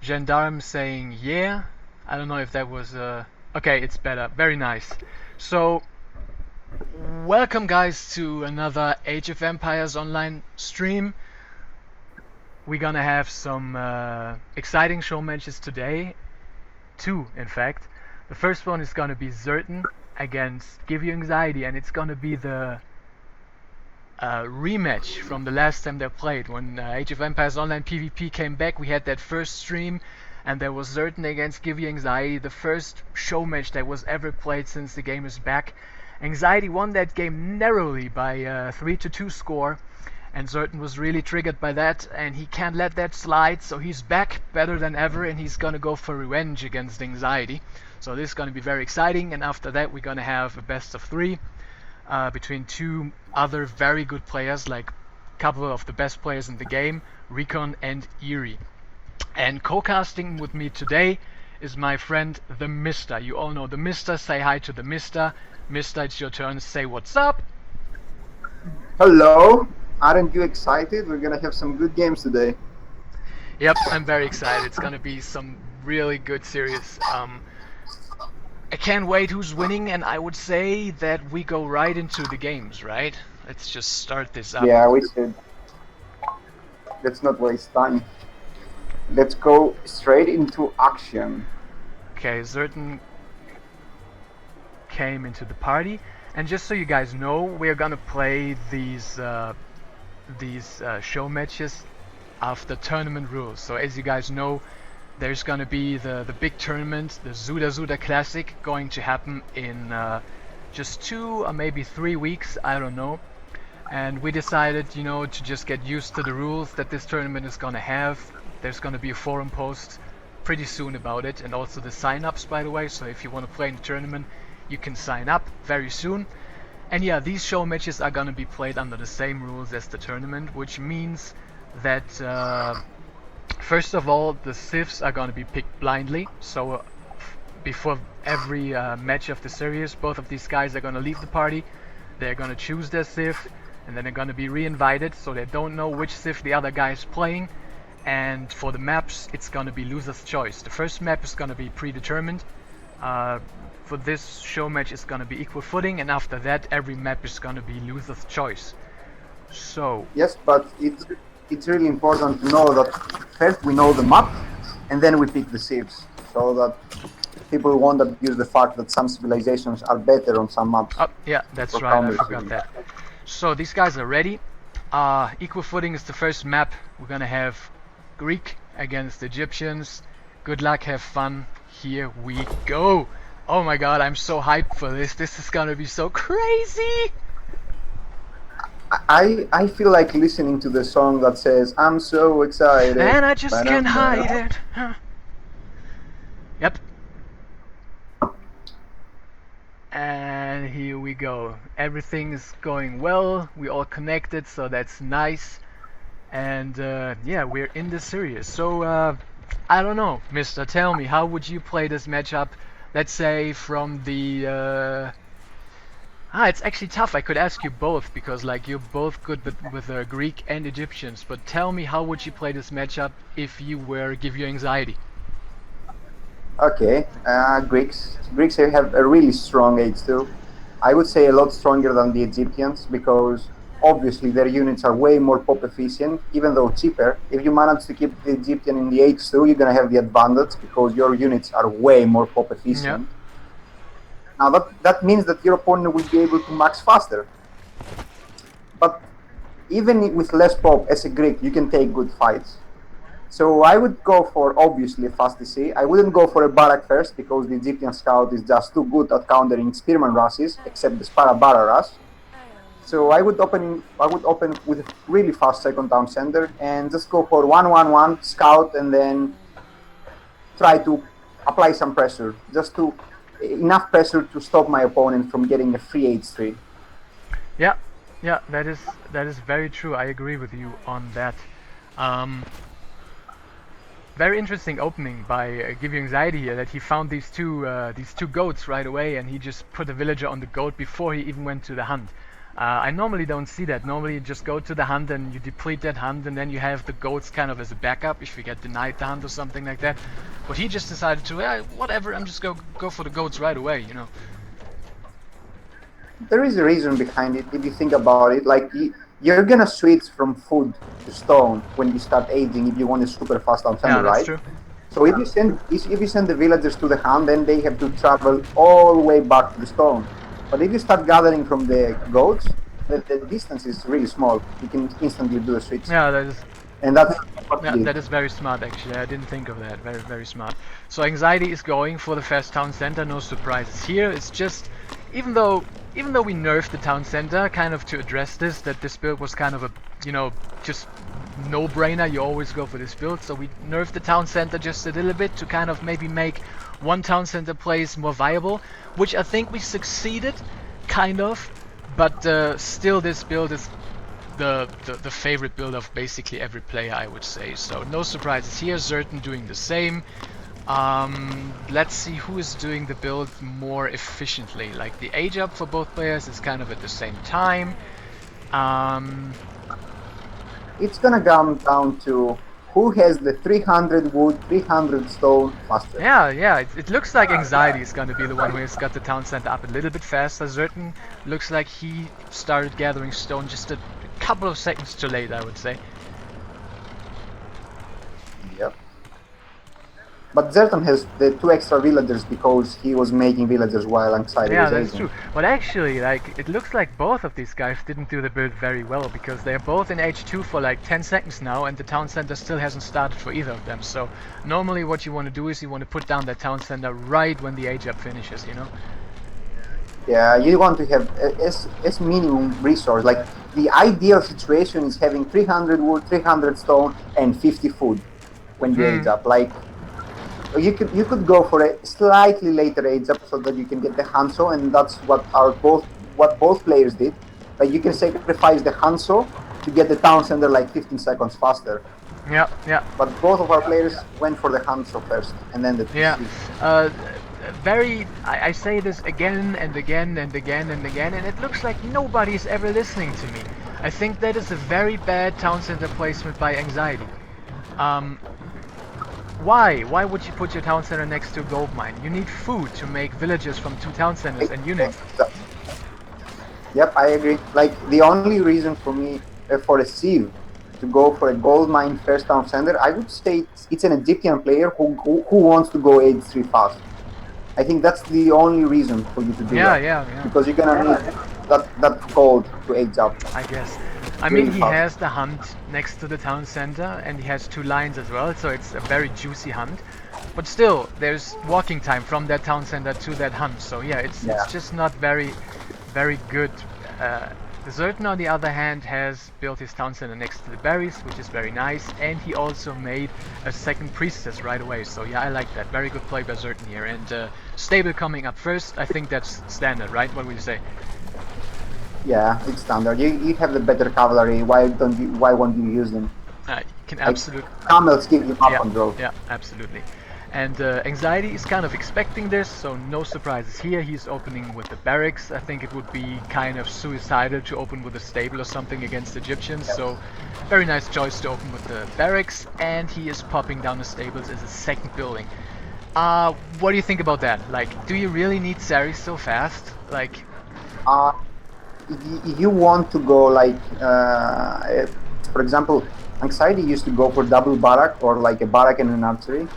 Gendarme saying yeah. I don't know if that was okay, it's better. Very nice. So welcome guys to another Age of Empires online stream. We're gonna have some exciting show matches today. Two, in fact. The first one is gonna be Zerton against GiveUAnxiety, and it's gonna be the rematch from the last time they played. When Age of Empires Online PvP came back, we had that first stream, and there was Zerton against GiveUAnxiety, the first show match that was ever played since the game is back. Anxiety won that game narrowly by 3-2 score, and Zerton was really triggered by that, and he can't let that slide, so he's back better than ever, and he's gonna go for revenge against Anxiety. So this is gonna be very exciting, and after that we're gonna have a best of 3 between two other very good players, like a couple of the best players in the game, Recon and Eerie. And co-casting with me today is my friend the Mister. You all know the Mister. Say hi to the Mister. Mister, it's your turn. Say what's up. Hello. Aren't you excited? We're gonna have some good games today. Yep, I'm very excited. It's gonna be some really good series. I can't wait who's winning, and I would say that we go right into the games, right? Let's just start this up. Yeah, we should. Let's not waste time. Let's go straight into action. Okay, Zerton came into the party, and just so you guys know, we're gonna play these show matches after tournament rules. So as you guys know, there's gonna be the big tournament, the Zuda Classic, going to happen in just 2 or maybe 3 weeks, I don't know. And we decided, you know, to just get used to the rules that this tournament is gonna have. There's gonna be a forum post pretty soon about it, and also the sign-ups, by the way. So if you want to play in the tournament, you can sign up very soon. And yeah, these show matches are gonna be played under the same rules as the tournament, which means that first of all, the civs are going to be picked blindly, so before every match of the series, both of these guys are going to leave the party, they're going to choose their civ, and then they're going to be re-invited, so they don't know which civ the other guy is playing. And for the maps, it's going to be loser's choice. The first map is going to be predetermined. For this show match, it's going to be equal footing, and after that, every map is going to be loser's choice. So yes, but it's really important to know that first we know the map, and then we pick the civs, so that people won't abuse the fact that some civilizations are better on some maps. Oh, yeah, that's right, I forgot that. So these guys are ready. Equal footing is the first map. We're gonna have Greek against Egyptians. Good luck, have fun. Here we go. Oh my god, I'm so hyped for this. This is gonna be so crazy. I feel like listening to the song that says, I'm so excited. And I just can't hide it. Huh. Yep. And here we go. Everything is going well. We all connected, so that's nice. And yeah, we're in the series. So I don't know, Mister, tell me, how would you play this matchup? Let's say from the it's actually tough. I could ask you both, because like you're both good with Greek and Egyptians. But tell me, how would you play this matchup if you were GiveUAnxiety? Okay, Greeks have a really strong H2. I would say a lot stronger than the Egyptians, because obviously their units are way more pop efficient, even though cheaper. If you manage to keep the Egyptian in the H2, you're gonna have the advantage, because your units are way more pop efficient. Yep. Now that means that your opponent will be able to max faster. But even with less pop, as a Greek, you can take good fights. So I would go for, obviously, a fast DC. I wouldn't go for a barrack first, because the Egyptian scout is just too good at countering spearman rushes, except the Sparabara rush. So I would open with a really fast second town center, and just go for 1-1-1 scout, and then try to apply some pressure, just to enough pressure to stop my opponent from getting a free H3. Yeah, that is very true. I agree with you on that. Very interesting opening by GiveUAnxiety here, that he found these two goats right away, and he just put a villager on the goat before he even went to the hunt. I normally don't see that. Normally you just go to the hunt and you deplete that hunt, and then you have the goats kind of as a backup if you get denied the hunt or something like that. But he just decided to, whatever, I'm just go for the goats right away, you know. There is a reason behind it if you think about it. Like you're gonna switch from food to stone when you start aging if you want a super fast Yeah, outlander, that's right? true. So if you send the villagers to the hunt, then they have to travel all the way back to the stone. But if you start gathering from the goats, the distance is really small. You can instantly do the switch, Yeah, that is. and that's what Yeah, we did. that is very smart actually. I didn't think of that. Very, very smart. So anxiety is going for the fast town center. No surprises here. It's just, even though even though we nerfed the town center kind of to address this, that this build was kind of a, you know, just no-brainer. You always go for this build. So we nerfed the town center just a little bit to kind of maybe make one town center place more viable, which I think we succeeded, kind of. But still, this build is the favorite build of basically every player, I would say. So no surprises here. Zerton doing the same. Let's see who is doing the build more efficiently. Like the age up for both players is kind of at the same time. Um, It's gonna come down to who has the 300 wood, 300 stone faster. yeah, it looks like Anxiety is going to be the one who has got the town center up a little bit faster. Zerton looks like he started gathering stone just a couple of seconds too late, I would say. Yep. But Zerton has the 2 extra villagers because he was making villagers while Anxiety Yeah, was that's aging. true. But actually, like, it looks like both of these guys didn't do the build very well because they're both in H2 for like 10 seconds now, and the town center still hasn't started for either of them. So normally, what you want to do is you want to put down that town center right when the age up finishes, you know? Yeah, you want to have as minimum resource. Like the ideal situation is having 300 wood, 300 stone, and 50 food when you age Hmm. up. Like you could go for a slightly later age up so that you can get the Hanso, and that's what both players did. Like you can sacrifice the Hanso to get the town center like 15 seconds faster. Yeah, yeah, But both of our players went for the Hanso first, and then the yeah. TC. Uh, I say this again and again and again and again, and it looks like nobody's ever listening to me. I think that is a very bad town center placement by Anxiety. Um, Why? Why would you put your town center next to a gold mine? You need food to make villages from 2 town centers and units. Yep, I agree. Like the only reason for me for a sieve to go for a gold mine first town center, I would say it's an Egyptian player who wants to go age 3 fast. I think that's the only reason for you to do Yeah, that yeah, yeah. because you're gonna need that gold to age up I guess. I mean, really he fast. has the hunt next to the town center, and he has 2 lines as well, so it's a very juicy hunt. But still, there's walking time from that town center to that hunt, so yeah, it's Yeah, just not very good. Uh, Zerton, on the other hand, has built his town center next to the berries, which is very nice, and he also made a second priestess right away. So yeah, I like that. Very good play by Zerton here, and stable coming up first. I think that's standard, right? What would you say? yeah, it's standard. You have the better cavalry. Why won't you use them? You can Like absolutely. camels give you up Yeah, on draw. yeah, absolutely. And Anxiety is kind of expecting this, so no surprises here. He's opening with the barracks. I think it would be kind of suicidal to open with a stable or something against Egyptians, so very nice choice to open with the barracks. And he is popping down the stables as a second building. What do you think about that? Like, do you really need Saris so fast? Like, Uh, if you want to go like, for example, Anxiety used to go for double barrack or like a barrack and an archery.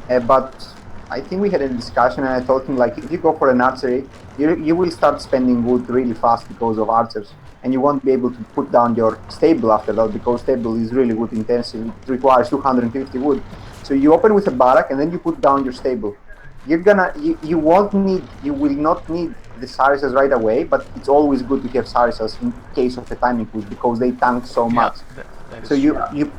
But I think we had a discussion, and I told him like, if you go for an archery, you will start spending wood really fast because of archers, and you won't be able to put down your stable after that because stable is really wood intensive. It requires 250 wood. So you open with a barrack, and then you put down your stable. You will not need the Sarisas right away, but it's always good to have Sarisas in case of a timing push because they tank so yeah, much. that So is true. you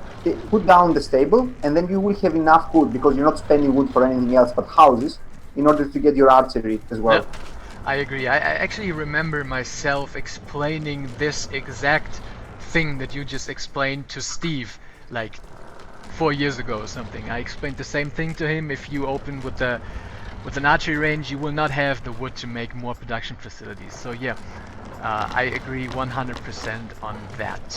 put down the stable, and then you will have enough wood because you're not spending wood for anything else but houses in order to get your archery as Yeah, well. I agree. I actually remember myself explaining this exact thing that you just explained to Steve like 4 years ago or something. I explained the same thing to him. If you open with with an archery range, you will not have the wood to make more production facilities. So yeah, I agree 100% on that.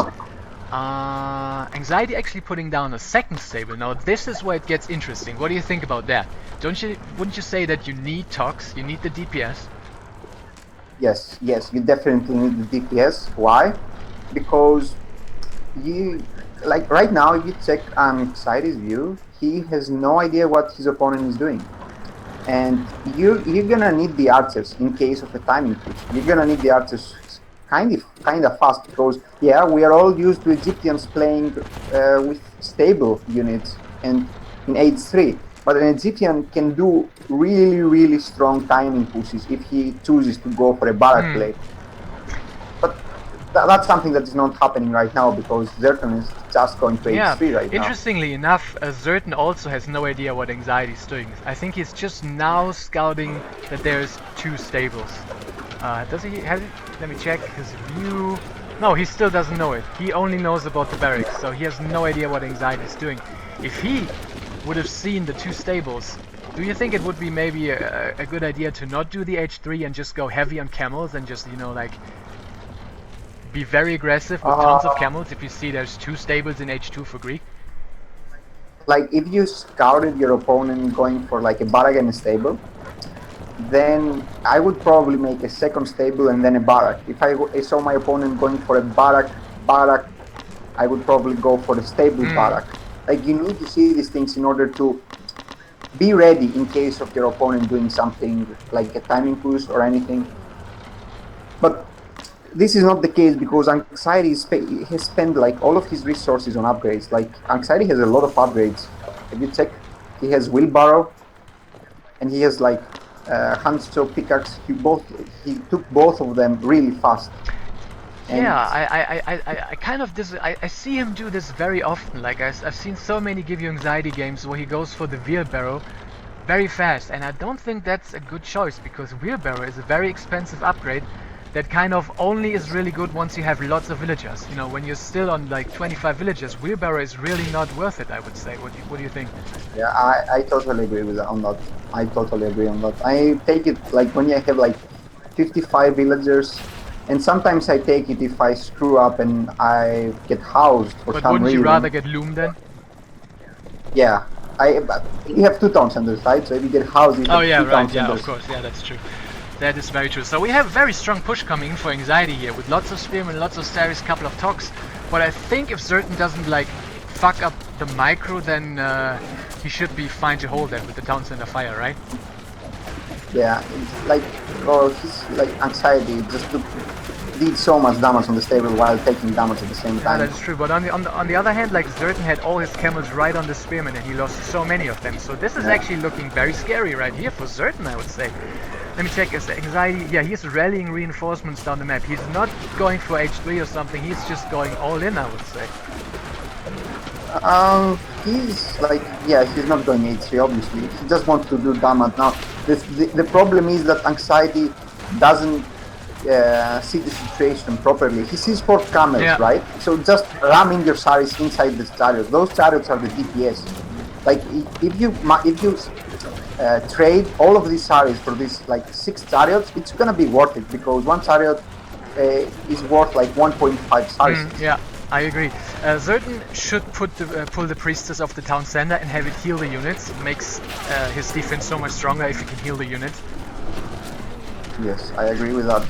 Anxiety actually putting down a second stable. Now this is where it gets interesting. What do you think about that? Wouldn't you say that you need Tox, you need the DPS? Yes, yes, you definitely need the DPS. Why? Because you, like right now, if you check Anxiety's view, he has no idea what his opponent is doing. And you're gonna need the archers in case of a timing push. You're gonna need the archers kind of fast, because yeah, we are all used to Egyptians playing with stable units and in age 3. But an Egyptian can do really strong timing pushes if he chooses to go for a barrack play. But that's something that is not happening right now, because Zerton is just going to H3 right now. Interestingly enough, Zerton also has no idea what Anxiety is doing. I think he's just now scouting that there's 2 stables. Does he have it? Let me check his view. No, he still doesn't know it. He only knows about the barracks, so he has no idea what Anxiety is doing. If he would have seen the 2 stables, do you think it would be maybe a good idea to not do the H3 and just go heavy on camels and just, you know, like be very aggressive with tons of camels if you see there's 2 stables in H2 for Greek? Like if you scouted your opponent going for like a barrack and a stable, then I would probably make a second stable and then a barrack. If I saw my opponent going for a barrack, I would probably go for a stable barrack. Like you need to see these things in order to be ready in case of your opponent doing something like a timing push or anything. But this is not the case, because Anxiety has spent like all of his resources on upgrades. Like Anxiety has a lot of upgrades. If you check, he has wheelbarrow, and he has like handsaw pickaxe. He took both of them really fast. And yeah, I kind of I see him do this very often. Like I've seen so many GiveUAnxiety games where he goes for the wheelbarrow very fast, and I don't think that's a good choice, because wheelbarrow is a very expensive upgrade that kind of only is really good once you have lots of villagers. You know, when you're still on like 25 villagers, wheelbarrow is really not worth it, I would say. What do you think? Yeah, I totally agree with that on that. I totally agree on that. I take it like when you have like 55 villagers, and sometimes I take it if I screw up and I get housed for some reason. But wouldn't you rather get loom then? Yeah, but you have 2 town centers, right? So if you get housed, you have 2 town centers. Yeah, of course, yeah, that's true. That is very true. So we have a very strong push coming in for Anxiety here, with lots of spearmen, lots of Saris, couple of Tox. But I think if Zerton doesn't like fuck up the micro, then he should be fine to hold that with the town center fire, right? Yeah, like his like Anxiety just did so much damage on the stable while taking damage at the same time. Yeah, that's true. But on the other hand, like Zerton had all his camels right on the spearmen, and he lost so many of them. So this is actually looking very scary right here for Zerton, I would say. Let me check his Anxiety. Yeah, he's rallying reinforcements down the map. He's not going for H3 or something. He's just going all in, I would say. He's like, yeah, he's not going H3, obviously. He just wants to do damage. Now, the problem is that Anxiety doesn't see the situation properly. He sees 4 camels, right? So just ramming your Saris inside the chariots. Those chariots are the DPS. Like, if you trade all of these Saris for these like 6 chariots, it's gonna be worth it, because 1 chariot is worth like 1.5 Saris. Yeah, I agree. Zerton should pull the priestess of the town center and have it heal the units. It makes his defense so much stronger if he can heal the units. Yes, I agree with that.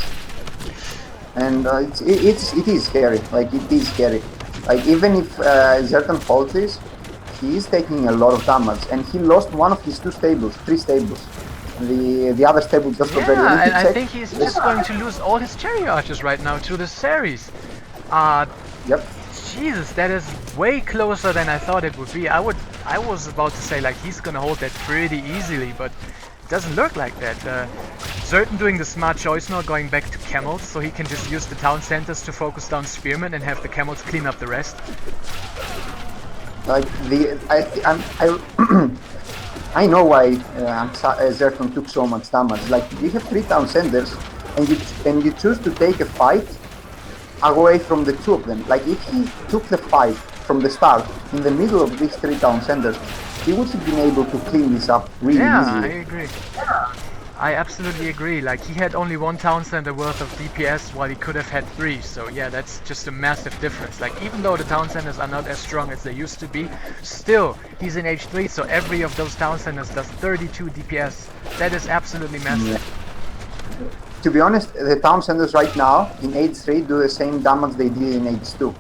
And it is scary. Like it is scary. Like even if Zerton holds this, he is taking a lot of damage, and he lost one of his 3 stables. The other stable just got ready. Yeah, and I think he's just going to lose all his chariot archers right now to the Saris. Yep. Jesus, that is way closer than I thought it would be. I was about to say like he's gonna hold that pretty easily, but it doesn't look like that. Zerton doing the smart choice now, going back to camels, so he can just use the town centers to focus down spearmen and have the camels clean up the rest. Like I know why Zerton took so much damage. Like you have 3 town centers, and you choose to take a fight away from the 2 of them. Like if he took the fight from the start in the middle of these 3 town centers, he would have been able to clean this up really Yeah, I easily. agree. I absolutely agree. Like, he had only one town center worth of DPS while he could have had 3. So yeah, that's just a massive difference. Like, even though the town centers are not as strong as they used to be, still, he's in H3, so every of those town centers does 32 DPS. That is absolutely massive. Yeah. To be honest, the town centers right now in H3 do the same damage they did in H2.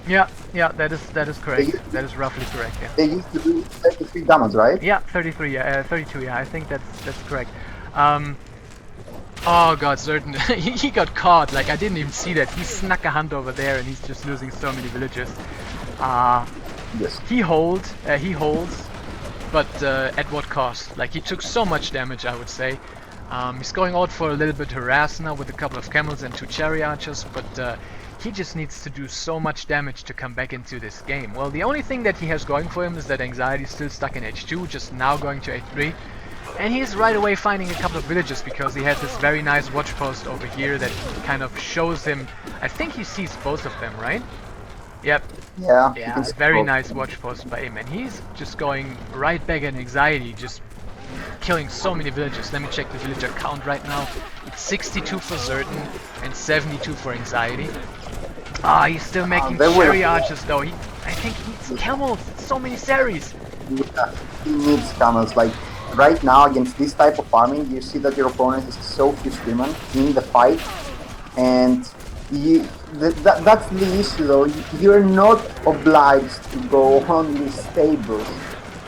Yeah, that is correct. That is roughly correct, yeah. They used to do 33 damage, right? Yeah, 33, 32, yeah, I think that's correct. Oh god, Zerton, he got caught, like I didn't even see that. He snuck a hunt over there and he's just losing so many villagers. Yes. He holds, but at what cost? Like, he took so much damage, I would say. He's going out for a little bit harass now with a couple of camels and 2 cherry archers, but he just needs to do so much damage to come back into this game. Well, the only thing that he has going for him is that Anxiety is still stuck in H2, just now going to H3. And he's right away finding a couple of villages because he has this very nice watch post over here that kind of shows him. I think he sees both of them, right? Yep. Yeah, very nice watch post by him. And he's just going right back at Anxiety, just killing so many villagers. Let me check the villager count right now. It's 62 for Zerton and 72 for Anxiety. He's still making cherry archers though. I think he needs camels. So many series. Yeah, he needs camels. Like right now against this type of farming, you see that your opponent is so few women in the fight, and that's the issue though. You're not obliged to go on these stables.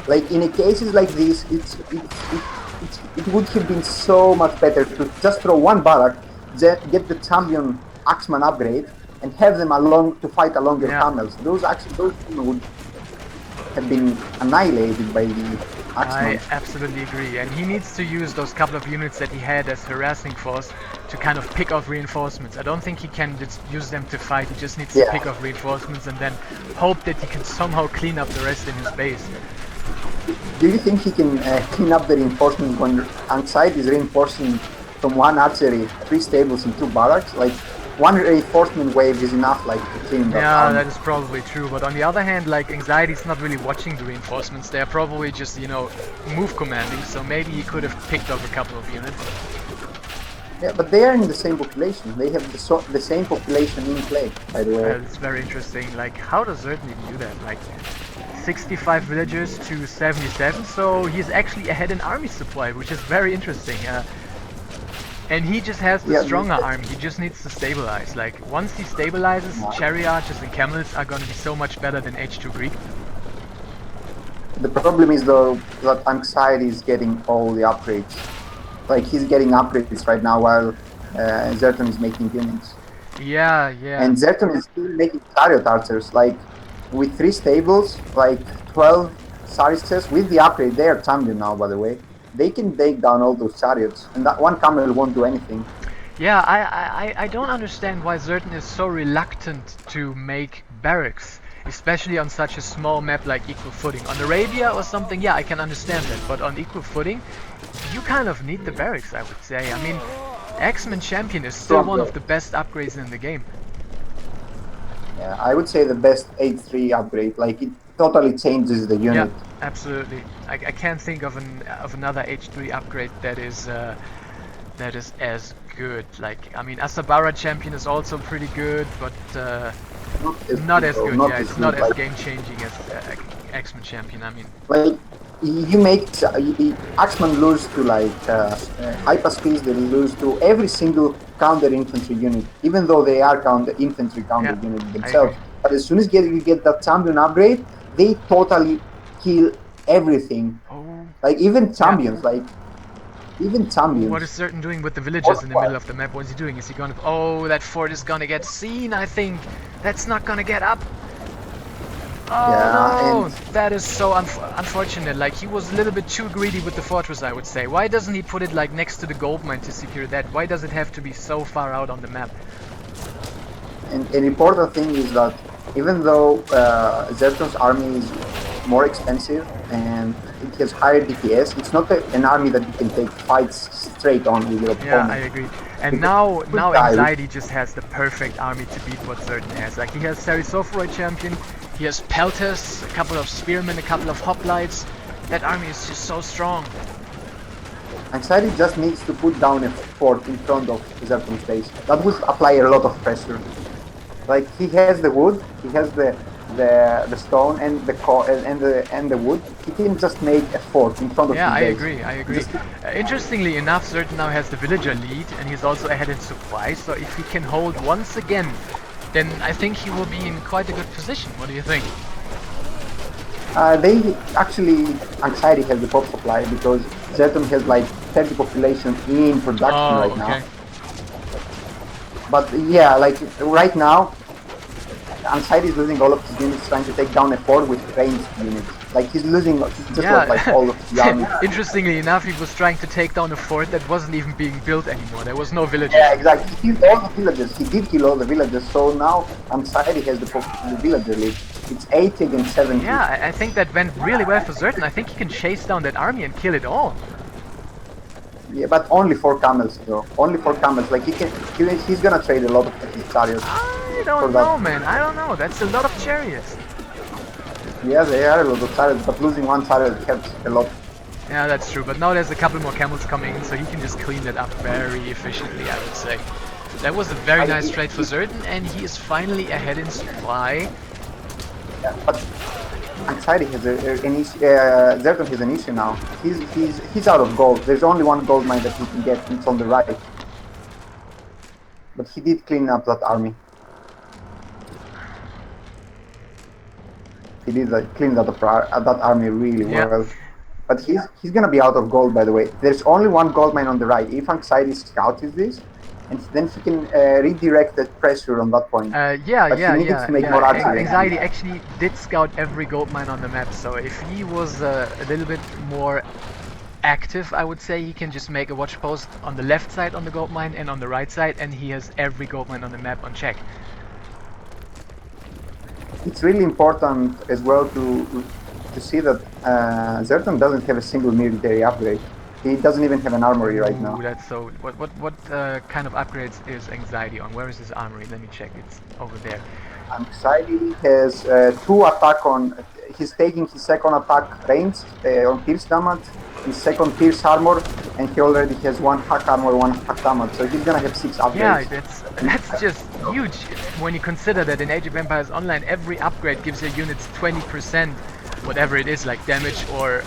Like in cases like this, it would have been so much better to just throw one barrack, get the champion Axeman upgrade, and have them along to fight along your camels. Those would have been annihilated by the Axeman. I absolutely agree, and he needs to use those couple of units that he had as harassing force to kind of pick off reinforcements. I don't think he can just use them to fight, he just needs to pick off reinforcements and then hope that he can somehow clean up the rest in his base. Do you think he can clean up the reinforcement when Anxiety is reinforcing from 1 archery, 3 stables and 2 barracks? Like, 1 reinforcement wave is enough, like, to clean that Yeah, that is probably true, but on the other hand, like, Anxiety's not really watching the reinforcements. They're probably just, you know, move commanding, so maybe he could have picked off a couple of units. Yeah, but they are in the same population. They have the same population in play, by the way. It's very interesting. Like, how does Zerton even do that? Like, 65 villagers to 77, so he's actually ahead in army supply, which is very interesting. And he just has the stronger army, he just needs to stabilize. Like, once he stabilizes, cherry archers and camels are gonna be so much better than H2 Greek. The problem is though that Anxiety is getting all the upgrades. Like, he's getting upgrades right now while Zerton is making units. Yeah. And Zerton is still making chariot archers, like, with 3 stables, like 12 Sarises, with the upgrade, they are champion now, by the way. They can take down all those chariots, and that 1 camel won't do anything. Yeah, I don't understand why Zerton is so reluctant to make barracks, especially on such a small map like Equal Footing. On Arabia or something, yeah, I can understand that, but on Equal Footing, you kind of need the barracks, I would say. I mean, X-Men Champion is still one of the best upgrades in the game. Yeah, I would say the best H3 upgrade. Like, it totally changes the unit. Yeah, absolutely. I can't think of another H3 upgrade that is as good. Like, I mean, Asabara Champion is also pretty good, but not as good. Yeah, it's not as game changing as X-Men Champion. I mean, like, you make Axeman lose to like Hyperspeeds, they lose to every single counter infantry unit, even though they are infantry counter unit themselves. But as soon as you get that champion upgrade, they totally kill everything. Like, even champions, even champions. What is Zerton doing with the villagers in the middle of the map? What is he doing? Is he gonna... Oh, that fort is gonna get seen, I think. That's not gonna get up. Oh, no. That is so unfortunate. Like, he was a little bit too greedy with the fortress, I would say. Why doesn't he put it like next to the gold mine to secure that? Why does it have to be so far out on the map? And an important thing is that even though Zerton's army is more expensive and it has higher DPS, it's not an army that you can take fights straight on with your opponent. Yeah, I agree. And now Anxiety just has the perfect army to beat what Zerton has. Like, he has Sarisophroi champion, he has Pelters, a couple of spearmen, a couple of hoplites. That army is just so strong. Anxiety just needs to put down a fort in front of Zerton's base. That would apply a lot of pressure. Like he has the wood, he has the stone and the wood. He can just make a fort in front of his base. I agree. Interestingly enough, Zerton now has the villager lead, and he's also ahead in supply. So if he can hold once again, then I think he will be in quite a good position. What do you think? They actually, Anxiety has the top supply because Zerton has like 30 population in production right now. But yeah, like right now, Anxiety is losing all of his units trying to take down a fort with ranged units. Like he's losing, he just lost like all of his army. Interestingly enough, he was trying to take down a fort that wasn't even being built anymore. There was no villagers. Yeah, exactly. He killed all the villagers. He did kill all the villagers. So now Anxiety has the villager lead. It's 80 against 70. Yeah, I think that went really well for Zerton. I think he can chase down that army and kill it all. Yeah, but only 4 camels though. Only 4 camels. Like he's gonna trade a lot of his chariots. I don't know, man. I don't know. That's a lot of chariots. Yeah, they are a lot of chariots, but losing 1 chariot helps a lot. Yeah, that's true. But now there's a couple more camels coming in, so he can just clean that up very efficiently, I would say. That was a very nice trade for Zerton, and he is finally ahead in supply. Yeah, but Anxiety has Zerton has an issue now. He's out of gold. There's only 1 gold mine that he can get. It's on the right. But he did clean up that army. He did clean that army really well. But he's gonna be out of gold, by the way. There's only 1 gold mine on the right. If Anxiety scout is this, and then he can redirect the pressure on that point. Anxiety actually did scout every gold mine on the map, so if he was a little bit more active, I would say he can just make a watch post on the left side on the gold mine and on the right side, and he has every gold mine on the map on check. It's really important as well to see that Zerton doesn't have a single military upgrade. He doesn't even have an armory right now. That's so. What kind of upgrades is Anxiety on? Where is his armory? Let me check. It's over there. Anxiety has 2 attack on. He's taking his 2nd attack range on pierce damage, his 2nd pierce armor, and he already has 1 hack armor, 1 hack damage. So he's gonna have 6 upgrades. Yeah, that's just huge when you consider that in Age of Empires Online every upgrade gives your units 20%, whatever it is, like damage or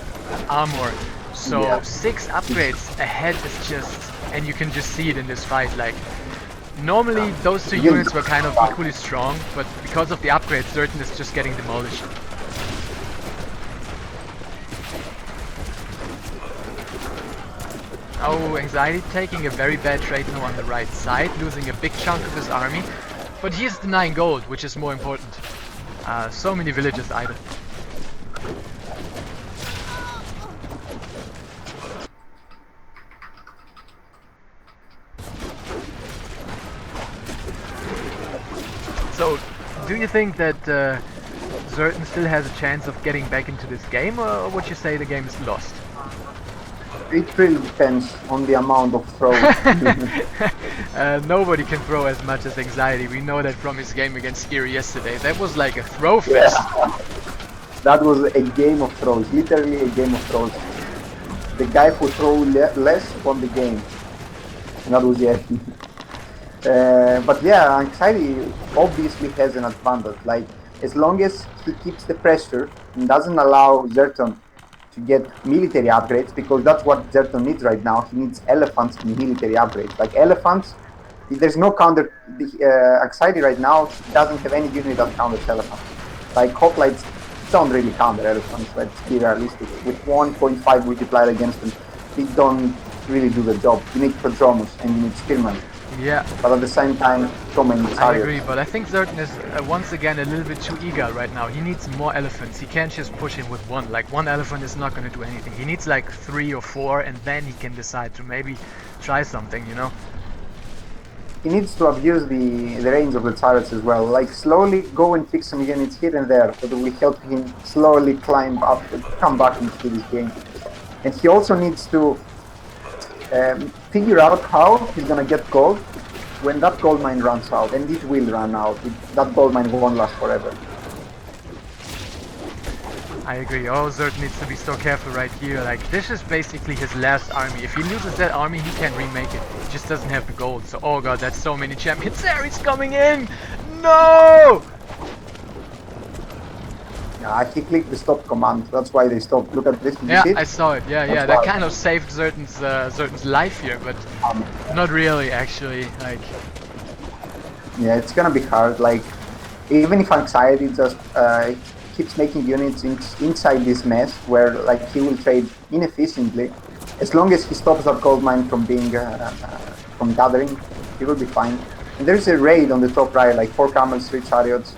armor. So 6 upgrades ahead is just, and you can just see it in this fight, like normally those 2 units were kind of equally strong, but because of the upgrades, Zerton is just getting demolished. Oh, Anxiety taking a very bad trade now on the right side, losing a big chunk of his army, but he is denying gold, which is more important. So many villages idle. So, do you think that Zerton still has a chance of getting back into this game, or would you say the game is lost? It really depends on the amount of throws. Nobody can throw as much as Anxiety. We know that from his game against Eerie yesterday. That was like a throw fest. Yeah. That was a game of throws, literally a game of throws. The guy who threw less won the game. And that was it. But yeah, Anxiety obviously has an advantage. Like, as long as he keeps the pressure and doesn't allow Zerton to get military upgrades, because that's what Zerton needs right now. He needs elephants and military upgrades. Like elephants, there's no counter. Anxiety right now doesn't have any unit that counters elephants. Like hoplites don't really counter elephants. Let's be realistic. With 1.5 multiplier against them, they don't really do the job. You need prodromus and you need spearmen. Yeah. But at the same time, so many chariots. I agree, but I think Zerton is once again a little bit too eager right now. He needs more elephants. He can't just push him with 1. Like 1 elephant is not going to do anything. He needs like 3 or 4, and then he can decide to maybe try something, you know? He needs to abuse the range of the chariots as well. Like slowly go and fix some units here and there that will help him slowly climb up, come back into this game. And he also needs to figure out how he's gonna get gold when that gold mine runs out, and it will run out. That gold mine won't last forever. I agree. Oh, Zerton needs to be so careful right here. Like, this is basically his last army. If he loses that army, he can remake it. He just doesn't have the gold. So, oh god, that's so many champions there. He's coming in. No! Yeah, he clicked the stop command. That's why they stopped. Look at this. Did you Yeah, see it? I saw it. Yeah, yeah. That's That why. kind of saved Zerton's life here, but not really, actually. Like, yeah, it's gonna be hard. Like, even if Anxiety just keeps making units inside this mess, where like he will trade inefficiently, as long as he stops that gold mine from being from gathering, he will be fine. And there's a raid on the top right, like 4 camels, 3 chariots,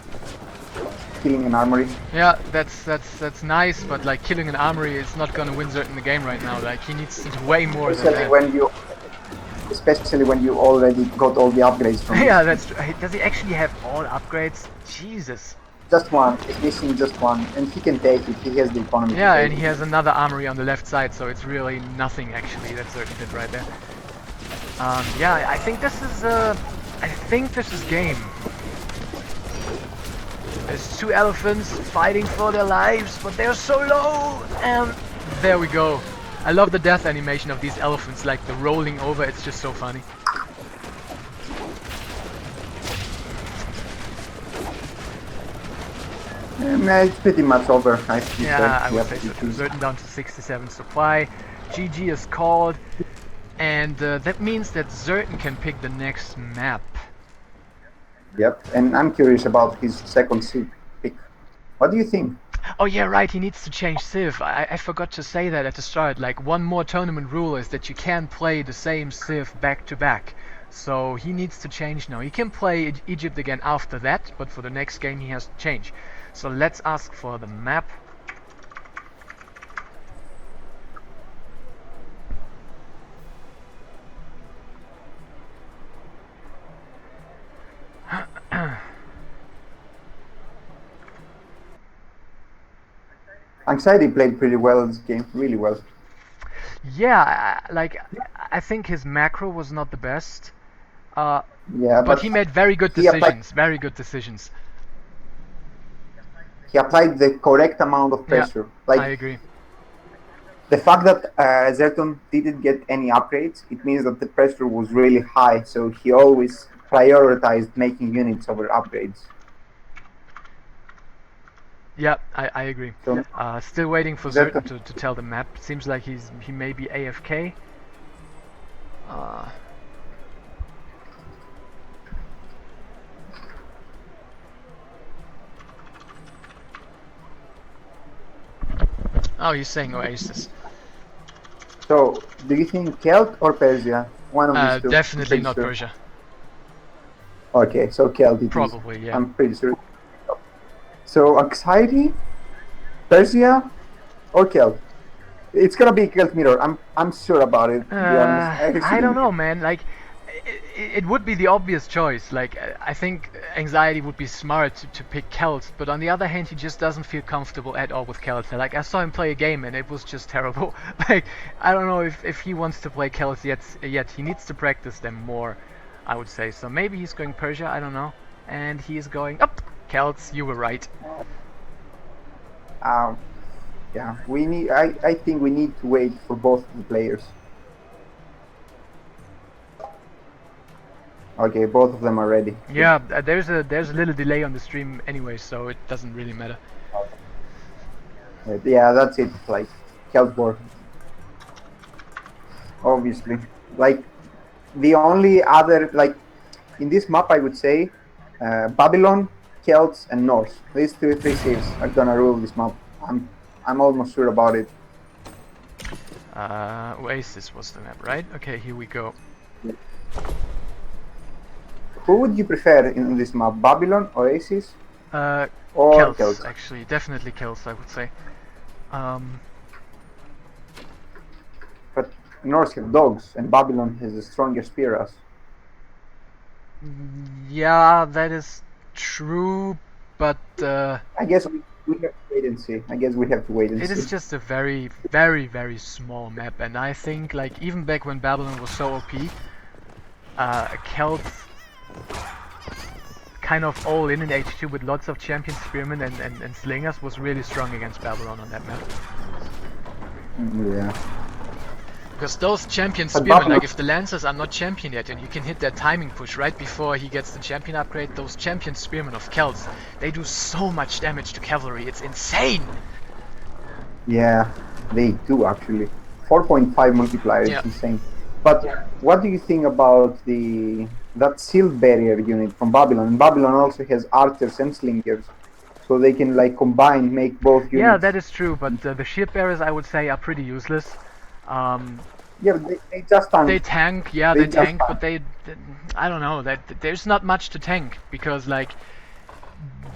killing an armory. yeah, that's nice, but like killing an armory is not gonna win Zerton the game right now. Like, he needs to do way more than that. Especially when you already got all the upgrades from Yeah, it. that's true. Does he actually have all upgrades? Jesus. Just one. He's missing just one, and he can take it. He has the economy. Yeah, to take and he it. has another armory on the left side, so it's really nothing actually. That Zerton did right there. Yeah, I think this is game. There's 2 elephants fighting for their lives, but they're so low, and there we go. I love the death animation of these elephants, like the rolling over. It's just so funny. It's pretty much over. Yeah, I would say so too. Zerton down to 67 supply. GG is called, and that means that Zerton can pick the next map. Yep, and I'm curious about his second seed pick. What do you think? Oh yeah, right, he needs to change Civ. I forgot to say that at the start. Like, one more tournament rule is that you can't play the same Civ back to back. So he needs to change now. He can play Egypt again after that, but for the next game he has to change. So let's ask for the map. Anxiety played pretty well this game, really well. Yeah, I think his macro was not the best. Yeah, But he made very good decisions. Very good decisions. He applied the correct amount of pressure. Yeah, like, I agree. The fact that Zerton didn't get any upgrades, it means that the pressure was really high, so he always prioritized making units over upgrades. Yeah, I agree. So, still waiting for Zerton to tell the map. Seems like he may be AFK. Oh, he's saying Oasis. So, do you think Celt or Persia? One of these two. Definitely not Persia. Okay, so Celt it Probably, is. yeah. I'm pretty sure. So, Anxiety, Persia, or Celt? It's gonna be Celt Mirror. I'm sure about it. To be honest. I don't know, man. Like, it would be the obvious choice. Like, I think Anxiety would be smart to pick Celt, but on the other hand, he just doesn't feel comfortable at all with Celt. Like, I saw him play a game and it was just terrible. Like, I don't know if he wants to play Celt yet. He needs to practice them more, I would say. So maybe he's going Persia, I don't know. And he is going up. Celts, you were right. Yeah, we need. I think we need to wait for both the players. Okay, both of them are ready. Yeah, there's a little delay on the stream anyway, so it doesn't really matter. Yeah, that's it. Like, Keltborg. Obviously, like the only other in this map, I would say, Babylon, Celts, and Norse. These three cities are gonna rule this map. I'm almost sure about it. Oasis was the map, right? Okay, here we go. Who would you prefer in this map, Babylon, Oasis, or Celts? Actually, definitely Celts, I would say. But Norse have dogs, and Babylon has a stronger spear. Yeah, that is true, but I guess we have to wait and see. It is just a very, very, very small map, and I think, like, even back when Babylon was so OP, Celts kind of all in H2 with lots of champion spearmen and slingers was really strong against Babylon on that map. Yeah. Because those champion But spearmen, Babylon- like if the lancers are not champion yet and you can hit that timing push right before he gets the champion upgrade, those champion spearmen of Celts, they do so much damage to cavalry, it's insane! Yeah, they do actually. 4.5 multiplier is Yeah. insane. But what do you think about that shield barrier unit from Babylon? Babylon also has archers and slingers, so they can like combine, make both units. Yeah, that is true, but the shield bearers I would say are pretty useless. Yeah, they just tank. They tank, yeah, They they just tank, but I don't know, there's not much to tank, because like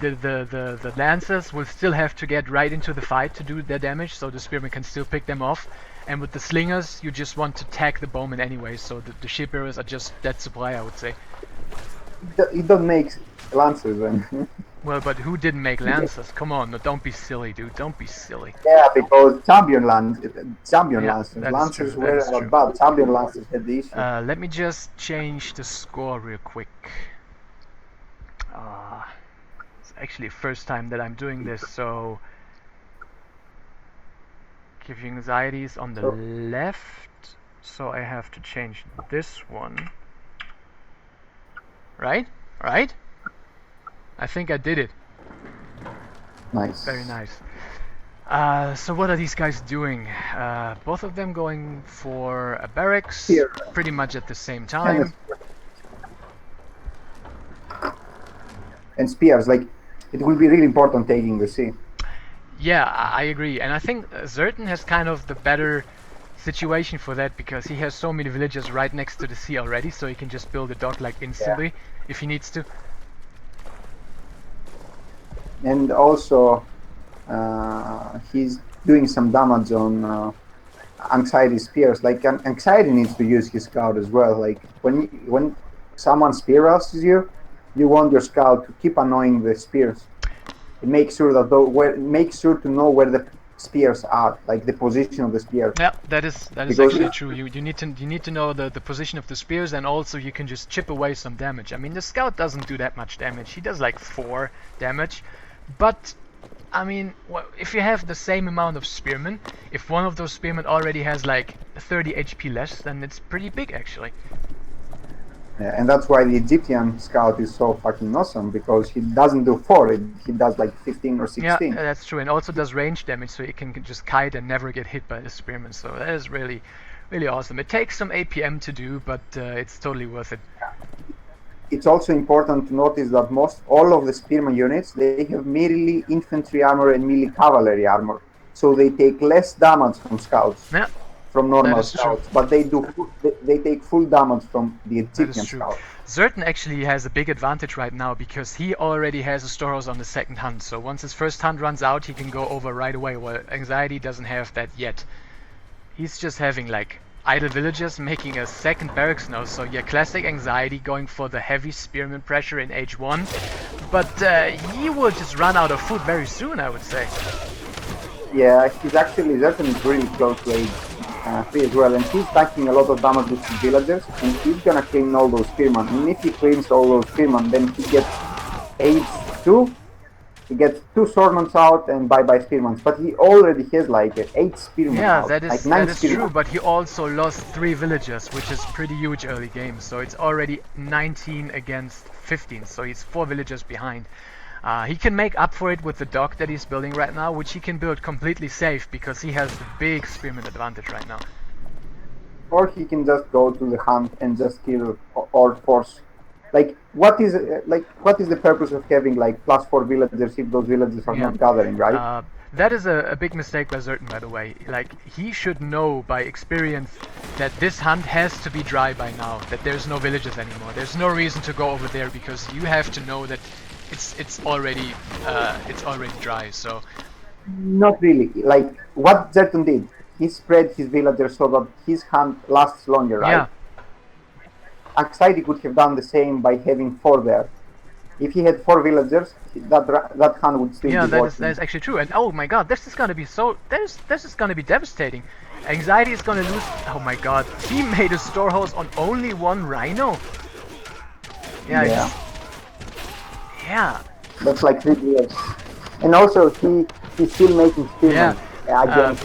the lancers will still have to get right into the fight to do their damage, so the spearmen can still pick them off. And with the slingers, you just want to tag the bowmen anyway, so the ship bearers are just dead supply, I would say. It don't make lancers then. Well, but who didn't make lancers? Come on, no, don't be silly, dude. Don't be silly. Yeah, because champion Yeah, lancers. that is Lancers true, that were is not true. bad. Champion lancers had the issue. Let me just change the score real quick. It's actually the first time that I'm doing this, so GiveUAnxiety is on the left, so I have to change this one. Right? Right? I think I did it. Nice. Very nice. So what are these guys doing? Both of them going for a barracks, Here. pretty much at the same time. And spears, like it will be really important taking the sea. Yeah, I agree, and I think Zerton has kind of the better situation for that because he has so many villages right next to the sea already, so he can just build a dock like instantly if he needs to. And also, he's doing some damage on Anxiety spears. Like Anxiety needs to use his scout as well. Like when someone spear rushes you, you want your scout to keep annoying the spears. Make sure that make sure to know where the spears are, like the position of the spear. Yeah, that is actually true. You need to know the position of the spears, and also you can just chip away some damage. I mean, the scout doesn't do that much damage. He does like 4 damage, but I mean, if you have the same amount of spearmen, if one of those spearmen already has like 30 HP less, then it's pretty big actually. Yeah, and that's why the Egyptian scout is so fucking awesome, because he doesn't do 4, he does like 15 or 16. Yeah, that's true, and also does range damage, so he can just kite and never get hit by the spearmen. So that is really, really awesome. It takes some APM to do, but it's totally worth it. It's also important to notice that all of the spearman units, they have melee infantry armor and melee cavalry armor, so they take less damage from scouts. Yeah. From normal scouts, but they take full damage from the Egyptian scouts. Zerton actually has a big advantage right now because he already has a storehouse on the second hunt, so once his first hunt runs out he can go over right away, while Anxiety doesn't have that yet. He's just having like idle villagers making a second barracks now, so yeah, classic Anxiety going for the heavy spearman pressure in H1, but he will just run out of food very soon, I would say. Yeah, Zerton is really close to H3 as well, and he's taking a lot of damage with his villagers, and he's gonna clean all those spearmen. And if he cleans all those spearmen, then he gets H2, he gets 2 swordmans out and bye-bye spearmans, but he already has like 8 spearmen out. Yeah, that is spearmen. true, but he also lost 3 villagers, which is pretty huge early game, so it's already 19 against 15, so he's 4 villagers behind. He can make up for it with the dock that he's building right now, which he can build completely safe because he has the big spearman advantage right now. Or he can just go to the hunt and just kill or force. Like what is the purpose of having like +4 villagers if those villagers are not gathering, right? That is a big mistake by Zerton, by the way. Like, he should know by experience that this hunt has to be dry by now, that there's no villagers anymore. There's no reason to go over there because you have to know that it's already dry. So not really. Like what Zerton did, he spread his villagers so that his hunt lasts longer, right? Yeah. Anxiety could have done the same by having 4 there. If he had 4 villagers, that hunt would still be working. Yeah, that is actually true. And oh my god, this is gonna be devastating. Anxiety is gonna lose. Oh my god, he made a storehouse on only 1 rhino. Yeah. Yeah. That's like 3 years. And also he's still making Yeah. spearmen Uh, against.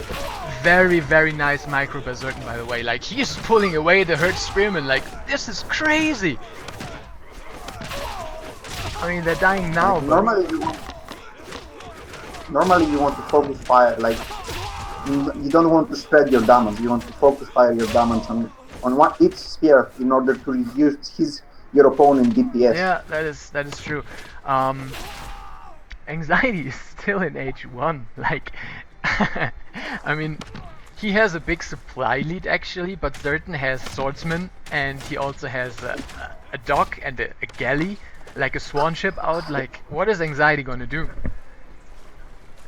very, very nice micro Berserker, by the way. Like, he's pulling away the hurt spearmen. Like, this is crazy. I mean, they're dying now, Like but normally you want to focus fire. Like you don't want to spread your damage. You want to focus fire your damage on one each spear in order to reduce your opponent DPS. yeah, that is true. Um, Anxiety is still in H1. Like, I mean, he has a big supply lead actually, but Zerton has swordsman and he also has a dock and a galley, like a swan ship out. Like, what is Anxiety gonna do?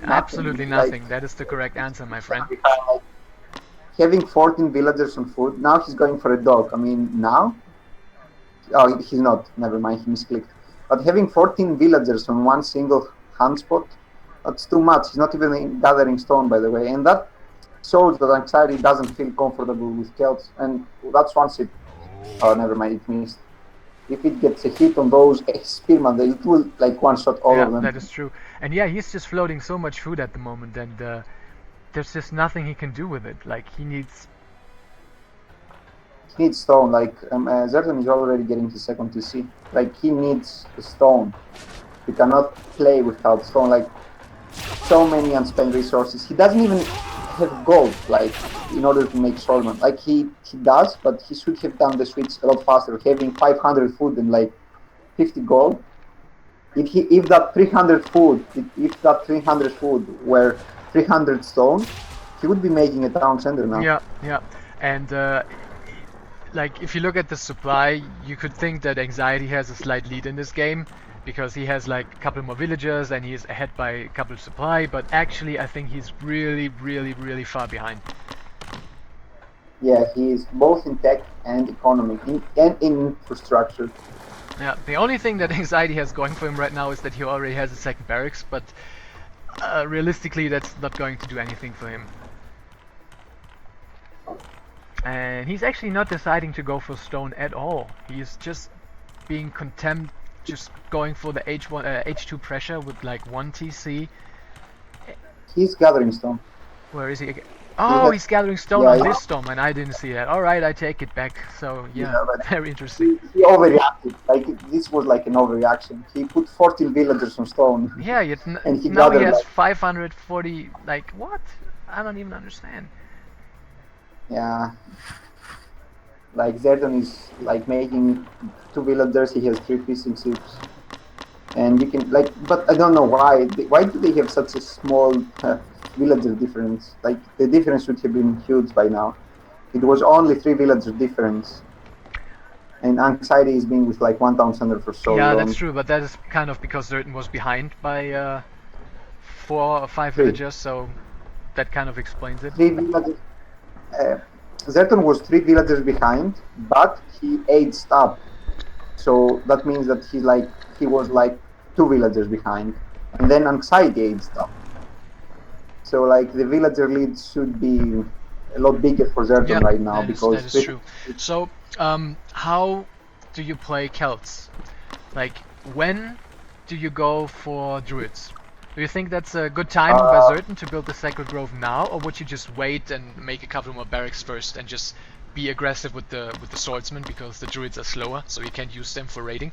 Nothing. Absolutely Like nothing. That is the correct answer, my he's friend. gonna be like having 14 villagers on foot. Now he's going for a dog. I mean now. Oh, he's not. Never mind. He misclicked. But having 14 villagers on one single hand spot, that's too much. He's not even gathering stone, by the way, and that shows that Anxiety doesn't feel comfortable with Celts, and that's once it. Oh, never mind. It missed. If it gets a hit on those spearmen, it will like one shot all Yeah, of them. that is true. And yeah, he's just floating so much food at the moment, and there's just nothing he can do with it. Like, he needs. He needs stone. Like Zerton is already getting his second TC. Like he needs stone. He cannot play without stone. Like so many unspent resources. He doesn't even have gold, like in order to make Solomon. Like he does, but he should have done the switch a lot faster, having 500 food and like 50 gold. If that 300 food, if that 300 food were 300 stone, he would be making a town center now. Yeah, yeah. And like, if you look at the supply, you could think that Anxiety has a slight lead in this game because he has like a couple more villagers and he's ahead by a couple of supply, but actually I think he's really, really, really far behind. Yeah, he is both in tech and economy and in infrastructure. Yeah, the only thing that Anxiety has going for him right now is that he already has a second barracks, but realistically that's not going to do anything for him. And he's actually not deciding to go for stone at all. He's just being content, just going for the H1, H2 pressure with like 1 TC. He's gathering stone. Where is he again? He Oh, has, he's gathering stone yeah, on this stone, and I didn't see that. Alright, I take it back. So, yeah, yeah, but very interesting. he overreacted. Like this was like an overreaction. He put 14 villagers on stone, Yeah, yet and he now he gathered has like 540. Like, what? I don't even understand. yeah, like Zerton is like making 2 villagers. He has 3 fishing ships, and you can like. But I don't know why. Why do they have such a small villager difference? Like the difference should have been huge by now. It was only 3 villager difference, and Anxiety is being with like 1,000 for so Yeah, that's long. true, but that is kind of because Zerton was behind by 4 or 5 Three, villagers, so that kind of explains it. 3 villagers. Uh, Zerton was 3 villagers behind, but he aged up. So that means that he was like 2 villagers behind, and then Anxiety aged up. So like the villager lead should be a lot bigger for Zerton Yep, right now that because is true. So, how do you play Celts? Like, when do you go for druids? Do you think that's a good timing by uh, Zerton to build the Sacred Grove now, or would you just wait and make a couple more barracks first and just be aggressive with the swordsmen because the druids are slower, so you can't use them for raiding?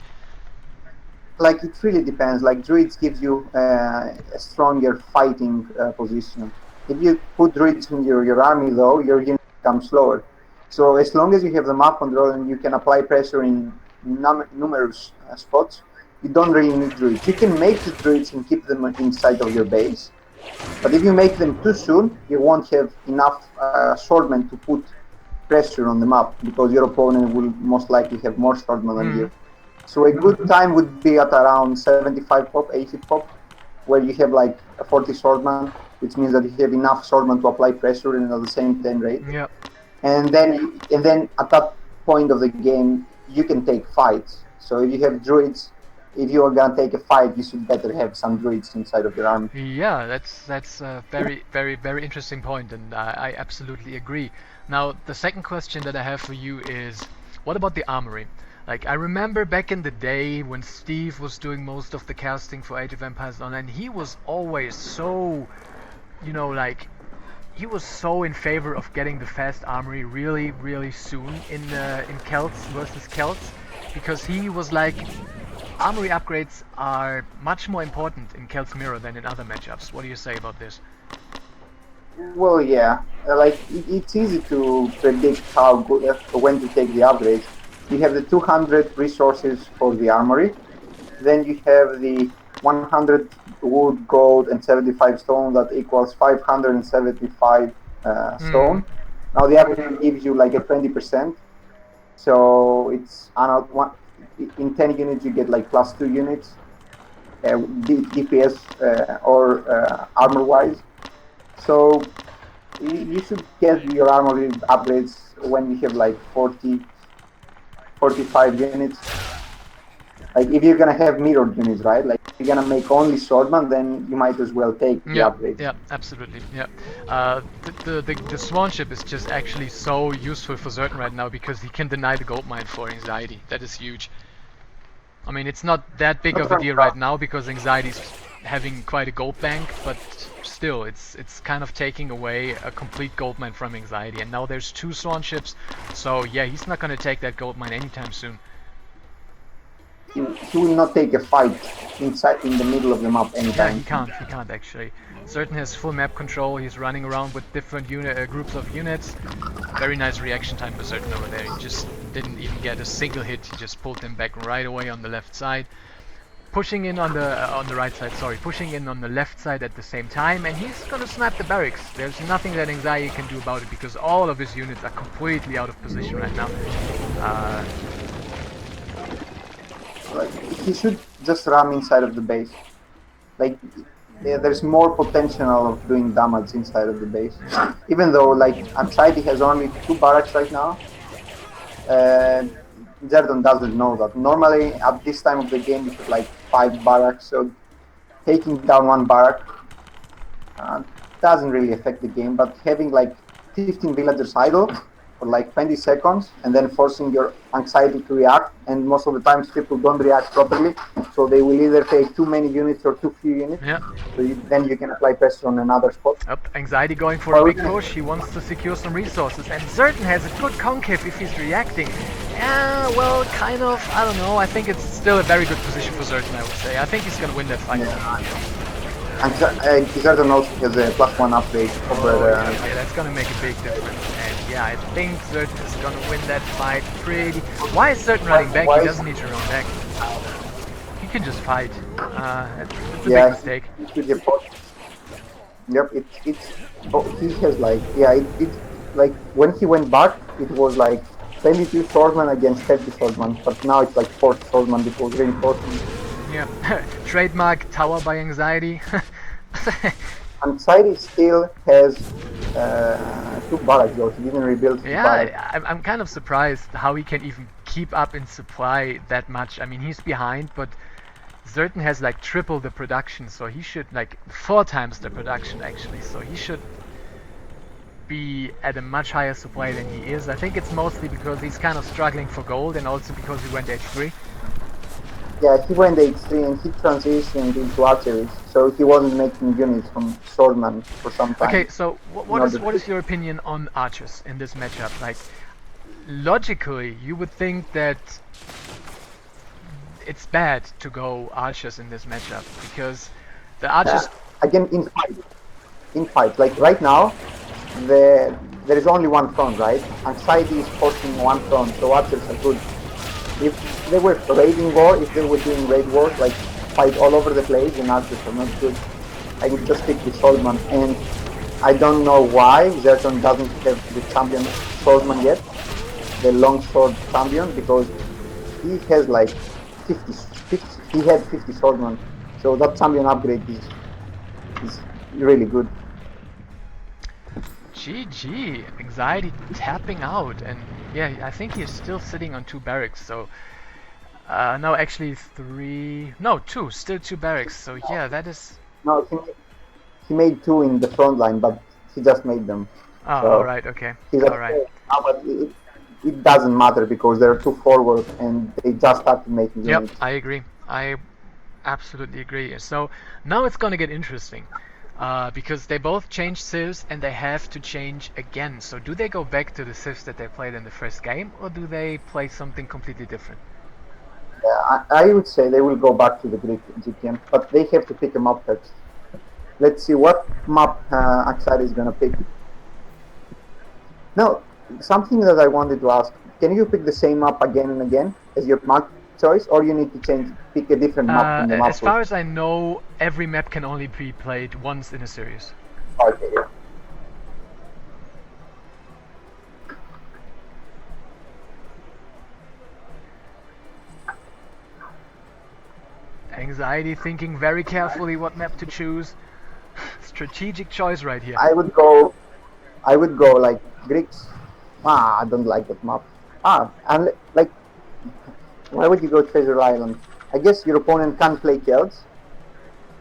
like it really depends. Like druids gives you a stronger fighting position. If you put druids in your army though, your unit becomes slower. So as long as you have the map control and you can apply pressure in numerous spots, you don't really need druids. You can make the druids and keep them inside of your base. But if you make them too soon, you won't have enough swordmen to put pressure on the map because your opponent will most likely have more swordmen than Hmm. you. So a good time would be at around 75 pop, 80 pop, where you have like a 40 swordman, which means that you have enough swordman to apply pressure and at the same time rate. Yep. And then at that point of the game, you can take fights. So if you have druids, if you are gonna take a fight, you should better have some druids inside of your army. Yeah, that's a very, very, very interesting point, and I absolutely agree. Now, the second question that I have for you is, what about the armory? Like, I remember back in the day when Steve was doing most of the casting for Age of Empires Online, he was always so, you know, like, he was so in favor of getting the fast armory really, really soon in Celts versus Celts, because he was like, armory upgrades are much more important in Celts Mirror than in other matchups. What do you say about this? Well, yeah, like it's easy to predict how good when to take the upgrades. You have the 200 resources for the armory, then you have the 100 wood, gold, and 75 stone that equals 575 Hmm. stone. Now the upgrade gives you like a 20%, so it's in 10 units you get like plus 2 units, DPS or armor wise. So you should get your armory upgrades when you have like 40, 45 units. Like if you're gonna have mirrored units, right? Like if you're gonna make only swordman, then you might as well take the Yeah, upgrades. yeah, absolutely. Yeah. The Swan ship is just actually so useful for Zerton right now because he can deny the gold mine for anxiety. That is huge. I mean, it's not that big Not of a only deal right that, now because anxiety's having quite a gold bank, but still, it's kind of taking away a complete gold mine from anxiety. And now there's two Swan ships, so yeah, he's not gonna take that gold mine anytime soon. he will not take a fight inside in the middle of the map Yeah, anytime he soon. can't. He can't actually. Zerton has full map control. He's running around with different groups of units. Very nice reaction time for Zerton over there. He just didn't even get a single hit. He just pulled them back right away on the left side. Pushing in on the right side, sorry, pushing in on the left side at the same time, and he's gonna snap the barracks. There's nothing that Anxiety can do about it because all of his units are completely out of position right now. Uh, Like he should just ram inside of the base. Like there's more potential of doing damage inside of the base. Even though like Anxiety has only 2 barracks right now, uh, Zerton doesn't know that. Normally at this time of the game you have like 5 barracks, so taking down 1 barrack uh, doesn't really affect the game, but having like 15 villagers idle for like 20 seconds and then forcing your anxiety to react, and most of the times people don't react properly, so they will either take too many units or too few units, yeah. so then you can apply pressure on another spot. Up, Anxiety going for a But we big can, push. He wants to secure some resources, and Zerton has a good concave if he's reacting. Yeah, well, kind of. I don't know. I think it's still a very good position for Zerton. I would say. I think he's gonna win that fight. yeah. And Zerton also has a +1 upgrade Oh, over. okay, that's gonna make a big difference. And yeah, I think Zerton is gonna win that fight pretty. Why is Zerton running back? He Why doesn't need to run back. He can just fight. It's a big Yeah, mistake. he should have. Yep, it's oh, he has like yeah it like when he went back it was like 22 swordsman against 30 swordsman, but now it's like 40 swordsman because reinforcements. Yeah, trademark tower by anxiety. Anxiety still has 2 barracks though. He didn't rebuild his barracks. Yeah, I'm kind of surprised how he can even keep up in supply that much. I mean, he's behind, but Zerton has like triple the production, so he should like 4 times the production actually. So he should be at a much higher supply than he is. I think it's mostly because he's kind of struggling for gold and also because he went H3. Yeah, he went H3 and he transitioned into archery, so he wasn't making units from swordman for some time. Okay, so In order what to, is your opinion on archers in this matchup? Like, logically, you would think that it's bad to go archers in this matchup because the archers. again in fight like right now there is only one front, right? Anxiety is forcing one front, so archers are good. If they were raiding war, if they were doing raid wars, like fight all over the place, then archers are not good. I would just stick with Swordsman, and I don't know why Zerton doesn't have the champion Swordsman yet, the longsword champion, because he has like 50 he had 50 Swordsman, so that champion upgrade is really good. GG, anxiety tapping out, and yeah, I think he's still sitting on 2 barracks. So no, actually three, no, two, still 2 barracks. So yeah, that is. No, he made 2 in the front line, but he just made them. Oh, all So right, okay, he's all right. okay now, but it doesn't matter because they're too forward and they just started making Yep, units. I agree. I absolutely agree. So now it's gonna get interesting. Because they both changed civs and they have to change again. So do they go back to the civs that they played in the first game, or do they play something completely different? I would say they will go back to the Greek Egyptian, but they have to pick a map first. Let's see what map Anxiety is going to pick. Now, something that I wanted to ask: can you pick the same map again and again as your map choice, or you need to pick a different map from the As map pool? far as I know, every map can only be played once in a series. Okay, yeah. Anxiety thinking very carefully what map to choose. Strategic choice right here. I would go. I would go like Greeks. I don't like that map. And like, why would you go Treasure Island? I guess your opponent can't play Celts,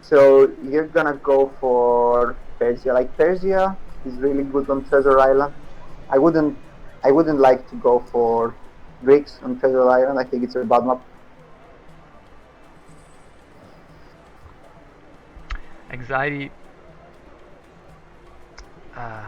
so you're gonna go for Persia. Like Persia is really good on Treasure Island. I wouldn't. I wouldn't like to go for Greeks on Treasure Island. I think it's a bad map. Anxiety. Uh,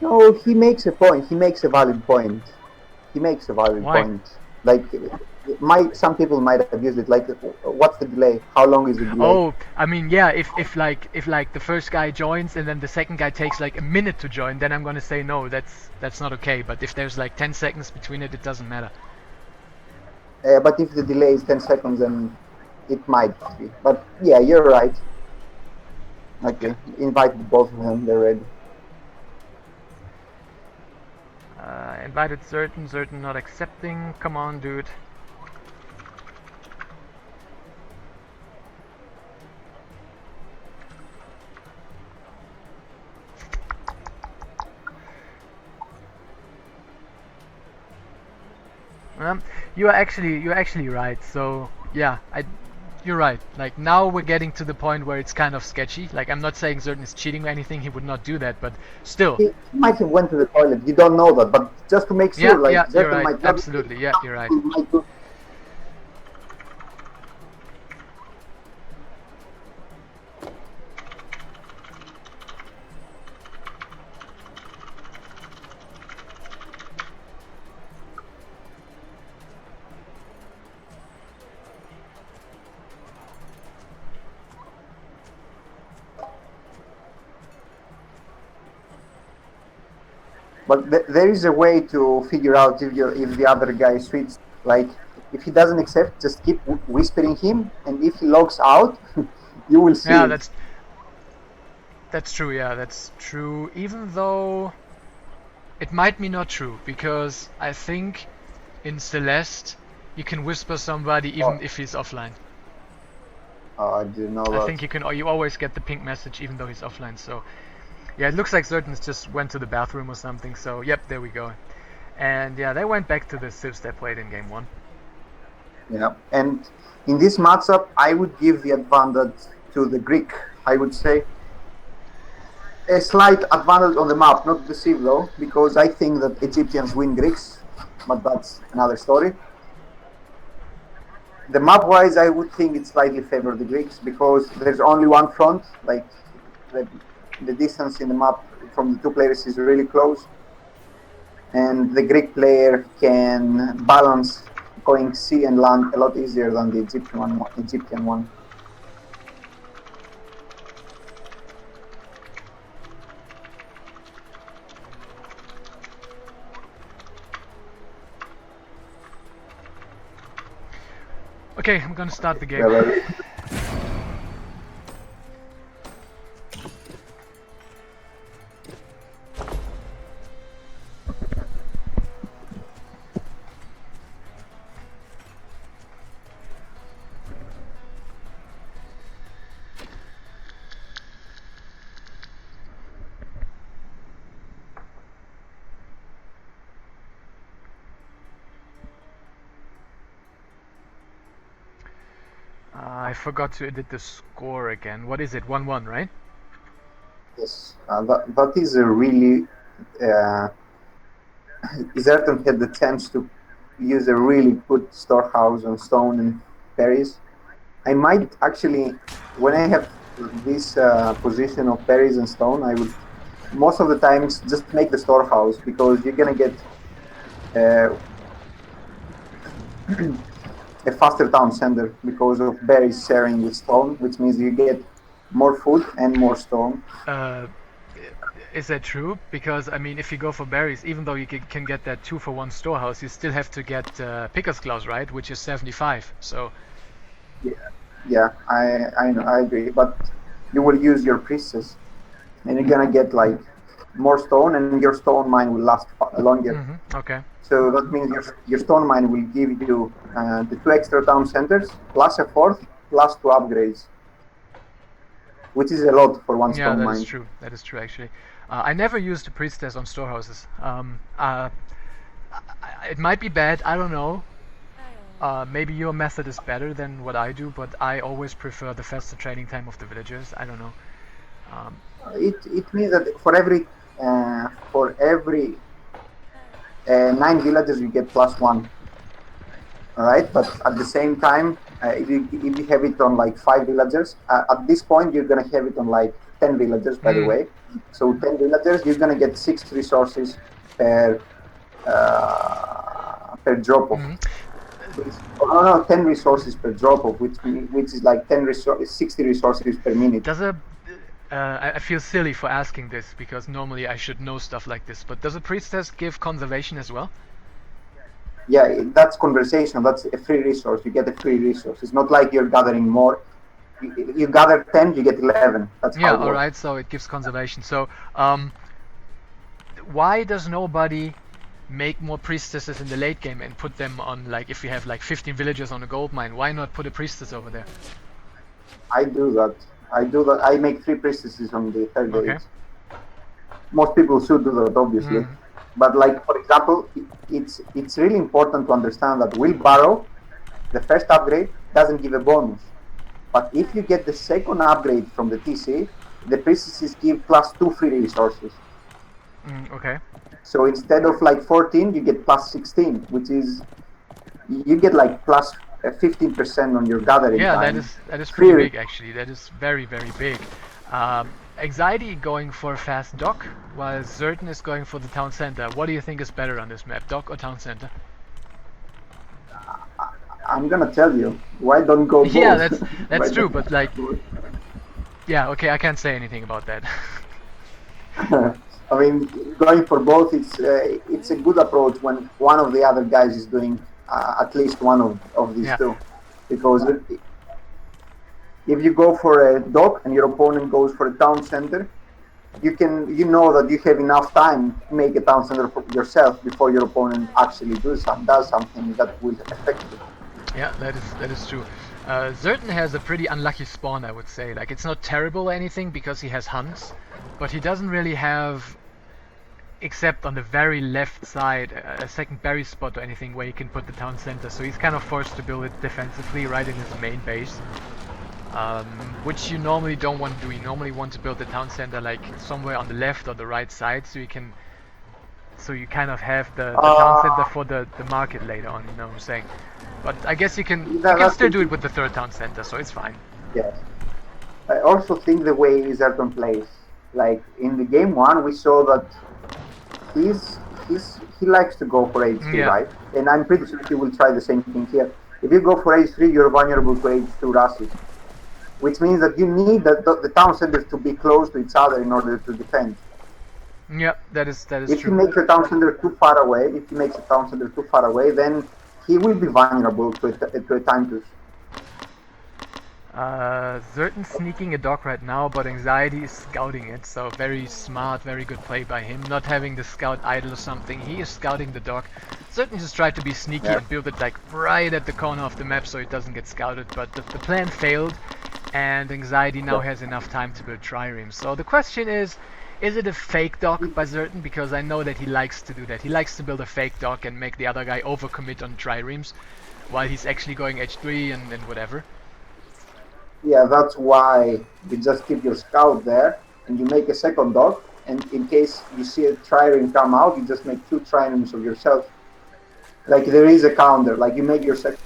No, he makes a point. He makes a valid point. He makes a valid why? point. Like, some people might have used it. Like, what's the delay? How long is the delay? Oh, I mean, yeah. If the first guy joins and then the second guy takes like a minute to join, then I'm gonna say no. That's not okay. But if there's like 10 seconds between it, it doesn't matter. But if the delay is 10 seconds, then it might be. But yeah, you're right. Okay. Okay, invite both of them. They're ready. Invited Zerton. Zerton not accepting. Come on, dude. Um, you're actually right. So yeah, you're right. Like now we're getting to the point where it's kind of sketchy. Like I'm not saying Zerton is cheating or anything. He would not do that, but still. He might have went to the toilet. You don't know that, but just to make Yeah, sure, like yeah, you're Zerton right. might not. Absolutely. Yeah, you're right. Might do. But there is a way to figure out if the other guy switched. Like, if he doesn't accept, just keep whispering him, and if he logs out, you will see Yeah, it. that's true. Yeah, that's true. Even though it might be not true because I think in Celeste you can whisper somebody even Oh, if he's offline. I didn't know I that. think you always get the pink message even though he's offline. So yeah, it looks like Zertons just went to the bathroom or something. So yep, there we go. And yeah, they went back to the civs they played in game one. Yeah, and in this matchup, I would give the advantage to the Greek. I would say a slight advantage on the map, not deceive though, because I think that Egyptians win Greeks, but that's another story. The map wise, I would think it slightly favor the Greeks because there's only one front. Like, the, the distance in the map from the two players is really close, and the Greek player can balance going sea and land a lot easier than the Egyptian one. Egyptian one. Okay, I'm gonna start the game. Well, I forgot to edit the score again. What is it? 1-1, right? Yes, that is a really. Zerton had the chance to use a really good storehouse on stone and berries. I might actually, when I have this position of berries and stone, I would most of the times just make the storehouse because you're gonna get uh, a faster town center because of berries sharing with stone, which means you get more food and more stone. Uh, is that true? Because I mean, if you go for berries, even though you can get that 2-for-1 storehouse, you still have to get Picker's Claws, right? Which is 75. So Yeah, yeah, I know, I agree, but you will use your priestess, and you're gonna get like more stone, and your stone mine will last longer. okay. So that means your stone mine will give you the 2 extra town centers plus a fourth plus 2 upgrades, which is a lot for one Yeah, stone that is mine. true. That is true, actually. I never used the priestess on storehouses. It might be bad. I don't know. Maybe your method is better than what I do, but I always prefer the faster training time of the villagers. I don't know. Um, It means that for every 9 villagers you get +1. All right, but at the same time, if you have it on like 5 villagers, at this point you're gonna have it on like 10 villagers. By the mm, way, so 10 villagers, you're gonna get 6 resources per per drop off. mm. Oh, no, 10 resources per drop off, which is like 60 resources per minute. Does a I feel silly for asking this because normally I should know stuff like this, but does a priestess give conservation as well? Yeah, that's conversation. That's a free resource. You get a free resource. It's not like you're gathering more. You gather 10, you get 11. That's how Yeah, it all works. right. So it gives conservation. So why does nobody make more priestesses in the late game and put them on, like, if you have like 15 villagers on a gold mine, why not put a priestess over there? I do that. I do that. I make 3 priestesses on the third Okay. age. Most people should do that, obviously. Mm. But like for example, it's really important to understand that wheelbarrow, the first upgrade, doesn't give a bonus. But if you get the second upgrade from the TC, the priestesses give +2 free resources. Okay. So instead of like 14, you get +16, which is you get like plus 15% on your gathering Yeah, time. that is pretty Free. big actually. That is very very big. Anxiety going for a fast dock, while Zerton is going for the town center. What do you think is better on this map, dock or town center? I'm gonna tell you why don't go Yeah, both. that's Why true, don't but like, yeah, okay, I can't say anything about that. I mean, going for both, it's a good approach when one of the other guys is doing at least one of these Yeah. two, because if you go for a dock and your opponent goes for a town center, you know that you have enough time to make a town center for yourself before your opponent actually does something that will affect you. Yeah, that is true. Zerton has a pretty unlucky spawn, I would say. Like, it's not terrible or anything because he has hunts, but he doesn't really have, except on the very left side, a second berry spot or anything where he can put the town center. So he's kind of forced to build it defensively right in his main base, which you normally don't want to do. You normally want to build the town center like somewhere on the left or the right side, so you kind of have the town center Uh, for the market later on. You know what I'm saying? But I guess you can that's still it. do it with the third town center, so it's fine. Yes. I also think the way Zerton plays, like in the game one, we saw that he likes to go for H3, Yeah, right? And I'm pretty sure he will try the same thing here. If you go for H3, you're vulnerable to H2 rushes, which means that you need the town centers to be close to each other in order to defend. yeah, that is If he true. makes a town center too far away, if he makes a town center too far away, then he will be vulnerable to a time push. Zerton sneaking a dog right now, but Anxiety is scouting it, so very smart, very good play by him. Not having the scout idle or something, he is scouting the dog. Zerton just tried to be sneaky Yeah. and build it like right at the corner of the map so it doesn't get scouted, but the plan failed, and Anxiety now Yeah. has enough time to build triremes. So the question is it a fake dog by Zerton? Because I know that he likes to do that. He likes to build a fake dog and make the other guy overcommit on triremes, while he's actually going H3 and whatever. Yeah, that's why you just keep your scout there and you make a second dock. And in case you see a trireme come out, you just make two triremes of yourself. Like there is a counter. Like you make your second,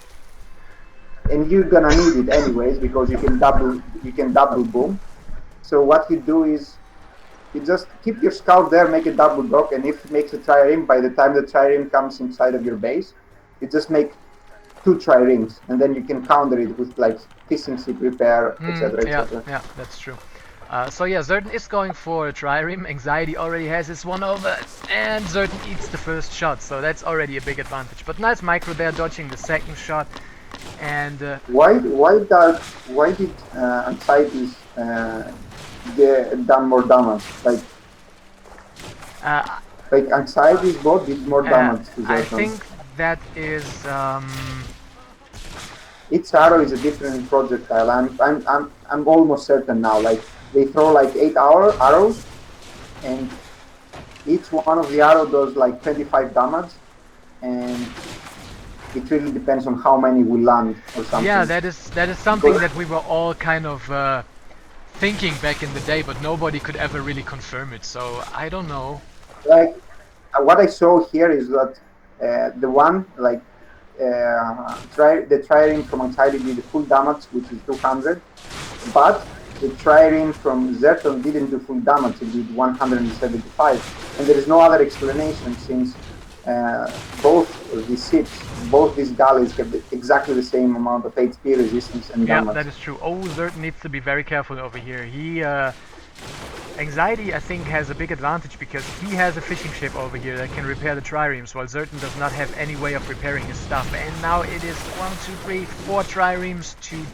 and you're gonna need it anyways because you can double boom. So what you do is you just keep your scout there, make a double dock, and if it makes a trireme, by the time the trireme comes inside of your base, you just make two triremes, and then you can counter it with like efficiency, repair, etc., Yeah, etc. yeah, that's true. So yeah, Zerton is going for a trireme. Anxiety already has his one over, and Zerton eats the first shot, so that's already a big advantage. But nice micro there, dodging the second shot, and Why did anxieties get done more damage? uh, Like anxieties both did more damage to I Zerton. think that is Each arrow is a different projectile. I'm almost certain now. Like they throw like arrows, and each one of the arrow does like 25 damage, and it really depends on how many will land or yeah, something. that is something Because that we were all kind of thinking back in the day, but nobody could ever really confirm it. So I don't know. like what I saw here is that the one like the trireme from anxiety did the full damage, which is 200, but the trireme from Zerton didn't do full damage; it did 175, and there is no other explanation since both these ships, both these galleys have exactly the same amount of HP resistance and Yeah, damage. that is true. Oh, Zerton needs to be very careful over here. Anxiety, I think, has a big advantage because he has a fishing ship over here that can repair the triremes, while Zerton does not have any way of repairing his stuff. And now it is 1, 2, 3, 4 triremes to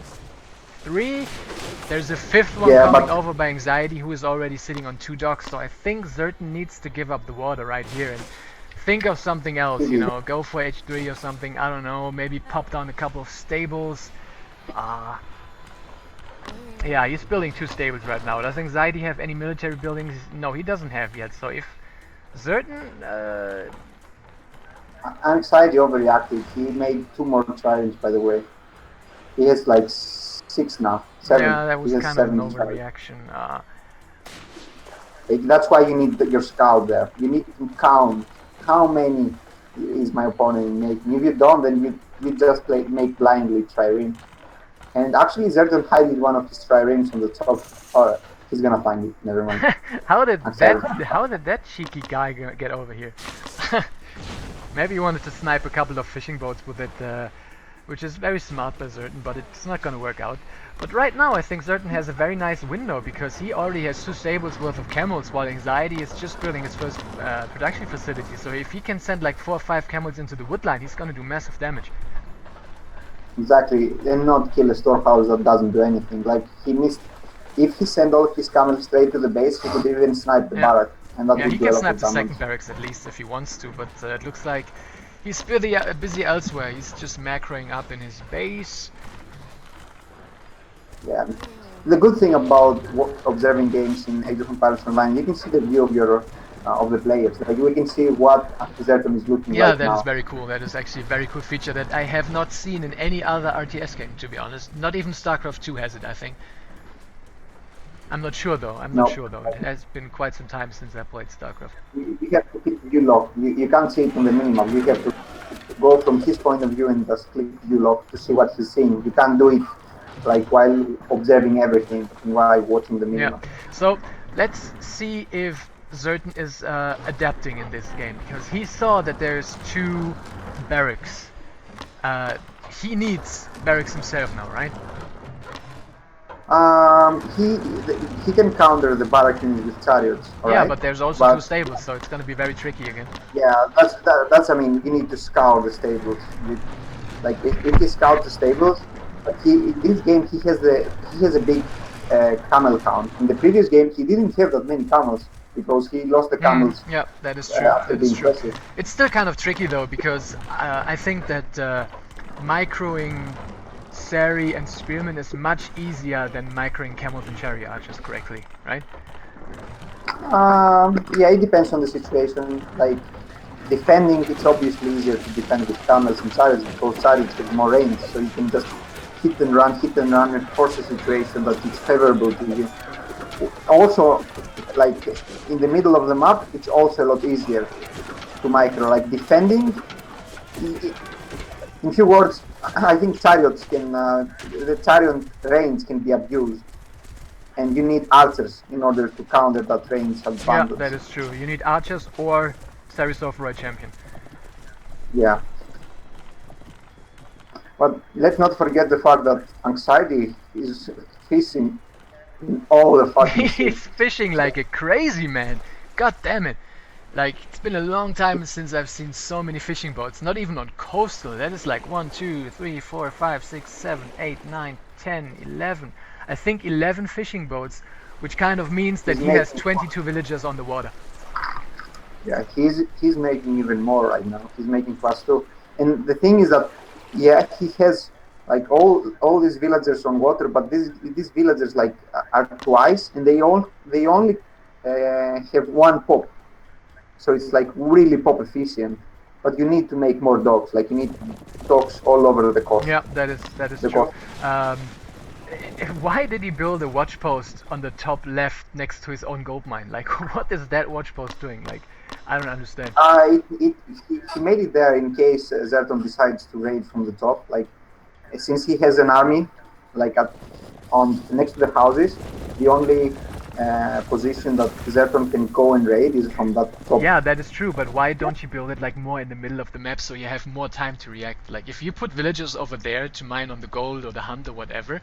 3. There's a fifth one Yeah, coming but over by Anxiety, who is already sitting on 2 docks. So I think Zerton needs to give up the water right here and think of something else. You he, know, go for H3 or something. I don't know. Maybe pop down a couple of stables. Ah. Yeah, he's building 2 stables right now. Does Anxiety have any military buildings? No, he doesn't have yet. So if Zerton, anxiety overreacted. He made two more triremes, by the way. He has like six now, seven. yeah, that He was has kind of an 7 triremes. overreaction. Like, that's why you need your scout there. You need to count how many is my opponent making. If you don't, then you just make blindly trireme. And actually, Zerton hided one of his triremes on the top. Oh, he's gonna find it. Never mind. Anxiety. How did that cheeky guy get over here? Maybe he wanted to snipe a couple of fishing boats with it, which is very smart by Zerton, but it's not gonna work out. But right now, I think Zerton has a very nice window because he already has 2 stables worth of camels, while Anxiety is just building his first production facility. So if he can send like 4 or 5 camels into the woodline, he's gonna do massive damage. Exactly, and not kill a storehouse that doesn't do anything. Like he missed. If he sent all of his camels straight to the base, he could even snipe the Yeah. barrack, and that Yeah, he would do can a lot snap of the damage. second barracks at least if he wants to, but it looks like he's busy elsewhere. He's just macroing up in his base. Yeah. The good thing about observing games in Age of Empires Online, you can see the view of the players. Like we can see what Zerton is looking Yeah, right that is now. very cool. That is actually a very cool feature that I have not seen in any other RTS game, to be honest. Not even StarCraft 2 has it, I think. I'm not sure though. I'm not No, sure though. It has been quite some time since I played StarCraft. you have to click view lock. You can't see it on the minimap. You have to go from his point of view and just click view lock to see what he's seeing. You can't do it like while observing everything while watching the Yeah. minimap. So let's see if Zerton is adapting in this game because he saw that there's 2 barracks. Uh, he needs barracks himself now, right? Um, he he can counter the barrack units with chariots, all Yeah, right. but there's also 2 But stables, so it's gonna be very tricky again. yeah, that's I mean, you need to scout the stables. Like if he scouts the stables, but he in this game he has a big camel count. In the previous game, he didn't have that many camels because he lost the camels Yeah, that is true. after That is being true. passive. It's still kind of tricky though because I think that microing Sari and Spearmen is much easier than microing Camels and Chariot Archers correctly, right? Yeah, it depends on the situation. Like defending, it's obviously easier to defend with camels and chariots because chariots have more range, so you can just hit and run and force a situation that is favorable to you. Also, like in the middle of the map, it's also a lot easier to micro. Like defending, in few words, I think chariots can, the chariot range can be abused, and you need archers in order to counter that range Yeah, advantage. that is true. You need archers or Series Override Champion. Yeah. But let's not forget the fact that Anxiety is fishing in all the fucking He's shit. fishing like a crazy man. God damn it. Like, it's been a long time since I've seen so many fishing boats. Not even on coastal. That is like 1, 2, 3, 4, 5, 6, 7, 8, 9, 10, 11. I think 11 fishing boats, which kind of means that He's he has making, 22 villagers on the water. yeah, he's making even more right now. He's making +2. And the thing is that, yeah, he has like all these villagers on water, but these villagers like are twice, and they only have one pop. So it's like really pop efficient. But you need to make more dogs. Like you need dogs all over the coast. Yeah, that is The true. coast. Um, why did he build a watch post on the top left next to his own gold mine? Like, what is that watch post doing? Like, I don't understand. He made it there in case Zerton decides to raid from the top. Like since he has an army, like on next to the houses, the only position that Zerton can go and raid is from that top. Yeah, that is true, but why don't you build it like more in the middle of the map so you have more time to react? Like, if you put villagers over there to mine on the gold or the hunt or whatever,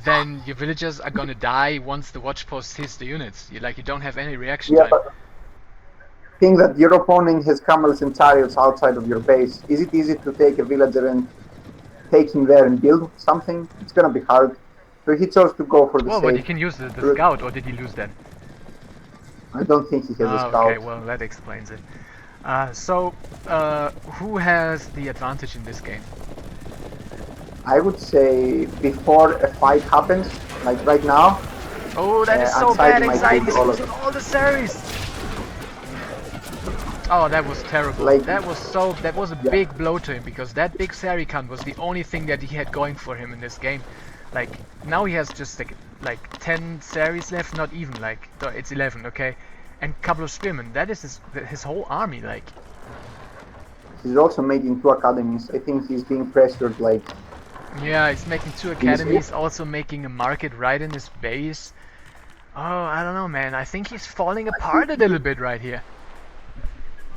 then your villagers are gonna die once the watch post hits the units. You don't have any reaction Yeah, time. but think that your opponent has camels and chariots outside of your base. Is it easy to take a villager and take him there and build something? It's gonna be hard. So he chose to go for the Well, but you safe can use the route. scout, or did he lose that? I don't think he has a Oh, okay, scout. well, that explains it. So, who has the advantage in this game? I would say before a fight happens, like right now, Oh, that is so bad. Anxiety might Anxiety's take all of losing it. all the series. Oh, that was terrible. Like, That was a yeah, big blow to him because that big Sarikhan was the only thing that he had going for him in this game. Like, now he has just like 10 series left, not even, like, it's 11, okay? And couple of spearmen. That is his whole army, like. he's also making 2 academies. I think he's being pressured. Like, Yeah, he's making 2 academies, also making a market right in his base. Oh, I don't know, man. I think he's falling apart a little bit right here.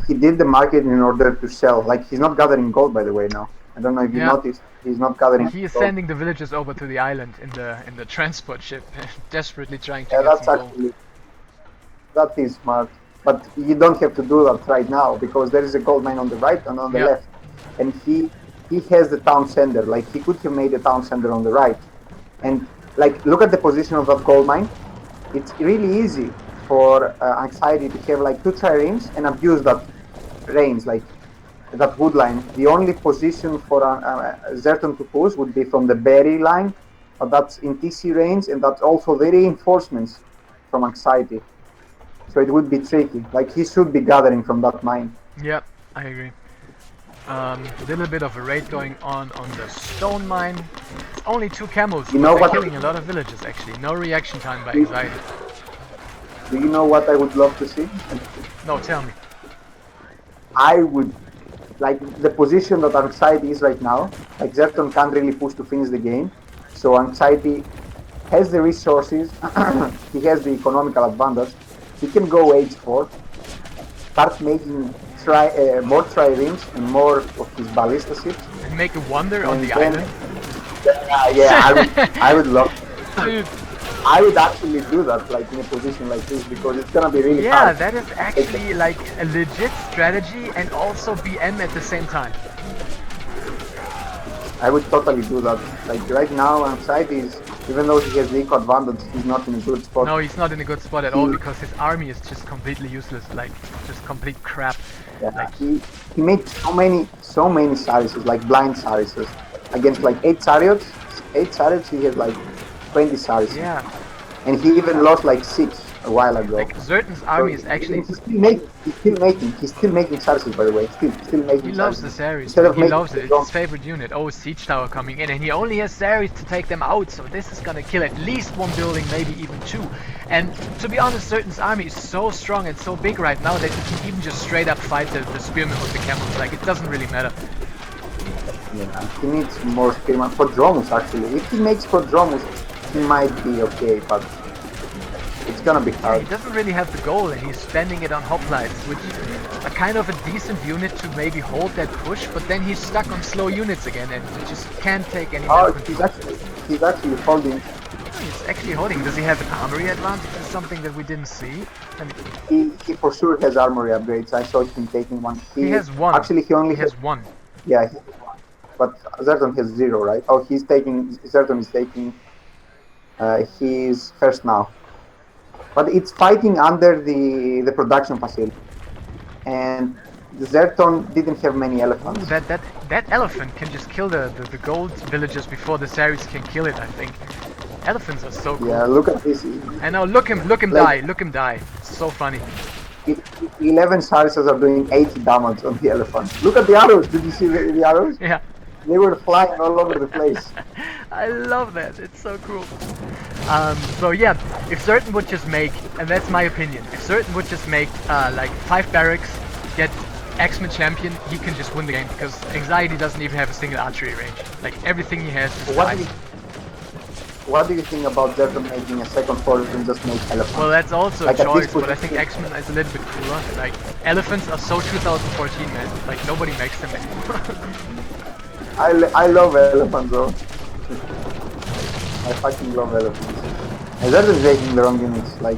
he did the market in order to sell. Like, he's not gathering gold, by the way. Now, I don't know if you Yeah. noticed. He's not gathering He is gold. sending the villagers over to the island in the transport ship, desperately trying to Yeah, get that's some gold. actually that is smart. But you don't have to do that right now because there is a gold mine on the right and on the Yeah. left, and he has the town center. Like he could have made a town center on the right, and like look at the position of that gold mine. It's really easy for Anxiety to have like 2 triremes and abuse that range, like that wood line. The only position for Zerton to push would be from the berry line, but that's in TC range, and that's also the reinforcements from Anxiety. So it would be tricky. Like he should be gathering from that mine. Yep, I agree. Little bit of a raid going on the stone mine. It's only 2 camels, You but know they're what? killing a lot of villagers actually. No reaction time by Anxiety. Do you know what I would love to see? No, tell me. I would like the position that Anxiety is right now. Like Zerton can't really push to finish the game, so Anxiety has the resources. He has the economical advantage. He can go H4, start making more triremes and more of his ballista ships, And make a wonder on and the then island. I would love. Dude, I would actually do that, like in a position like this, because it's gonna be really yeah, hard. that is actually like a legit strategy and also BM at the same time. I would totally do that. Like right now, Anxiety is, even though he has the eco advantage, he's not in a good spot. No, he's not in a good spot at all because his army is just completely useless, like just complete crap. Yeah, Like, he made so many Sarises, like blind Sarises, against like 8 chariots. 8 chariots, he had like 20 Sarises. yeah, And he even lost like 6 a while ago. Like Zerton's So army is actually. he's still making Sarsis, by the way. Still He making loves the Sarsis. Saris, Instead man. of He making loves it. the It's his drone. favorite unit. Oh, Siege Tower coming in, and he only has Saris to take them out. So this is gonna kill at least one building, maybe even two. And to be honest, Zerton's army is so strong and so big right now that he can even just straight up fight the spearmen with the camels. Like, it doesn't really matter. Yeah, he needs more spearmen. Prodromus, actually. If he makes Prodromus, he might be okay, but it's gonna be Yeah, hard. he doesn't really have the goal, and he's spending it on hoplites, which are kind of a decent unit to maybe hold that push, but then he's stuck on slow units again, and he just can't take any Oh, damage. he's actually holding. He's actually holding. Does he have an armory advantage? Is something that we didn't see. I mean, He for sure has armory upgrades. I saw him taking one. he has one. Actually, he only He has one. yeah, but Zerton has 0, right? Oh, Zerton is taking his first now. But it's fighting under the production facility. And Zerton didn't have many elephants. Ooh, that elephant can just kill the gold villagers before the Saris can kill it, I think. Elephants are so cool. Yeah, look at this. I know, look him Like- die. It's so funny. 11 Sarisas are doing 80 damage on the elephant. Look at the arrows. Did you see the arrows? Yeah. They were flying all over the place. I love that. It's so cool. So yeah, if Zerton would just make, and that's my opinion, if Zerton would just make like 5 barracks, get X-Men champion, he can just win the game because Anxiety doesn't even have a single archery range. Like everything he has is time. What do you think about Zerton making a second forest and just make elephants? Well, that's also Like a at this choice, but I point- think X-Men is a little bit cooler. Like elephants are so 2014, man. Like nobody makes them anymore. I love elephants though. I fucking love elephants. And Zerton is making the wrong units. Like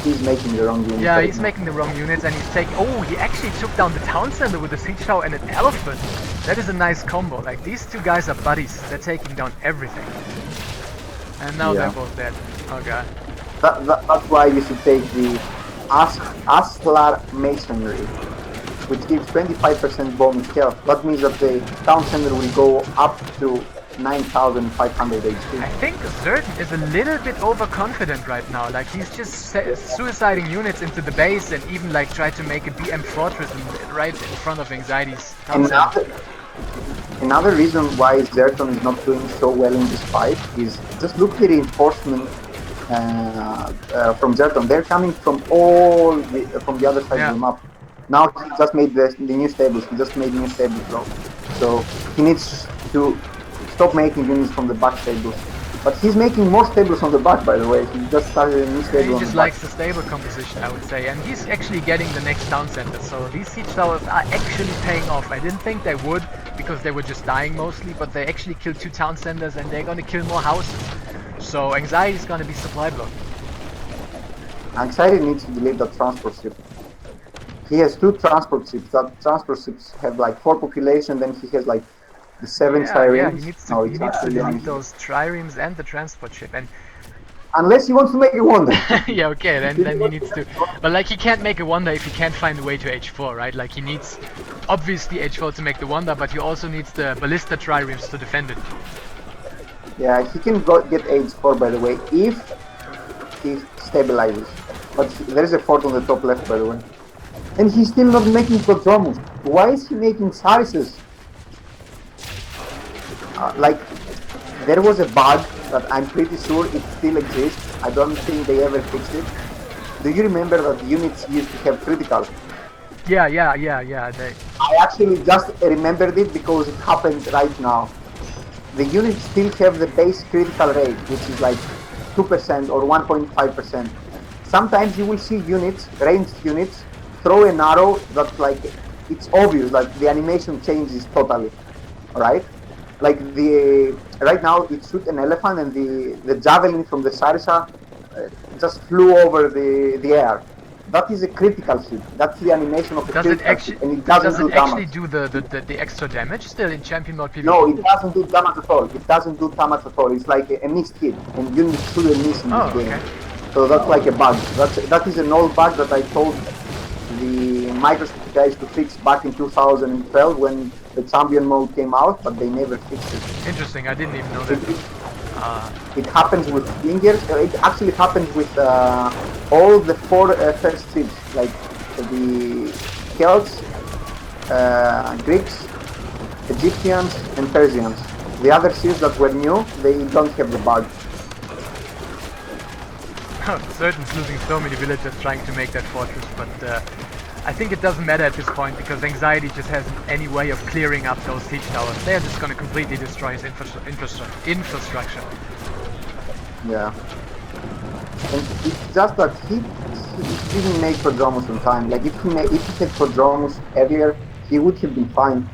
he's making the wrong units. Yeah, right he's now. making the wrong units, and he's taking. Oh, he actually took down the town center with a siege tower and an elephant. That is a nice combo. Like these two guys are buddies. They're taking down everything. And now Yeah. they're both dead. Oh god. That's why you should take the Aslar Masonry, which gives 25% bonus health. That means that the town center will go up to 9,500 HP. I think Zerton is a little bit overconfident right now. Like he's just suiciding units into the base and even like tried to make a BM fortress right in front of Anxiety's town center. Another reason why Zerton is not doing so well in this fight is just look at the reinforcement from Zerton. They're coming from from the other side of the map. Now he just made the new stables. He just made new stables, so he needs to stop making units from the back stables. But he's making more stables on the back, by the way. He just started a new stable. He just likes the stable composition, I would say, and he's actually getting the next town center. So these siege towers are actually paying off. I didn't think they would because they were just dying mostly, but they actually killed 2 town centers and they're gonna kill more houses. So Anxiety is gonna be supply blocked. Anxiety needs to delete the transport ship. He has 2 transport ships. That transport ships have like 4 population. Then he has like the 7 triremes. Yeah, he needs to delete those triremes and the transport ship. And unless he wants to make a wonder. yeah, okay, then he needs to. But like he can't make a wonder if he can't find a way to H4, right? Like he needs obviously H4 to make the wonder, but he also needs the ballista triremes to defend it. Yeah, he can get H4 by the way if he stabilizes. But there is a fort on the top left, by the way. And he's still not making Prodromus. Why is he making Sarises? Like, there was a bug that I'm pretty sure it still exists. I don't think they ever fixed it. Do you remember that units used to have critical? Yeah. I actually just remembered it because it happened right now. The units still have the base critical rate, which is like 2% or 1.5%. Sometimes you will see units, ranged units, throw an arrow that like, it's obvious, like the animation changes totally, right? Like right now it shoot an elephant and the javelin from the Sarisa just flew over the air. That is a critical hit. That's the animation of a critical hit, and it doesn't actually do the extra damage still in champion mode PvP? No, it doesn't do damage at all. It doesn't do damage at all. It's like a missed hit, and units shoot a miss in this game. Okay. So that's like a bug. That is an old bug that I told the Microsoft guys to fix back in 2012 when the champion mode came out, but they never fixed it. Interesting, I didn't even know that. It happens with Slingers. It actually happens with all the four first ships, like the Celts, Greeks, Egyptians, and Persians. The other ships that were new, they don't have the bug. Zerton's losing so many villagers trying to make that fortress, but I think it doesn't matter at this point because Anxiety just hasn't any way of clearing up those siege towers. They're just going to completely destroy his infrastructure. Yeah. And it's just that he didn't make Prodromus on time. Like if he had Prodromus earlier, he would have been fine.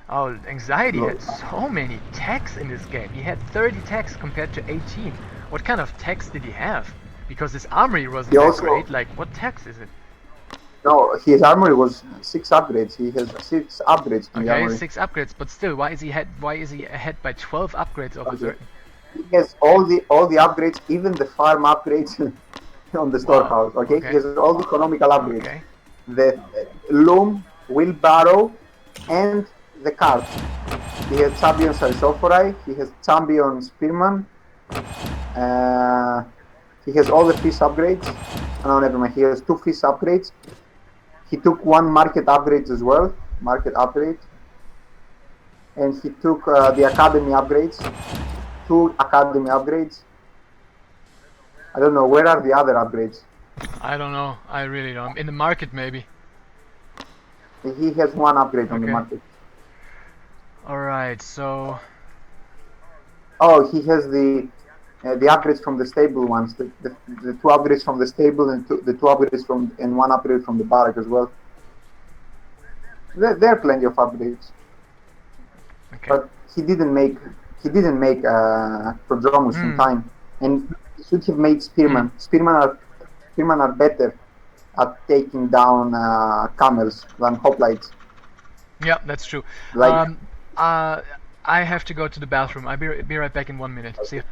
Oh, Anxiety had so many techs in this game. He had 30 techs compared to 18. What kind of techs did he have? Because his armory wasn't that great. Like, what techs is it? No, his armory was 6 upgrades. He has 6 upgrades in the armory. Okay, 6 upgrades, but still, why is he ahead by 12 upgrades over Zerton? He has all the upgrades, even the farm upgrades on the storehouse. Okay? He has all the economical upgrades. Okay. The loom, wheelbarrow, and the cart. He has champion Sarsophori, he has champion Spearman, he has all the fish upgrades. No, never mind, he has 2 fish upgrades. He took 1 market upgrade as well, and he took the academy upgrades, 2 academy upgrades. I don't know, where are the other upgrades? I don't know, I really don't. In the market maybe. He has 1 upgrade on the market. Alright, so... Oh, he has the upgrades from the stable ones, the 2 upgrades from the stable and the 2 upgrades from, and 1 upgrade from the barrack as well. There are plenty of upgrades. Okay. But he didn't make Prodromus in time, and he should have made Spearman. Spearman are better at taking down camels than hoplites. Yeah, that's true. Like, I have to go to the bathroom. I'll be right back in 1 minute. See you.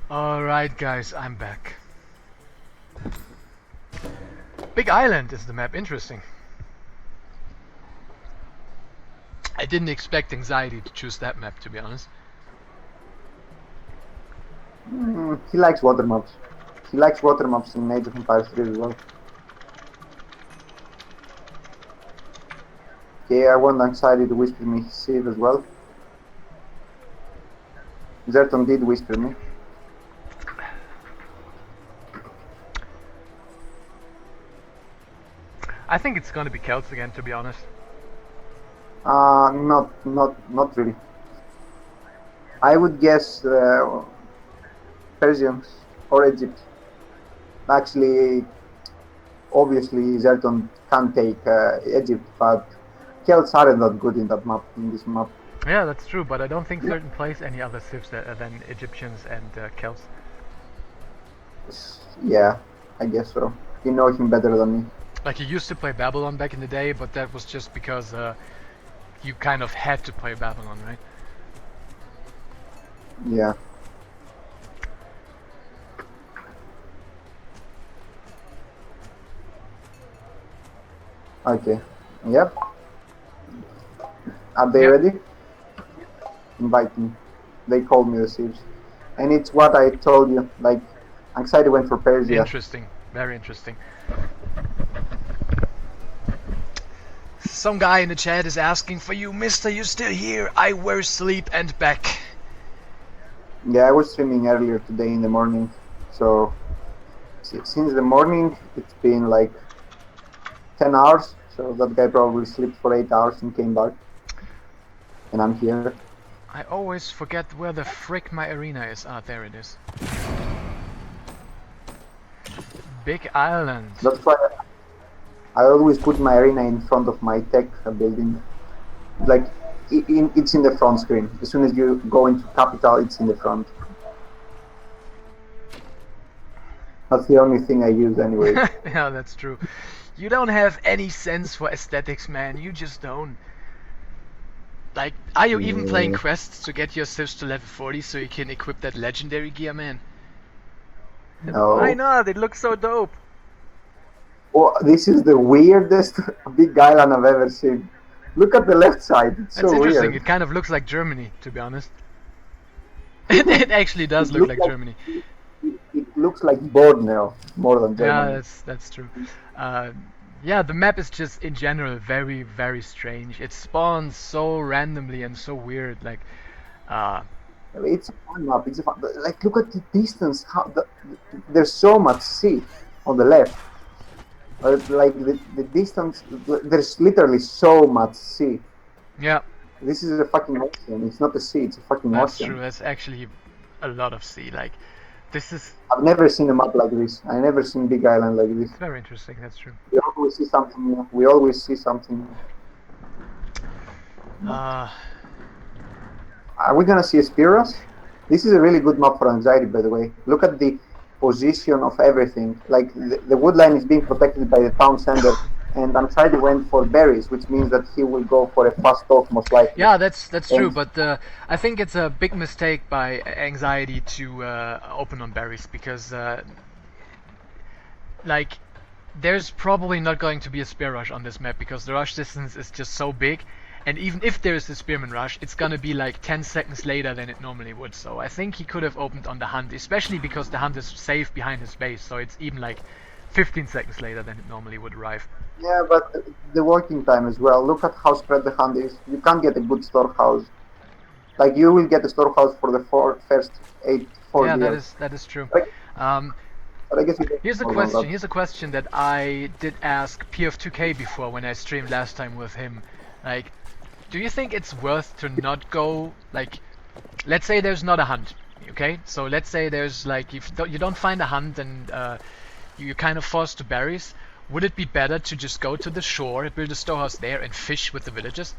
Alright guys, I'm back. Big Island is the map, interesting. I didn't expect Anxiety to choose that map, to be honest. He likes water maps. He likes water maps in Age of Empires 3 as well. Okay, I want Anxiety to whisper me Civ as well. Zerton did whisper me. I think it's gonna be Celts again, to be honest. Not really. I would guess Persians or Egypt. Actually, obviously Zerton can take Egypt, but Celts aren't that good in this map. Yeah, that's true, but I don't think Zerton plays any other civs than Egyptians and Celts. Yeah, I guess so. You know him better than me. Like, you used to play Babylon back in the day, but that was just because you kind of had to play Babylon, right? Yeah. Okay. Yep. Are they Yeah, ready? Invite me. They called me the Thieves. And it's what I told you. Like, Anxiety went for Persia. interesting. Very interesting. Some guy in the chat is asking for you, Mister, you still here? I were sleep and back. Yeah, I was streaming earlier today in the morning. So, since the morning, it's been like 10 hours. So, that guy probably slept for 8 hours and came back. And I'm here. I always forget where the frick my arena is. Ah, there it is. Big Island. That's why I always put my arena in front of my tech building. Like, it's in the front screen. As soon as you go into Capital, it's in the front. That's the only thing I use anyway. Yeah, that's true. You don't have any sense for aesthetics, man. You just don't. Like, are you even playing Yeah. quests to get your civs to level 40 so you can equip that legendary gear, man? Why No. not? It looks so dope. Oh, this is the weirdest big island I've ever seen. Look at the left side. It's That's so interesting. weird. It kind of looks like Germany, to be honest. It actually does It look looks like like Germany. it looks like Borneo more than Yeah, Germany. that's true. Uh, yeah, the map is just in general very, very strange. It spawns so randomly and so weird. Like, uh, It's a fun map. It's a fun, like look at the distance. There's so much sea on the left. Like the distance. There's literally so much sea. yeah, This is a fucking ocean. It's not a sea. It's a fucking that's ocean. true. That's actually a lot of sea. Like, this is I've never seen a map like this. I never seen big island like this. it's very interesting. That's true. We always see something new. We always see something new. Uh, Are we gonna see Spiros? This is a really good map for Anxiety, by the way. Look at the position of everything. Like the wood line is being protected by the town center, and Anxiety went for berries, which means that he will go for a fast talk most likely. yeah, that's true. And But I think it's a big mistake by Anxiety to open on berries because, like, there's probably not going to be a spear rush on this map because the rush distance is just so big. And even if there's a spearman rush, it's gonna be like 10 seconds later than it normally would. So I think he could have opened on the hunt, especially because the hunt is safe behind his base. So it's even like 15 seconds later than it normally would arrive. yeah, but the working time as well. Look at how spread the hand is. You can't get a good storehouse. Like you will get a storehouse for the first four Yeah, deals. that is true. But, Um, but I guess you get Here's a more than question. that. Here's a question that I did ask PF2K before when I streamed last time with him. Like, do you think it's worth to not go, like, let's say there's not a hunt, okay? So let's say there's like, if you don't find a hunt and you're kind of forced to berries, would it be better to just go to the shore, build a storehouse there, and fish with the villagers?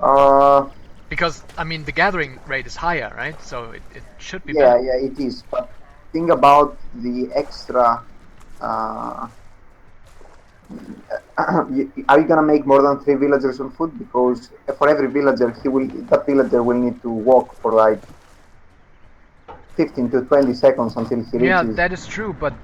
Uh, Because, I mean, the gathering rate is higher, right? So it should be yeah, better. yeah, it is. But think about the extra. Uh, are you gonna make more than three villagers on foot? Because for every villager, that villager will need to walk for like 15 to 20 seconds until he Yeah, reaches. that is true, but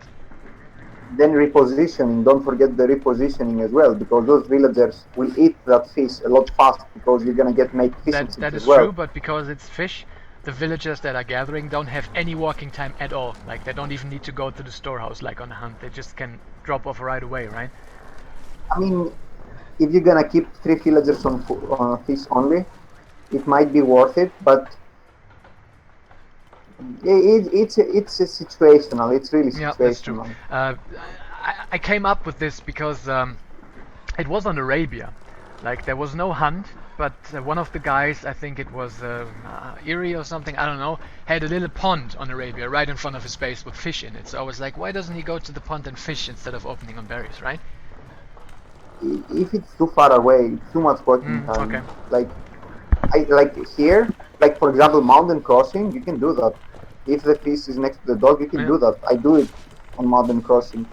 Then repositioning. Don't forget the repositioning as well, because those villagers will eat that fish a lot fast because you're gonna make fish and that chips as is true, well. but because it's fish, the villagers that are gathering don't have any walking time at all. Like, they don't even need to go to the storehouse like on a hunt. They just can drop off right away, right? I mean, if you're gonna keep three villagers on fish only, it might be worth it, but it's situational. It's really Yeah, that's true. situational. I came up with this because it was on Arabia. Like, there was no hunt, but one of the guys, I think it was Erie or something, I don't know, had a little pond on Arabia right in front of his base with fish in it. So I was like, why doesn't he go to the pond and fish instead of opening on berries, right? If it's too far away, it's too much walking Okay. time. Like here, like for example, mountain crossing, you can do that. If the fish is next to the dog, you can do that. I do it on Modern Crossing.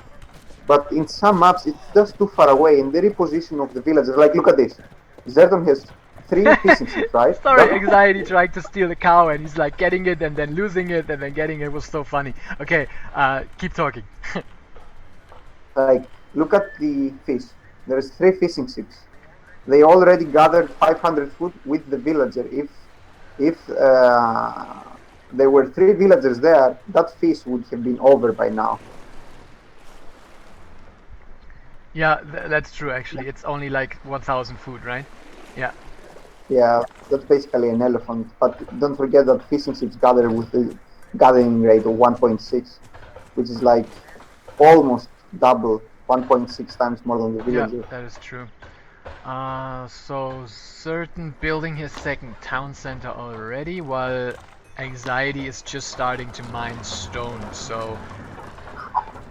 But in some maps, it's just too far away. And the reposition of the villagers, like look at this. Zerton has 3 fishing ships, right? Sorry, Anxiety trying to steal the cow and he's like getting it and then losing it and then getting it was so funny. Okay, keep talking. Like, look at the fish. There's 3 fishing ships. They already gathered 500 food with the villager. If there were 3 villagers there, that fish would have been over by now. Yeah, that's true actually. It's only like 1,000 food, right? Yeah. Yeah, that's basically an elephant. But don't forget that fishing ships gather with a gathering rate of 1.6, which is like almost double, 1.6 times more than the Yeah, villager. that is true. So Zerton building his second town center already, while Anxiety is just starting to mine stone. So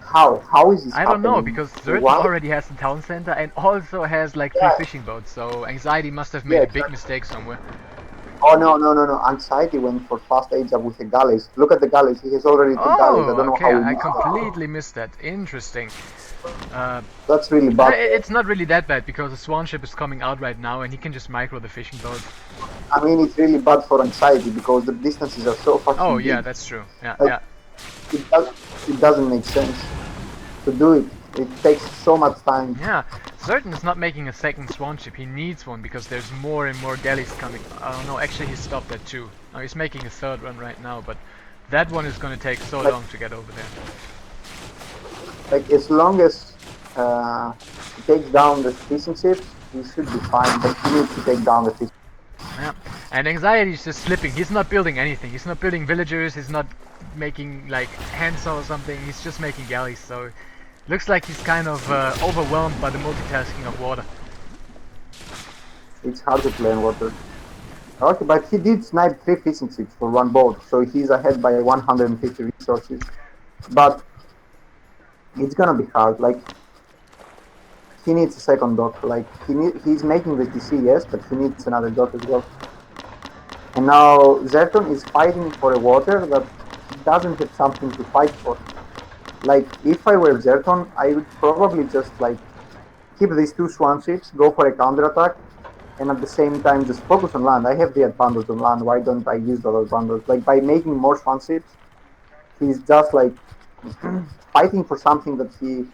How? How is this I don't know, happening? because Zerton Why? already has the town center and also has like 3 Yeah, fishing boats. So Anxiety must have yeah, made a big exactly. mistake somewhere. Oh no, no, no, no. Anxiety went for fast age up with the galleys. Look at the galleys. He has already 2 galleys. I Oh, don't know okay. how we I missed that. completely missed that. Interesting. Uh, That's really bad. it's not really that bad because the swan ship is coming out right now and he can just micro the fishing boat. I mean, it's really bad for Anxiety because the distances are so Oh fucking yeah, big. that's true. Yeah, Like, yeah. it, does, it doesn't make sense to do it. It takes so much time. Yeah, Zerton is not making a second swan ship. He needs one because there's more and more galleys coming. Oh no, actually he stopped at 2. Oh, he's making a third one right now, but that one is going to take so Like, long to get over there. like as long as he takes down the fishing ships, he should be fine. But he needs to take down the fishing. Yeah, and Anxiety is just slipping. He's not building anything. He's not building villagers. He's not making like handsaw or something. He's just making galleys. So looks like he's kind of overwhelmed by the multitasking of water. It's hard to play in water. Okay, but he did snipe 3 fishing ships for 1 boat, so he's ahead by 150 resources. But it's gonna be hard. Like, he needs a second dock. Like, he's making the TC, yes, but he needs another dock as well. And now Zerton is fighting for a water that he doesn't have something to fight for. Like, if I were Zerton, I would probably just like keep these 2 swan ships, go for a counterattack, and at the same time just focus on land. I have the advantage on land. Why don't I use that advantage? Like, by making more swan ships, he's just like fighting for something that he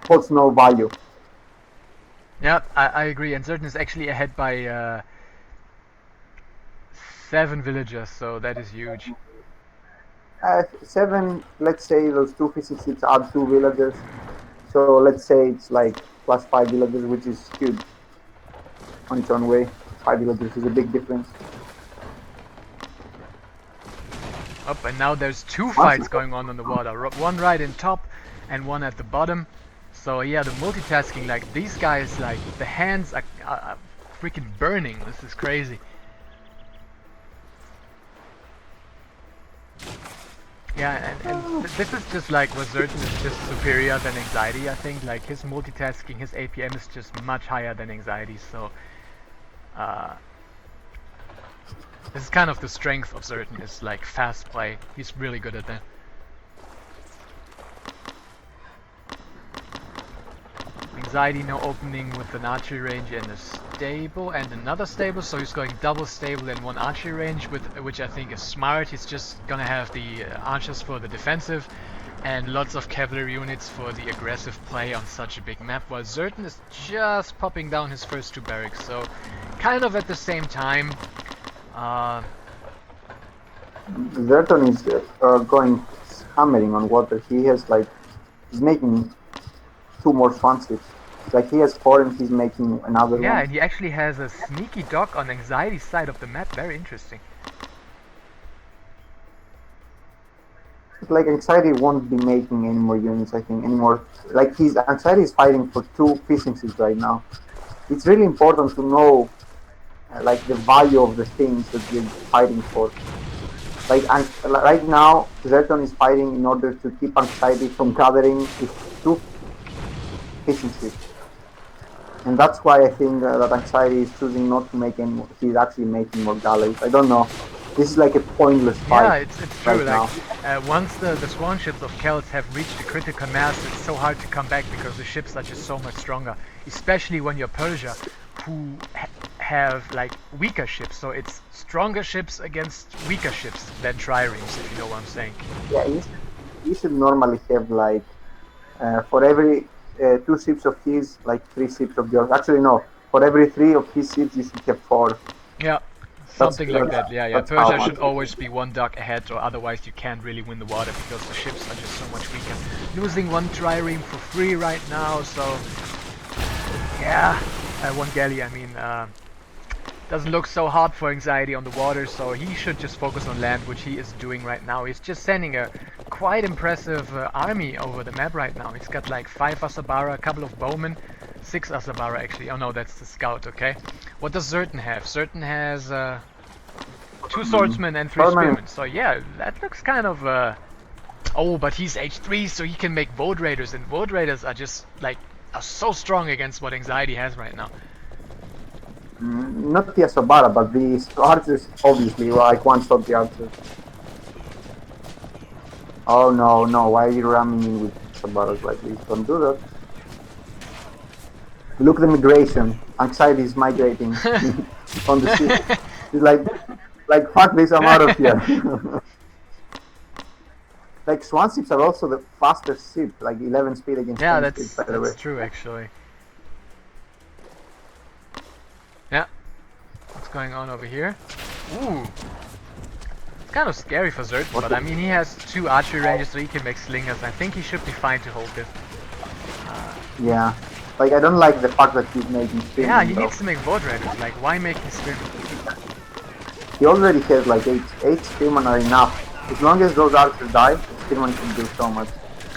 holds no value. Yeah, I agree. And Zerton is actually ahead by 7 villagers, so that is huge. 7, let's say those 2 fishing ships add 2 villagers. So let's say it's like plus 5 villagers, which is huge on its own way. 5 villagers is a big difference. Up, and now there's 2 fights going on the water. One right in top and one at the bottom. So yeah, the multitasking, like these guys, like the hands are freaking burning. This is crazy. Yeah, and this is just like where Zerton is just superior than Anxiety, I think. Like his multitasking, his APM is just much higher than Anxiety, so this is kind of the strength of Zerton, is like fast play. He's really good at that. Anxiety now opening with an archery range and a stable and another stable, so he's going double stable and 1 archery range, which I think is smart. He's just gonna have the archers for the defensive and lots of cavalry units for the aggressive play on such a big map, while Zerton is just popping down his first 2 barracks, so kind of at the same time. Zerton is going hammering on water. He has like, he's making 2 more swan ships. Like, he has 4 and he's making another Yeah, one. and he actually has a sneaky dock on Anxiety's side of the map. Very interesting. Like, Anxiety won't be making any more units, I think, anymore. Like, his Anxiety is fighting for 2 fishing ships right now. It's really important to know like the value of the things that you're fighting for. Like, right now, Zerton is fighting in order to keep Anxiety from gathering his 2 fishing ships. And that's why I think that Anxiety is choosing not to make any more. He's actually making more galleys. I don't know. This is like a pointless fight. Yeah, it's true. Right Like once the swan ships of Kelts have reached a critical mass, it's so hard to come back because the ships are just so much stronger. Especially when you're Persia, who have like weaker ships. So it's stronger ships against weaker ships than triremes, if you know what I'm saying. Yeah, you should normally have like for every 2 ships of his, like 3 ships of yours. Actually, no. For every 3 of his ships, you should have 4. Yeah, That's something like that. Yeah, yeah. that's how Persia should much. always be one dock ahead, or otherwise you can't really win the water because the ships are just so much weaker. Losing one trireme for free right now, so yeah, one galley. I mean, doesn't look so hard for Anxiety on the water, so he should just focus on land, which he is doing right now. He's just sending a quite impressive army over the map right now. He's got like 5 Asabara, a couple of bowmen, 6 Asabara actually. Oh no, that's the scout, okay. What does Zerton have? Zerton has 2 swordsmen and 3 spearmen. So yeah, that looks kind of... Oh, but he's H3, so he can make Void Raiders, and Void Raiders are just like... are so strong against what Anxiety has right now. Not the Asabara, but the archers, obviously, like one-shot the archers. Oh no, no, why are you ramming in with Asabaras like this? Don't do that. Look at the migration. Anxiety is migrating on the ship. It's like fuck this, I'm out of here. Like swan ships are also the fastest ship, like 11 speed against 10 speed, by the way. That's true actually. Yeah. What's going on over here? Ooh. It's kind of scary for Zerton, but I mean he has 2 archery ranges so he can make slingers. I think he should be fine to hold this. Yeah. Like I don't like the fact that he's making spearmen. Yeah, he needs to make Void Raiders. Like why make him spearmen? He already has like 8 spearmen are enough. As long as those archers die, spearmen can do so much.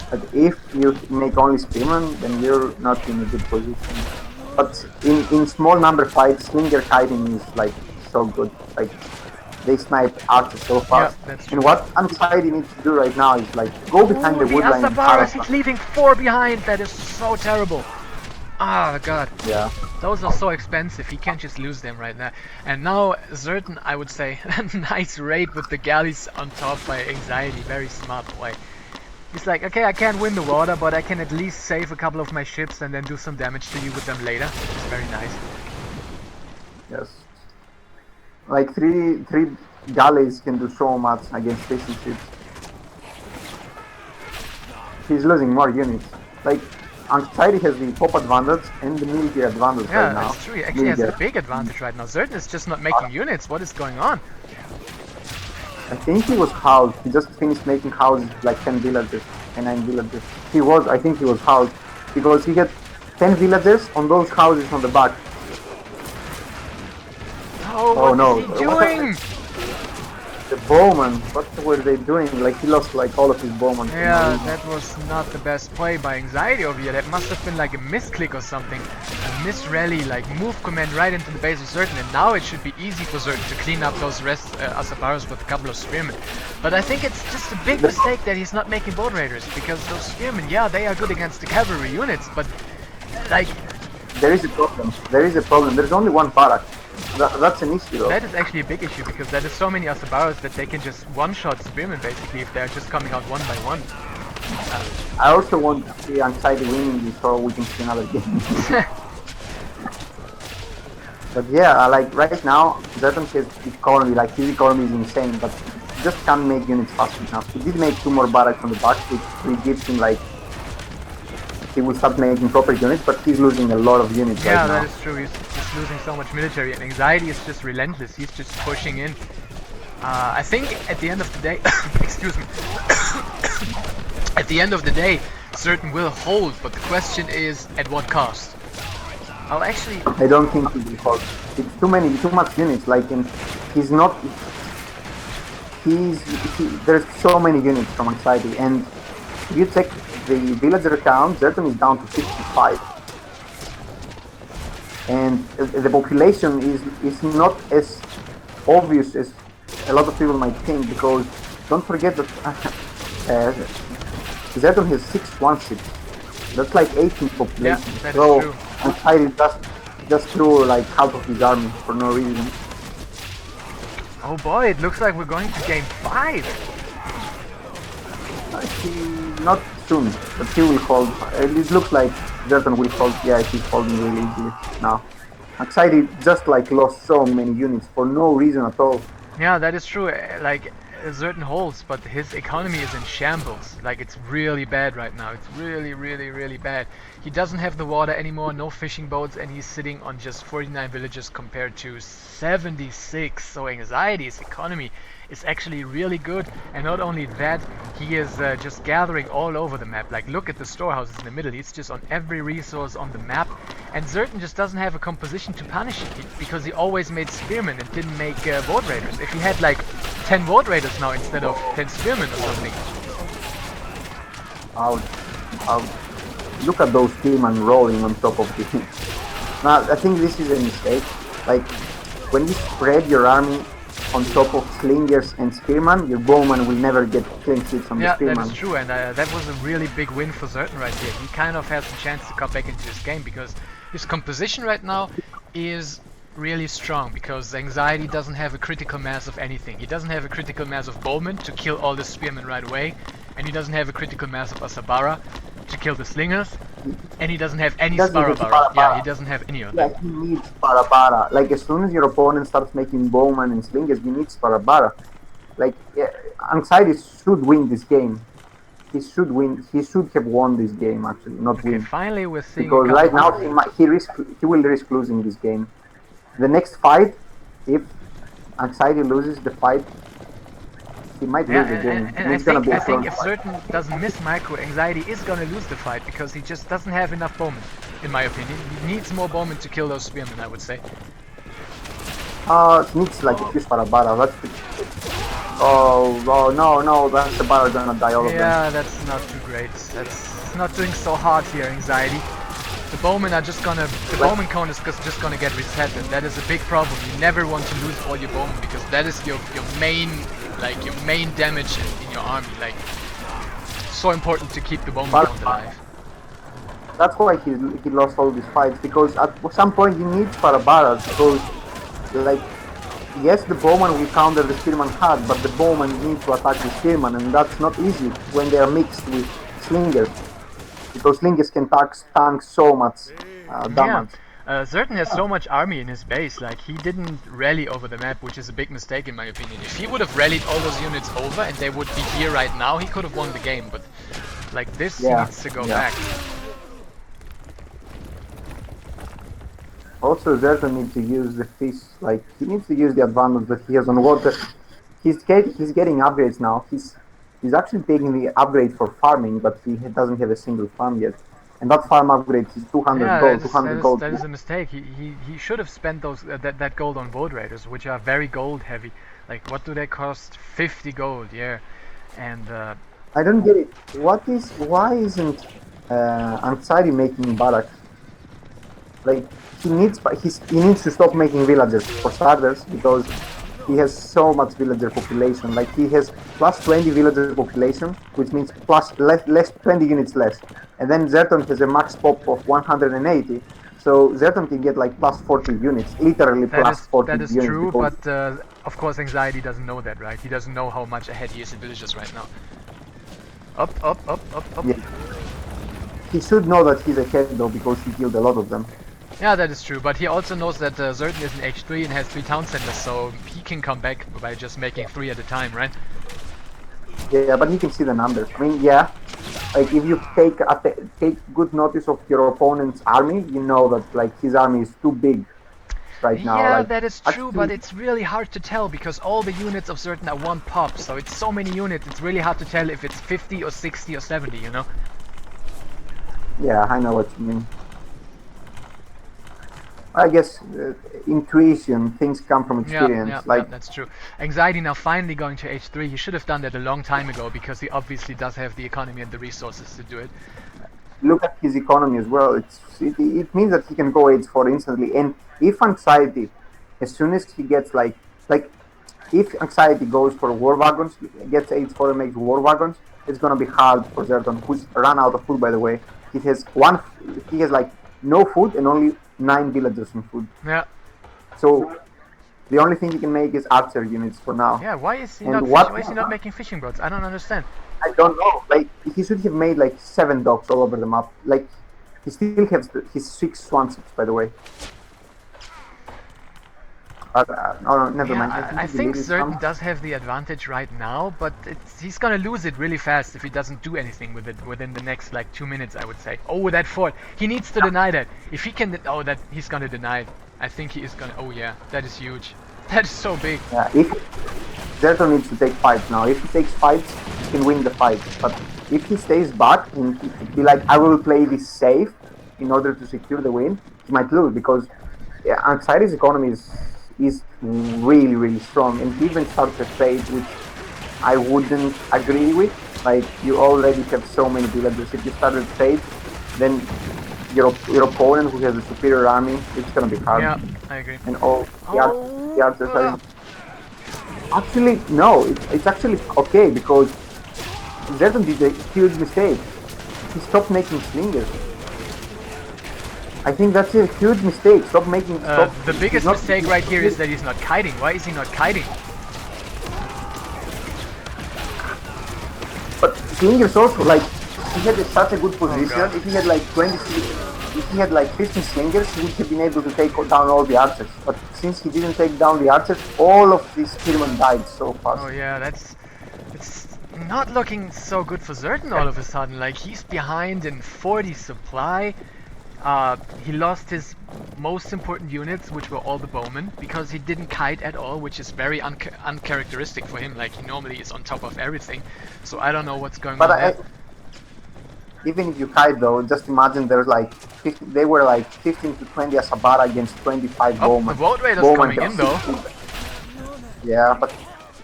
But if you make only spearmen, then you're not in a good position. But in small number fights, slinger kiting is like so good. Like they snipe archers so fast. Yeah, that's true. And what Anxiety needs to do right now is like go behind the woodline. Asabaras, he's leaving 4 behind. That is so terrible. Ah, god. Yeah. Those are so expensive, he can't just lose them right now. And now, Zerton, I would say, nice raid with the galleys on top by Anxiety, very smart play. He's like, okay, I can't win the water, but I can at least save a couple of my ships and then do some damage to you with them later. It's very nice. Yes. Like three galleys can do so much against fishing ships. He's losing more units. Like, Anxiety has the pop advantage and the military advantage right now. Yeah, that's true. He actually has a big advantage right now. Zerton is just not making units. What is going on? I think he was housed. He just finished making houses like 10 villagers and 9 villagers. I think he was housed because he had 10 villagers on those houses on the back. Oh no! What is he doing? The bowman, what were they doing? Like he lost like all of his bowmen. Yeah, that was not the best play by Anxiety over here. That must have been like a misclick or something. A misrally, like move command right into the base of Zerton, and now it should be easy for Zerton to clean up those Asabaras with a couple of spearmen. But I think it's just a big mistake that he's not making Void Raiders, because those spearmen, yeah, they are good against the cavalry units, but like... There is a problem. There's only one barrack. That's an issue though. That is actually a big issue because there is so many Asabaras that they can just one-shot spearmen basically if they're just coming out one by one. I also want to see Anxiety winning this so we can see another game. But yeah, like right now, Zerton has economy, like his economy is insane, but he just can't make units fast enough. He did make 2 more barracks on the back, which gives him like he will start making proper units, but he's losing a lot of units right now. Yeah, that is true. He's just losing so much military, and Anxiety is just relentless. He's just pushing in. I think at the end of the day, excuse me, at the end of the day, Zerton will hold, but the question is at what cost? I'll actually... I don't think he will hold. It's too much units. Like, he's not... There's so many units from Anxiety, and if you check the villager count, Zerton is down to 55. And the population is not as obvious as a lot of people might think, because don't forget that Zerton has 6 one-ships. That's like 18 population. Yeah, that is true. Anxiety just threw like half of his army for no reason. Oh boy, it looks like we're going to game 5. Not soon, but he will hold. It looks like Zerton will hold. Yeah, he's holding really easily now. Anxiety just like lost so many units for no reason at all. Yeah, that is true. Like Zerton holds, but his economy is in shambles. Like it's really bad right now. It's really, really, really bad. He doesn't have the water anymore, no fishing boats, and he's sitting on just 49 villages compared to 76. So Anxiety's economy is actually really good, and not only that, he is just gathering all over the map. Like look at the storehouses in the middle. He's just on every resource on the map, and Zerton just doesn't have a composition to punish it because he always made spearmen and didn't make board raiders. If he had like 10 board raiders now instead of 10 spearmen or something. Ouch. Ouch. Look at those spearmen rolling on top of the thing. Now, I think this is a mistake. Like, when you spread your army on top of slingers and spearmen, your bowman will never get clean hits on the spearmen. Yeah, that is true, and that was a really big win for Zerton right here. He kind of has a chance to come back into this game because his composition right now is really strong because Anxiety doesn't have a critical mass of anything. He doesn't have a critical mass of bowmen to kill all the spearmen right away, and he doesn't have a critical mass of Asabara to kill the slingers, and he doesn't have any Sparabara. Yeah, he doesn't have any of them. Yeah, he needs Sparabara. Like, as soon as your opponent starts making bowman and slingers, you need Sparabara. Like, Anxiety should win this game. He should win. He should have won this game actually, not win. Finally, we're seeing because right now he will risk losing this game. The next fight, if Anxiety loses the fight, he might lose the game. And I think if Zerton doesn't miss micro, Anxiety is gonna lose the fight because he just doesn't have enough bowmen, in my opinion. He needs more bowmen to kill those spearmen, I would say. It needs like a few Sparabara. Oh no, that's the bar gonna die all of them. Yeah, that's not too great. That's not doing so hard here, Anxiety. The bowmen are just gonna, the bowman count is just gonna get reset, and that is a big problem. You never want to lose all your bowmen because that is your main, like your main damage in your army. Like, so important to keep the bowman count alive. That's why he lost all these fights, because at some point you need Sparabaras, because like, yes, the bowman will counter the spearman hard, but the bowman needs to attack the spearman, and that's not easy when they are mixed with slingers. Because slingers can tank so much damage. Yeah, Zerton has so much army in his base, like he didn't rally over the map, which is a big mistake in my opinion. If he would have rallied all those units over and they would be here right now, he could have won the game, but like this, he needs to go back. Also, Zerton needs to use the fish, like he needs to use the advantage that he has on water. He's getting upgrades now. He's actually taking the upgrade for farming, but he doesn't have a single farm yet. And that farm upgrade is 200 gold, 200 gold. That is a mistake. He should have spent those that gold on board raiders, which are very gold heavy. Like, what do they cost? 50 gold, yeah. And I don't get it. Why isn't Anxiety making barracks? Like, he needs to stop making villagers for starters, because he has so much villager population. Like, he has plus 20 villager population, which means plus less 20 units less. And then Zerton has a max pop of 180, so Zerton can get like plus 40 units, literally plus 40 units. That is true, but of course Anxiety doesn't know that, right? He doesn't know how much ahead he is in villagers right now. Up. Yeah. He should know that he's ahead though, because he killed a lot of them. Yeah, that is true, but he also knows that Zerton is in H3 and has 3 town centers, so he can come back by just making 3 at a time, right? Yeah, but he can see the numbers. I mean, yeah, like if you take good notice of your opponent's army, you know that like his army is too big right now. Yeah, like, that is true, but it's really hard to tell because all the units of Zerton are one pop, so it's so many units, it's really hard to tell if it's 50 or 60 or 70, you know? Yeah, I know what you mean. I guess intuition, things come from experience. Yeah, that's true. Anxiety now finally going to H3. He should have done that a long time ago because he obviously does have the economy and the resources to do it. Look at his economy as well. It means that he can go H4 instantly. And if Anxiety, as soon as he gets like if Anxiety goes for war wagons, gets H4 and makes war wagons, it's gonna be hard for Zerton, who's run out of food, by the way. He has like no food and only 9 villagers in food. Yeah. So The only thing he can make is archer units for now. Yeah, why is he And not what why is he not making fishing boats? I don't understand. I don't know. Like he should have made like 7 docks all over the map. Like he still has his 6 swanships, by the way. But no, never mind. I Yeah, think I he think deleted some. Zerton does have the advantage right now, but he's gonna lose it really fast if he doesn't do anything with it within the next like 2 minutes, I would say. Oh, that fort! He needs to deny that. If he can, oh, that he's gonna deny it. I think he is gonna. Oh yeah, that is huge. That is so big. Yeah, if Zerto needs to take fights now. If he takes fights, he can win the fight. But if he stays back and he be like, I will play this safe in order to secure the win, he might lose because Anxiety's economy is really strong, and he even starts a trade which I wouldn't agree with. Like you already have so many villagers. If you start a trade, then your opponent who has a superior army, it's gonna be hard. Yeah, I agree. And all the archers are. Actually, no, it's actually okay because Zerton did a huge mistake. He stopped making slingers. I think that's a huge mistake. Stop making. The biggest mistake right here is that he's not kiting. Why is he not kiting? But slingers also, like, he had such a good position. If he had like 20, if he had like 15 slingers, he would have been able to take down all the archers. But since he didn't take down the archers, all of these spearmen died so fast. Oh yeah, it's not looking so good for Zerton all of a sudden. Like he's behind in 40 supply. He lost his most important units, which were all the bowmen, because he didn't kite at all, which is very uncharacteristic for him. Like he normally is on top of everything. So I don't know what's going on there. Even if you kite though, just imagine there's like 50, they were like 15 to 20 Asabara against 25 bowmen. The Void Raiders coming in though. Yeah, but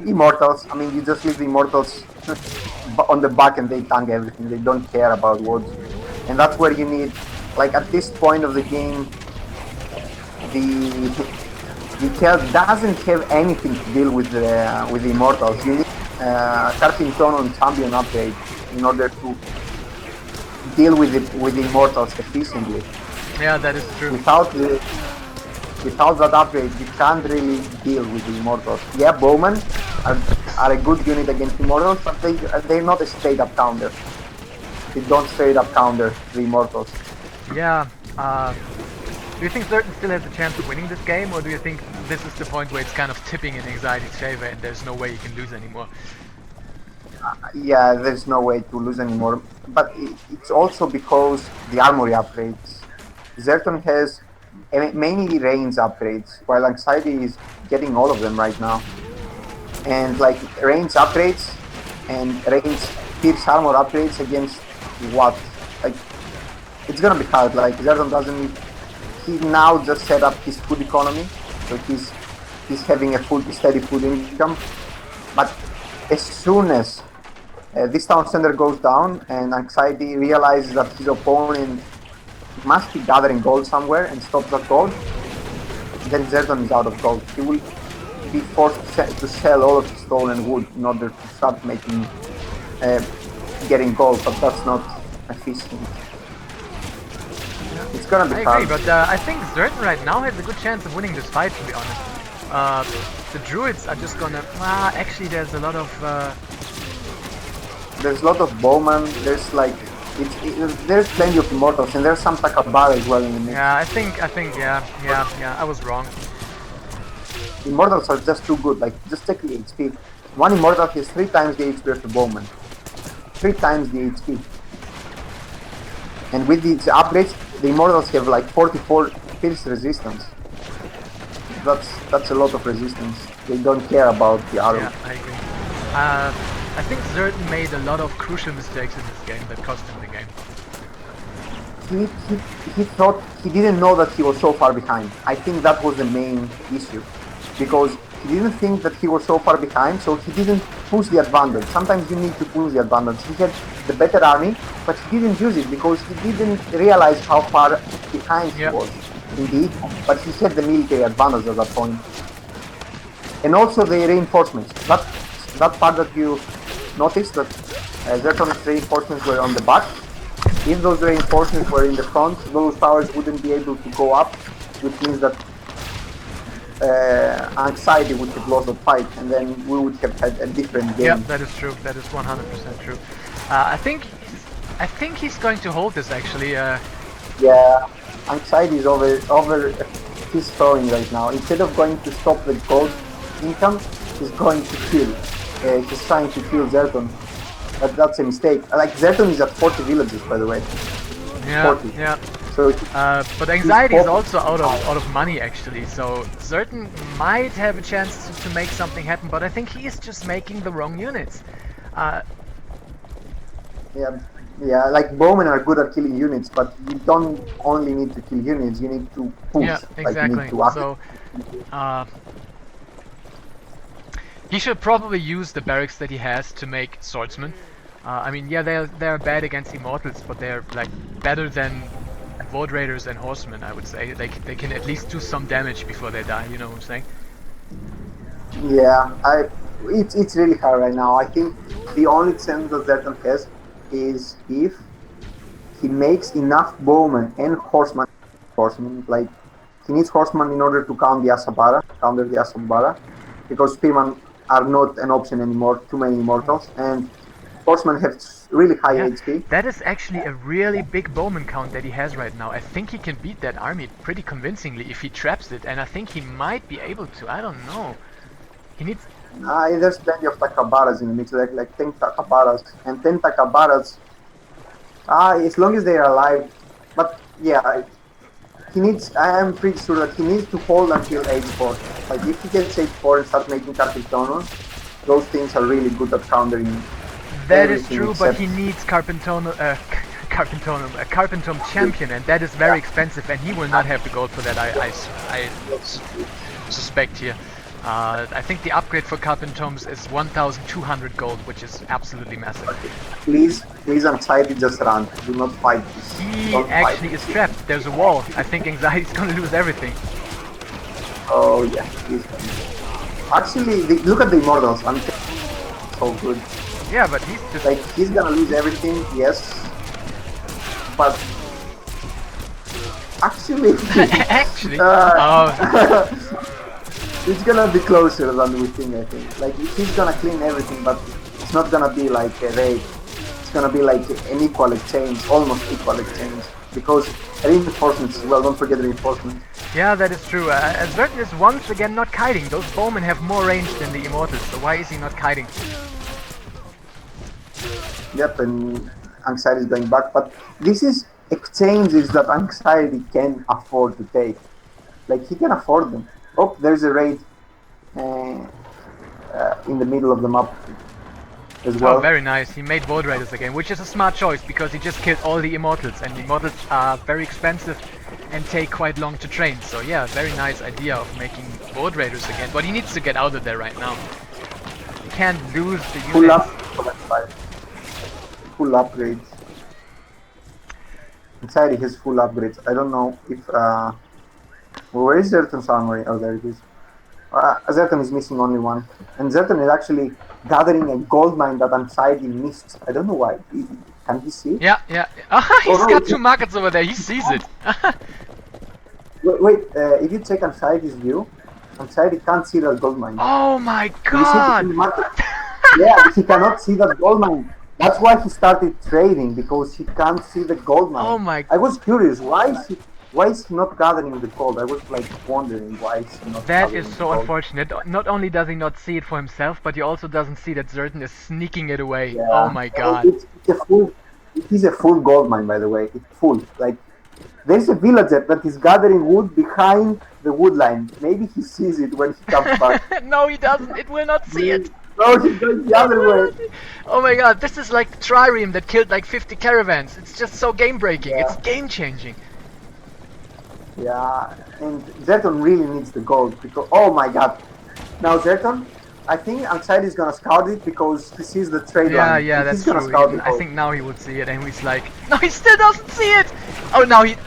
Immortals, I mean, you just leave the Immortals on the back and they tank everything. They don't care about wards. And that's where you need, like at this point of the game, the Celt doesn't have anything to deal with the Immortals. You need Carpington on champion upgrade in order to deal with the Immortals efficiently. Yeah, that is true. Without that upgrade, you can't really deal with the Immortals. Yeah, Bowmen are a good unit against Immortals, but they're not a straight up counter. They don't straight up counter the Immortals. Yeah. Do you think Zerton still has a chance of winning this game, or do you think this is the point where it's kind of tipping in Anxiety's favor and there's no way you can lose anymore? Yeah, there's no way to lose anymore. But it's also because the armory upgrades. Zerton has mainly range upgrades, while Anxiety is getting all of them right now. And like range upgrades and range pierce armor upgrades against what? Like it's gonna be hard. Like Zerton doesn't. He now just set up his food economy, so he's having a steady food income. But as soon as this town center goes down and Anxiety realizes that his opponent must be gathering gold somewhere and stops that gold, then Zerton is out of gold. He will be forced to sell all of his stolen wood in order to start making, getting gold, but that's not efficient. It's gonna be hard. I agree, but I think Zerton right now has a good chance of winning this fight, to be honest. The druids are just gonna... actually there's a lot of... There's a lot of bowmen, there's like... there's plenty of immortals, and there's some Takabara as well in the mix. Yeah, I think, yeah, I was wrong. Immortals are just too good, like, just take the HP. One immortal has 3 times the HP of the bowman. 3 times the HP. And with these upgrades, the immortals have like 44 pierce resistance. That's a lot of resistance. They don't care about the arrow. Yeah, I agree. I think Zerton made a lot of crucial mistakes in this game that cost him the game. He thought, he didn't know that he was so far behind. I think that was the main issue. Because he didn't think that he was so far behind, so he didn't push the advantage. Sometimes you need to push the advantage. He had the better army, but he didn't use it because he didn't realize how far behind he was. Indeed, but he had the military advantage at that point. And also the reinforcements. That part that you noticed, that Zerton's reinforcements were on the back. If those reinforcements were in the front, those towers wouldn't be able to go up, which means that Anxiety would have lost the fight, and then we would have had a different Yeah, game. that is true. That is 100% true. I think he's going to hold this actually. Yeah, Anxiety is over his throwing right now. Instead of going to stop the gold income, he's going to kill. He's trying to kill Zerton. But that's a mistake. Like, Zerton is at 40 villages, by the way. Yeah, 40. yeah. So But Anxiety is also out of money actually. So Zerton might have a chance to make something happen, but I think he is just making the wrong units. yeah, yeah, like bowmen are good at killing units, but you don't only need to kill units, you need to Yeah, push. Like, you need exactly. to act. So he should probably use the barracks that he has to make swordsmen. I mean, yeah, they're bad against immortals, but they're like better than Void Raiders and Horsemen. I would say they can at least do some damage before they die. You know what I'm saying? Yeah, it's really hard right now. I think the only chance that Zerton has is if he makes enough bowmen and horsemen. Like, he needs horsemen in order to counter the Asabara, because spearmen are not an option anymore. Too many immortals, and horsemen have really high Yeah, HP. that is actually a really big bowman count that he has right now. I think he can beat that army pretty convincingly if he traps it, and I think he might be able to. I don't know. He needs. There's plenty of Takabaras in the mix, like 10 Takabaras, and 10 Takabaras. As long as they are alive, but yeah, he needs. I am pretty sure that he needs to hold until age 4. Like, if he gets age 4 and start making Carpintonos, those things are really good at countering That is everything true, but except. he needs a Carpentum champion, and that is very expensive, and he will not have the gold for that. I suspect here. I think the upgrade for Carpentums is 1,200 gold, which is absolutely massive. Please, Anxiety, just run. Do not fight this. He Don't fight actually is this. trapped. There's a wall. I think Anxiety's gonna lose everything. Oh yeah, he's. Actually, look at the immortals. I'm so good. Yeah, but he's just. Like, he's gonna lose everything, yes, but actually, Actually. it's gonna be closer than we think. I think. Like, he's gonna clean everything, but it's not gonna be like a raid. It's gonna be like an equal exchange, almost equal exchange, because reinforcements as well. Don't forget reinforcements. Yeah, that is true. Zerton is once again not kiting. Those bowmen have more range than the immortals, so why is he not kiting? Yep, and Anxiety is going back, but this is exchanges that Anxiety can afford to take. Like, he can afford them. Oh, there's a raid in the middle of the map as Oh, well. very nice. He made Void Raiders again, which is a smart choice because he just killed all the immortals, and the immortals are very expensive and take quite long to train. So yeah, very nice idea of making Void Raiders again, but he needs to get out of there right now. He can't lose the Full units. up, full upgrades. Anxiety has full upgrades. I don't know if where is Zerton's armory? Oh, there it is. Zerton is missing only one, and Zerton is actually gathering a gold mine that Anxiety missed. I don't know why. Can he see? Yeah, yeah. Ah, he's no, got two markets over there. He sees it. Wait, if you check Anxiety's view, Anxiety can't see that gold mine. Oh my You see it in god! the market? Yeah, he cannot see that gold mine. That's why he started trading, because he can't see the gold mine. Oh my. I was curious, why is he not gathering the gold? I was like wondering why is he not That gathering is the so gold. unfortunate. Not only does he not see it for himself, but he also doesn't see that Zerton is sneaking it away. Yeah. Oh my god. It is a full gold mine, by the way. It's full. Like, there's a villager that is gathering wood behind the wood line. Maybe he sees it when he comes back. No, he doesn't. It will not see it. No, he's going the other way. Oh my god, this is like Trireme that killed like 50 caravans. It's just so game breaking. Yeah. It's game changing. Yeah, and Zerton really needs the gold because, oh my god. Now Zerton, I think Anxiety is gonna scout it because he sees the trade line. Yeah, and that's he's gonna true. scout it. I think now he would see it, and he's like, no, he still doesn't see it. Oh, now he.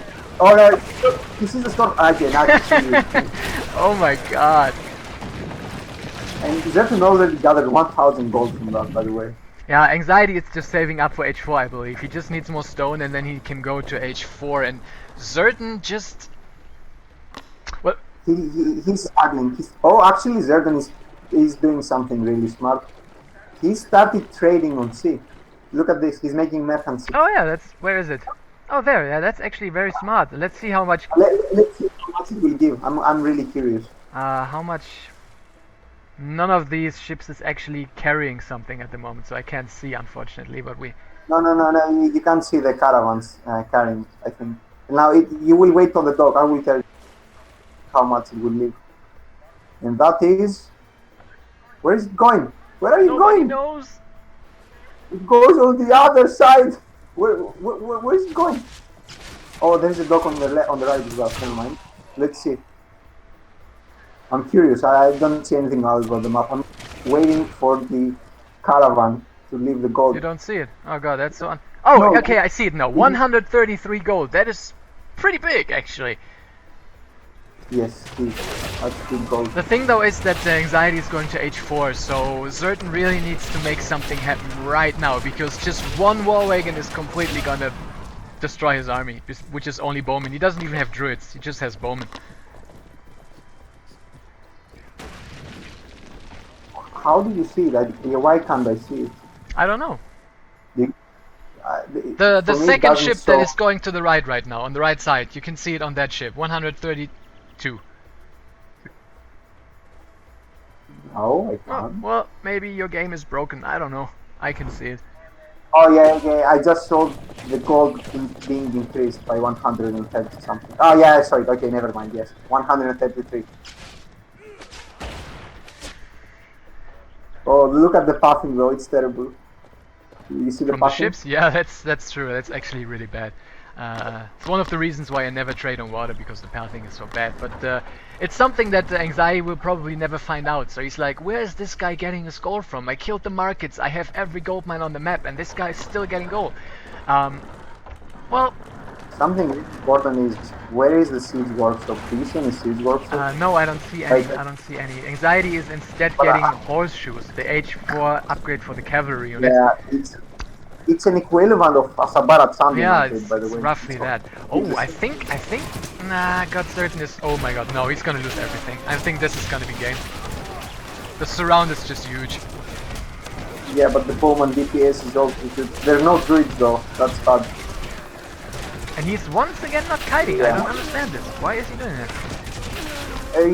Oh no, he sees the storm. Okay, now he sees it. Oh my god. And Zerton already gathered 1,000 gold from that, by the way. Yeah, Anxiety is just saving up for H4, I believe. He just needs more stone, and then he can go to H4. And Zerton just. Well, He's struggling. Actually, Zerton is doing something really smart. He started trading on C. Look at this. He's making meth and C. Oh yeah, where is it? Oh there, yeah, that's actually very smart. Let's see how much. Let's see how much it will give. I'm really curious. How much. None of these ships is actually carrying something at the moment, so I can't see unfortunately. But we. No. You can't see the caravans carrying. I think. Now you will wait for the dock. I will tell you how much it will leave. And that is. Where is it going? Where are you Nobody going? knows. It goes on the other side. Where is it going? Oh, there's a dock on the right as well. Never mind. Let's see. I'm curious. I don't see anything else about the map. I'm waiting for the caravan to leave the You gold. don't see it. Oh god, that's so. Oh, No, okay, I see it now. 133 gold. That is pretty big, actually. yes, that's good gold. The thing though is that Anxiety is going to H4, so Zerton really needs to make something happen right now, because just one war wagon is completely gonna destroy his army, which is only bowmen. He doesn't even have druids, he just has bowmen. How do you see that? Why can't I see it? I don't know. For The me, it second doesn't ship show. that is going to the right now, on the right side, you can see it on that ship, 132. No, I Oh, can't. well, maybe your game is broken, I don't know. I can see it. Oh yeah. I just saw the gold being increased by 130 something. Oh yeah, I saw it. Okay, never mind. Yes, 133. Oh, look at the pathing though. It's terrible. You see the From the pathing? ships? Yeah, that's true. That's actually really bad. It's one of the reasons why I never trade on water, because the pathing is so bad. But it's something that Anxiety will probably never find out. So he's like, where is this guy getting his gold from? I killed the markets. I have every gold mine on the map, and this guy is still getting gold. Well, Something important is, where is the siege workshop? Do you see any siege workshop? no, I don't see any. I don't see any. Anxiety is instead But getting horseshoes, the H4 upgrade for the cavalry unit. yeah, it's an equivalent of a Sabarat Sandin Yeah, upgrade, by the it's way. roughly that. Oh, I think, nah, God Certain is, oh my god, no, he's gonna lose everything. I think this is gonna be game. The surround is just huge. Yeah, but the Bowman DPS is also good. There's no druids though, that's bad. And he's once again not kiting, I don't understand this. Why is he doing that?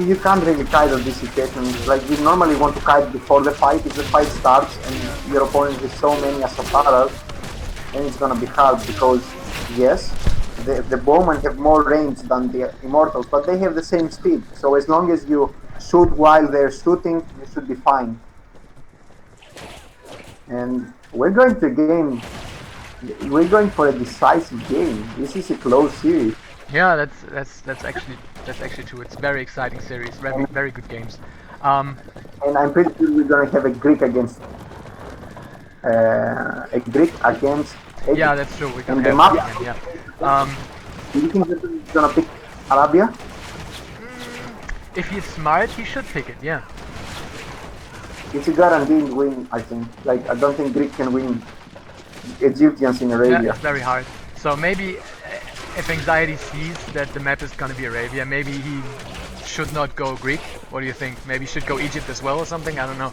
You can't really kite on this situation. Like, you normally want to kite before the fight. If the fight starts and your opponent has so many Asaparas, then it's gonna be hard, because yes, the bowmen have more range than the immortals, but they have the same speed. So as long as you shoot while they're shooting, you should be fine. And we're going to a game. We're going for a decisive game. This is a close series. Yeah, that's actually true. It's a very exciting series, very good games. And I'm pretty sure we're gonna have a Greek against Egypt. Yeah, that's true. We're gonna And the have map. again, yeah. Do you think that he's gonna pick Arabia? If he's smart, he should pick it. Yeah. It's a guaranteed win, I think. Like, I don't think Greek can win Egyptians in Arabia. Yeah, it's very hard. So maybe if Anxiety sees that the map is gonna be Arabia, maybe he should not go Greek. What do you think? Maybe he should go Egypt as well or something? I don't know.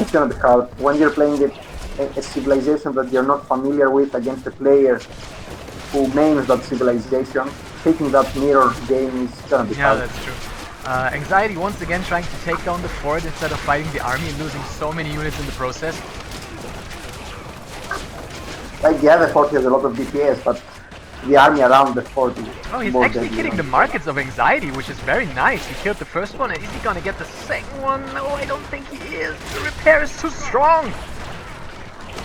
It's gonna be hard. When you're playing a civilization that you're not familiar with against a player who names that civilization, taking that mirror game is gonna be hard. Yeah, that's true. Anxiety once again trying to take down the fort instead of fighting the army and losing so many units in the process. Like, yeah, the fort has a lot of DPS, but the army around the fort is Oh, he's more actually deadly. killing the markets of Anxiety, which is very nice. He killed the first one, and is he gonna get the second one? No, I don't think he is. The repair is too strong.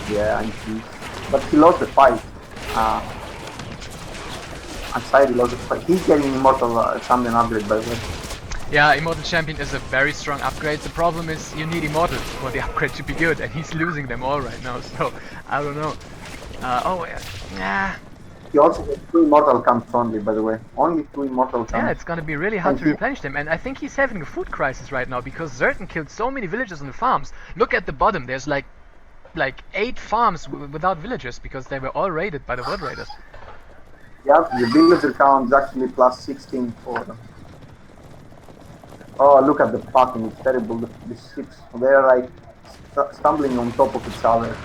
Yeah, I see. But he lost the fight. Anxiety lost the fight. He's getting Immortal Champion upgrade, by the way. Yeah, Immortal Champion is a very strong upgrade. The problem is you need Immortals for the upgrade to be good, and he's losing them all right now, so I don't know. Yeah. He also has 2 Immortal camps only, by the way. Only 2 Immortal camps. Yeah, it's gonna be really hard And to he- replenish them, and I think he's having a food crisis right now because Zerton killed so many villagers on the farms. Look at the bottom, there's like 8 farms without villagers because they were all raided by the Blood Raiders. Yeah, the villager count is actually plus 16 for them. Oh, look at the fucking, it's terrible. The ships, they're like stumbling on top of each other.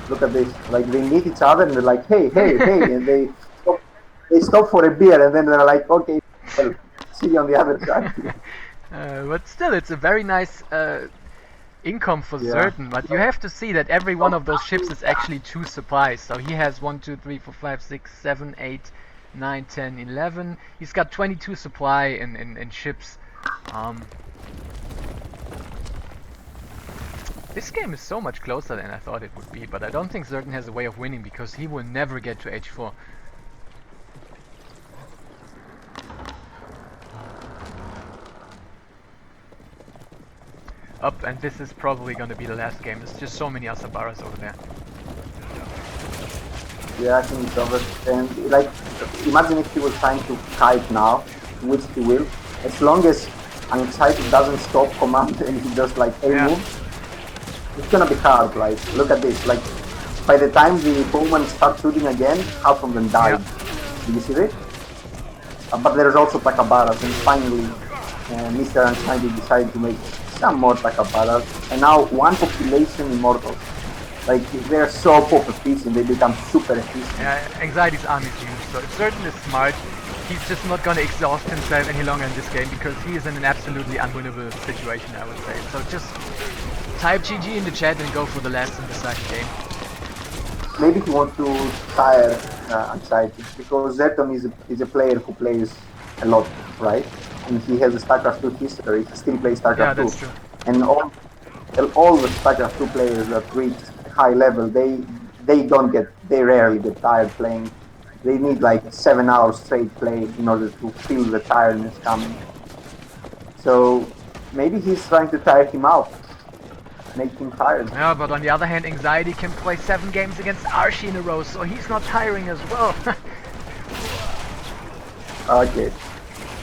Look at this. Like they meet each other and they're like, hey, hey, hey, and they stop for a beer and then they're like, okay, well, see you on the other side. But still, it's a very nice income for Yeah. Zerton. But you have to see that every one of those ships is actually 2 supplies. So he has 1, 2, 3, 4, 5, 6, 7, 8, 9, 10, 11. He's got 22 supply in ships. Um, this game is so much closer than I thought it would be, but I don't think Zerton has a way of winning because he will never get to H4. Up, and this is probably gonna be the last game. There's just so many Asabaras over there. Yeah, I think it's over. And like, imagine if he was trying to kite now, which he will. As long as Anxiety doesn't stop command and he does like a move, it's gonna be hard. Like, look at this. Like, by the time the bowman starts shooting again, half of them died. Yeah. Do you see this? But there's also Takabaras, and finally, Mr. Anxiety decided to make some more Takabaras, and now one population immortals. Like, they're so pop efficient, they become super efficient. Yeah, Anxiety's arm is huge, so if Zerton is smart, he's just not gonna exhaust himself any longer in this game because he is in an absolutely unwinnable situation, I would say. So just type GG in the chat and go for the last and decisive game. Maybe he wants to tire Anxiety, because Zerton is a player who plays a lot, right? And he has a StarCraft 2 history, he still plays StarCraft 2. Yeah, that's true. And all the StarCraft 2 players that reach high level, they rarely get tired playing. They need like 7 hours straight play in order to feel the tiredness coming. So maybe he's trying to tire him out, make him tired. Yeah, but on the other hand, Anxiety can play 7 games against Archie in a row, so he's not tiring as well. Okay,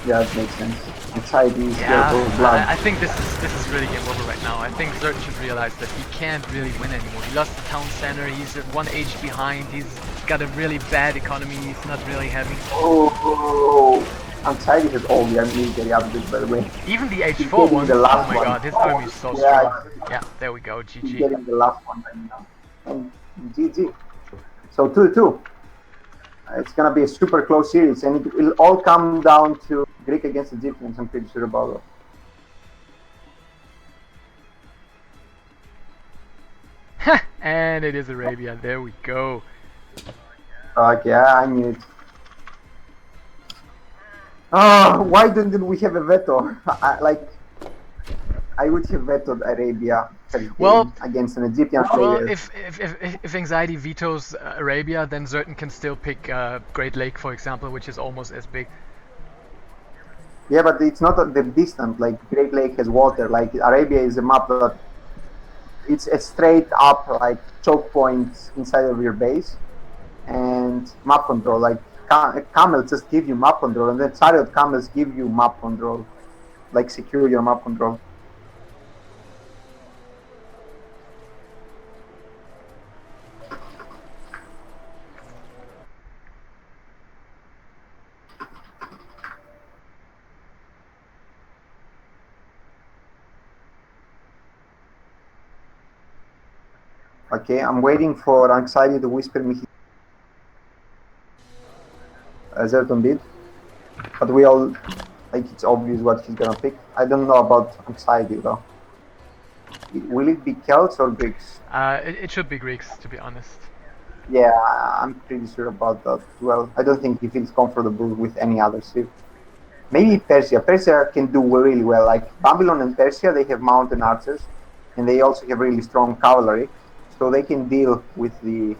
yeah, that makes sense. Anxiety is Yeah, your blood. I think this is really game over right now. I think Zerton should realize that he can't really win anymore. He lost the town center, he's at 1 age behind, he's got a really bad economy, he's not really having... Oh, Anxiety has all the military upgrades, by the way. Even the H4 one, oh my god, his army is so strong. Yeah, there we go, He's GG. getting the last one right now. And GG. So 2-2. It's gonna be a super close series, and it will all come down to Greek against Egyptians. I'm pretty sure about that. And it is Arabia. There we go. Okay, I knew it. Oh, why didn't we have a veto? I would have vetoed Arabia against an Egyptian player. Well, if Anxiety vetoes Arabia, then Zerton can still pick Great Lake, for example, which is almost as big. Yeah, but it's not the distance. Like Great Lake has water. Like Arabia is a map that it's a straight up like choke points inside of your base, and map control. Like camels just give you map control, and then chariot camels give you map control, like secure your map control. Okay, I'm waiting for Anxiety to whisper me. Zerton did, but we all like it's obvious what he's gonna pick. I don't know about Anxiety though. Will it be Celts or Greeks? It should be Greeks, to be honest. Yeah, I'm pretty sure about that. Well, I don't think he feels comfortable with any other ship. Maybe Persia. Persia can do really well. Like Babylon and Persia, they have mountain archers, and they also have really strong cavalry, so they can deal with the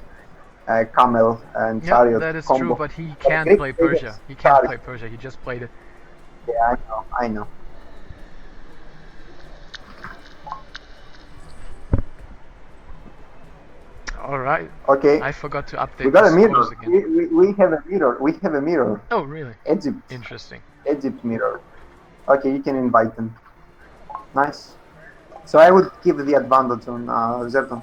camel and chariot that is combo. true, but he can't play Persia. He can't play Persia. He just played it. Yeah, I know. All right. Okay. I forgot to update. We got a mirror. Again. We have a mirror. We have a mirror. Oh, really? Egypt. Interesting. Egypt mirror. Okay, you can invite them. Nice. So I would give the advantage on Zerton.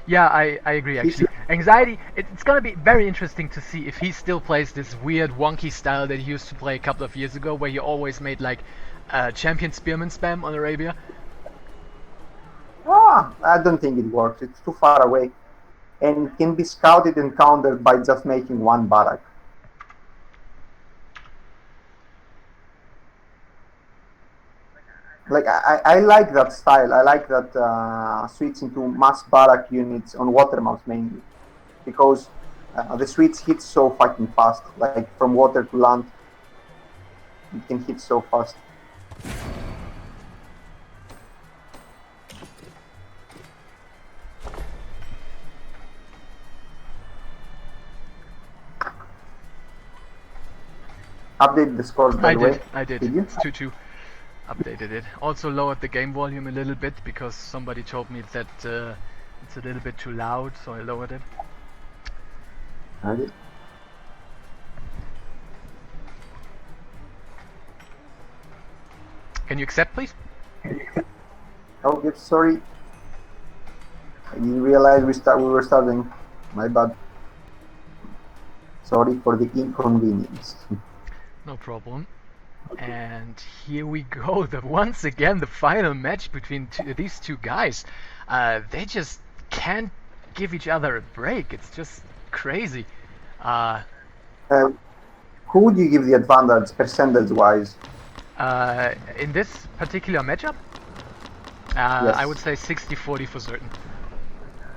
Yeah, I agree actually. Anxiety, it's gonna be very interesting to see if he still plays this weird wonky style that he used to play a couple of years ago, where he always made like champion spearman spam on Arabia? I don't think it works. It's too far away, and can be scouted and countered by just making one barrack. Like I like that style. I like that switching to mass barrack units on water maps mainly, because the switch hits so fucking fast. Like from water to land, it can hit so fast. Update the scores by the way. I did. Did you? It's 2-2. Updated it. Also lowered the game volume a little bit because somebody told me that it's a little bit too loud, so I lowered it. I did. Can you accept, please? Oh, yes, sorry. I didn't realize we were starting. My bad. Sorry for the inconvenience. No problem. And here we go. Once again, the final match between these two guys. They just can't give each other a break. It's just crazy. Who would you give the advantage percentage-wise? In this particular matchup, Yes. I would say 60-40 for Zerton.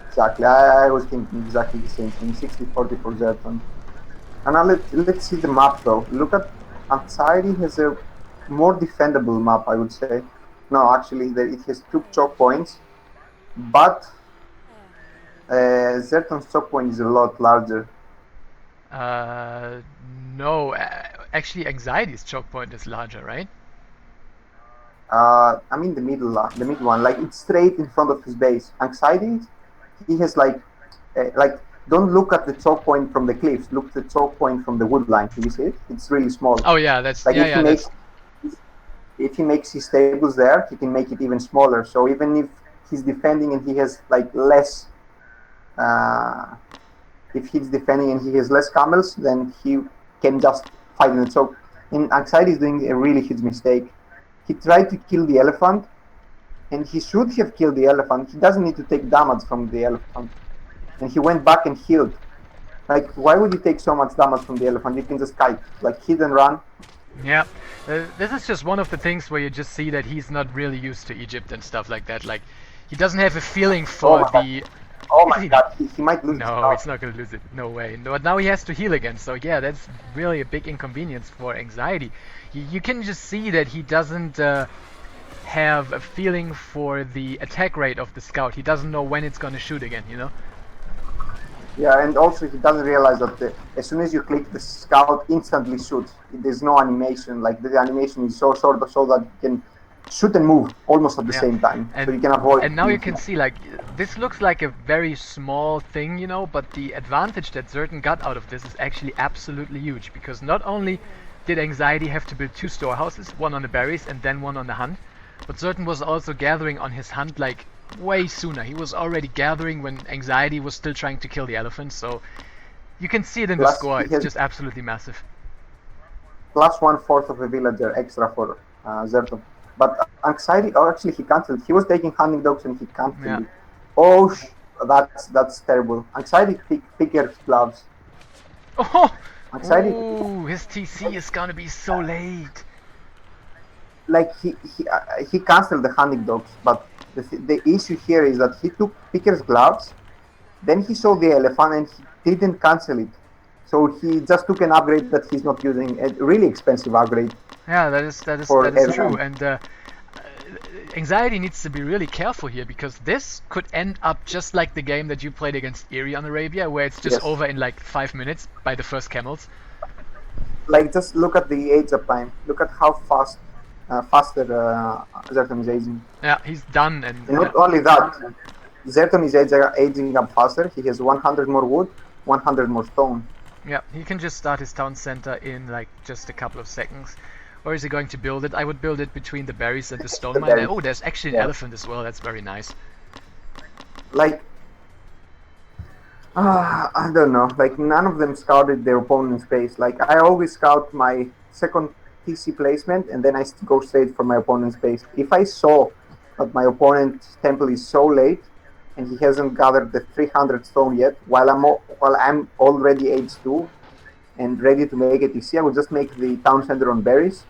Exactly. I was thinking exactly the same thing. 60-40 for Zerton. And now let's see the map though. Look at Anxiety has a more defendable map, I would say. No, actually, it has 2 choke points, but Zerton's choke point is a lot larger. No, actually, Anxiety's choke point is larger, right? I mean the middle one, like it's straight in front of his base. Anxiety, he has like don't look at the choke point from the cliffs. Look at the choke point from the wood line. Do you see it? It's really small. Oh yeah, that's like yeah, if he makes his stables there, he can make it even smaller. So even if he's defending and he has like less, if he's defending and he has less camels, then he can just fight in the choke. And Anxiety is doing a really huge mistake. He tried to kill the elephant, and he should have killed the elephant. He doesn't need to take damage from the elephant. And he went back and healed. Like, why would you take so much damage from the elephant? You can just kite, like hit and run. Yeah, this is just one of the things where you just see that he's not really used to Egypt and stuff like that. Like, he doesn't have a feeling for the. Oh my god, he might lose. No, it's not gonna lose it. No way. No, but now he has to heal again. So yeah, that's really a big inconvenience for Anxiety. You can just see that he doesn't have a feeling for the attack rate of the scout. He doesn't know when it's gonna shoot again. You know. Yeah, and also he doesn't realize that as soon as you click, the scout instantly shoots. There's no animation. Like the animation is so short so that you can shoot and move almost at the same time, so you can avoid. And now you can see, like, this looks like a very small thing, you know, but the advantage that Zerton got out of this is actually absolutely huge, because not only did Anxiety have to build 2 storehouses, one on the berries and then one on the hunt, but Zerton was also gathering on his hunt like way sooner. He was already gathering when Anxiety was still trying to kill the elephant, so you can see it in the score. It's just absolutely massive. Plus 1/4 of a villager extra for Zerton. But Anxiety, actually he cancelled. He was taking hunting dogs and he cancelled. Yeah. Oh, that's terrible. Anxiety picker gloves. Oh! Anxiety. Ooh, his TC is gonna be so late. Like he cancelled the hunting dogs, but the issue here is that he took picker's gloves, then he saw the elephant and he didn't cancel it. So he just took an upgrade that he's not using, a really expensive upgrade. Yeah, that is true, and Anxiety needs to be really careful here, because this could end up just like the game that you played against Eerie on Arabia, where it's just over in like 5 minutes by the first camels. Like, just look at the age up time. Look at how faster Zerton is aging. Yeah, he's done, and not only that, Zerton is aging up faster. He has 100 more wood, 100 more stone. Yeah, he can just start his town center in like just a couple of seconds. Or is he going to build it? I would build it between the berries and the stone mine. Oh, there's actually an elephant as well. That's very nice. Like, I don't know. Like, none of them scouted their opponent's base. Like, I always scout my second TC placement, and then I go straight for my opponent's base. If I saw that my opponent's temple is so late and he hasn't gathered the 300 stone yet, while I'm already H2 and ready to make a TC, I would just make the town center on berries,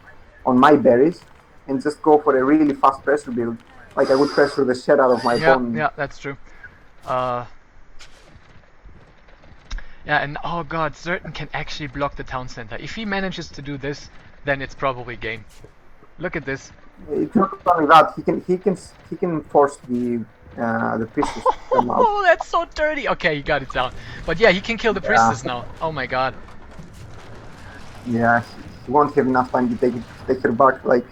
on my berries, and just go for a really fast pressure build. Like I would pressure the shit out of my opponent. Yeah, that's true. Yeah, and oh god, Zerton can actually block the town center. If he manages to do this, then it's probably game. Look at this. It's not only that, he can force the priestess to come out. Oh, that's so dirty. Okay, he got it down. But yeah, he can kill the priestess now. Oh my god. Yeah, he won't have enough time to take her back. Like,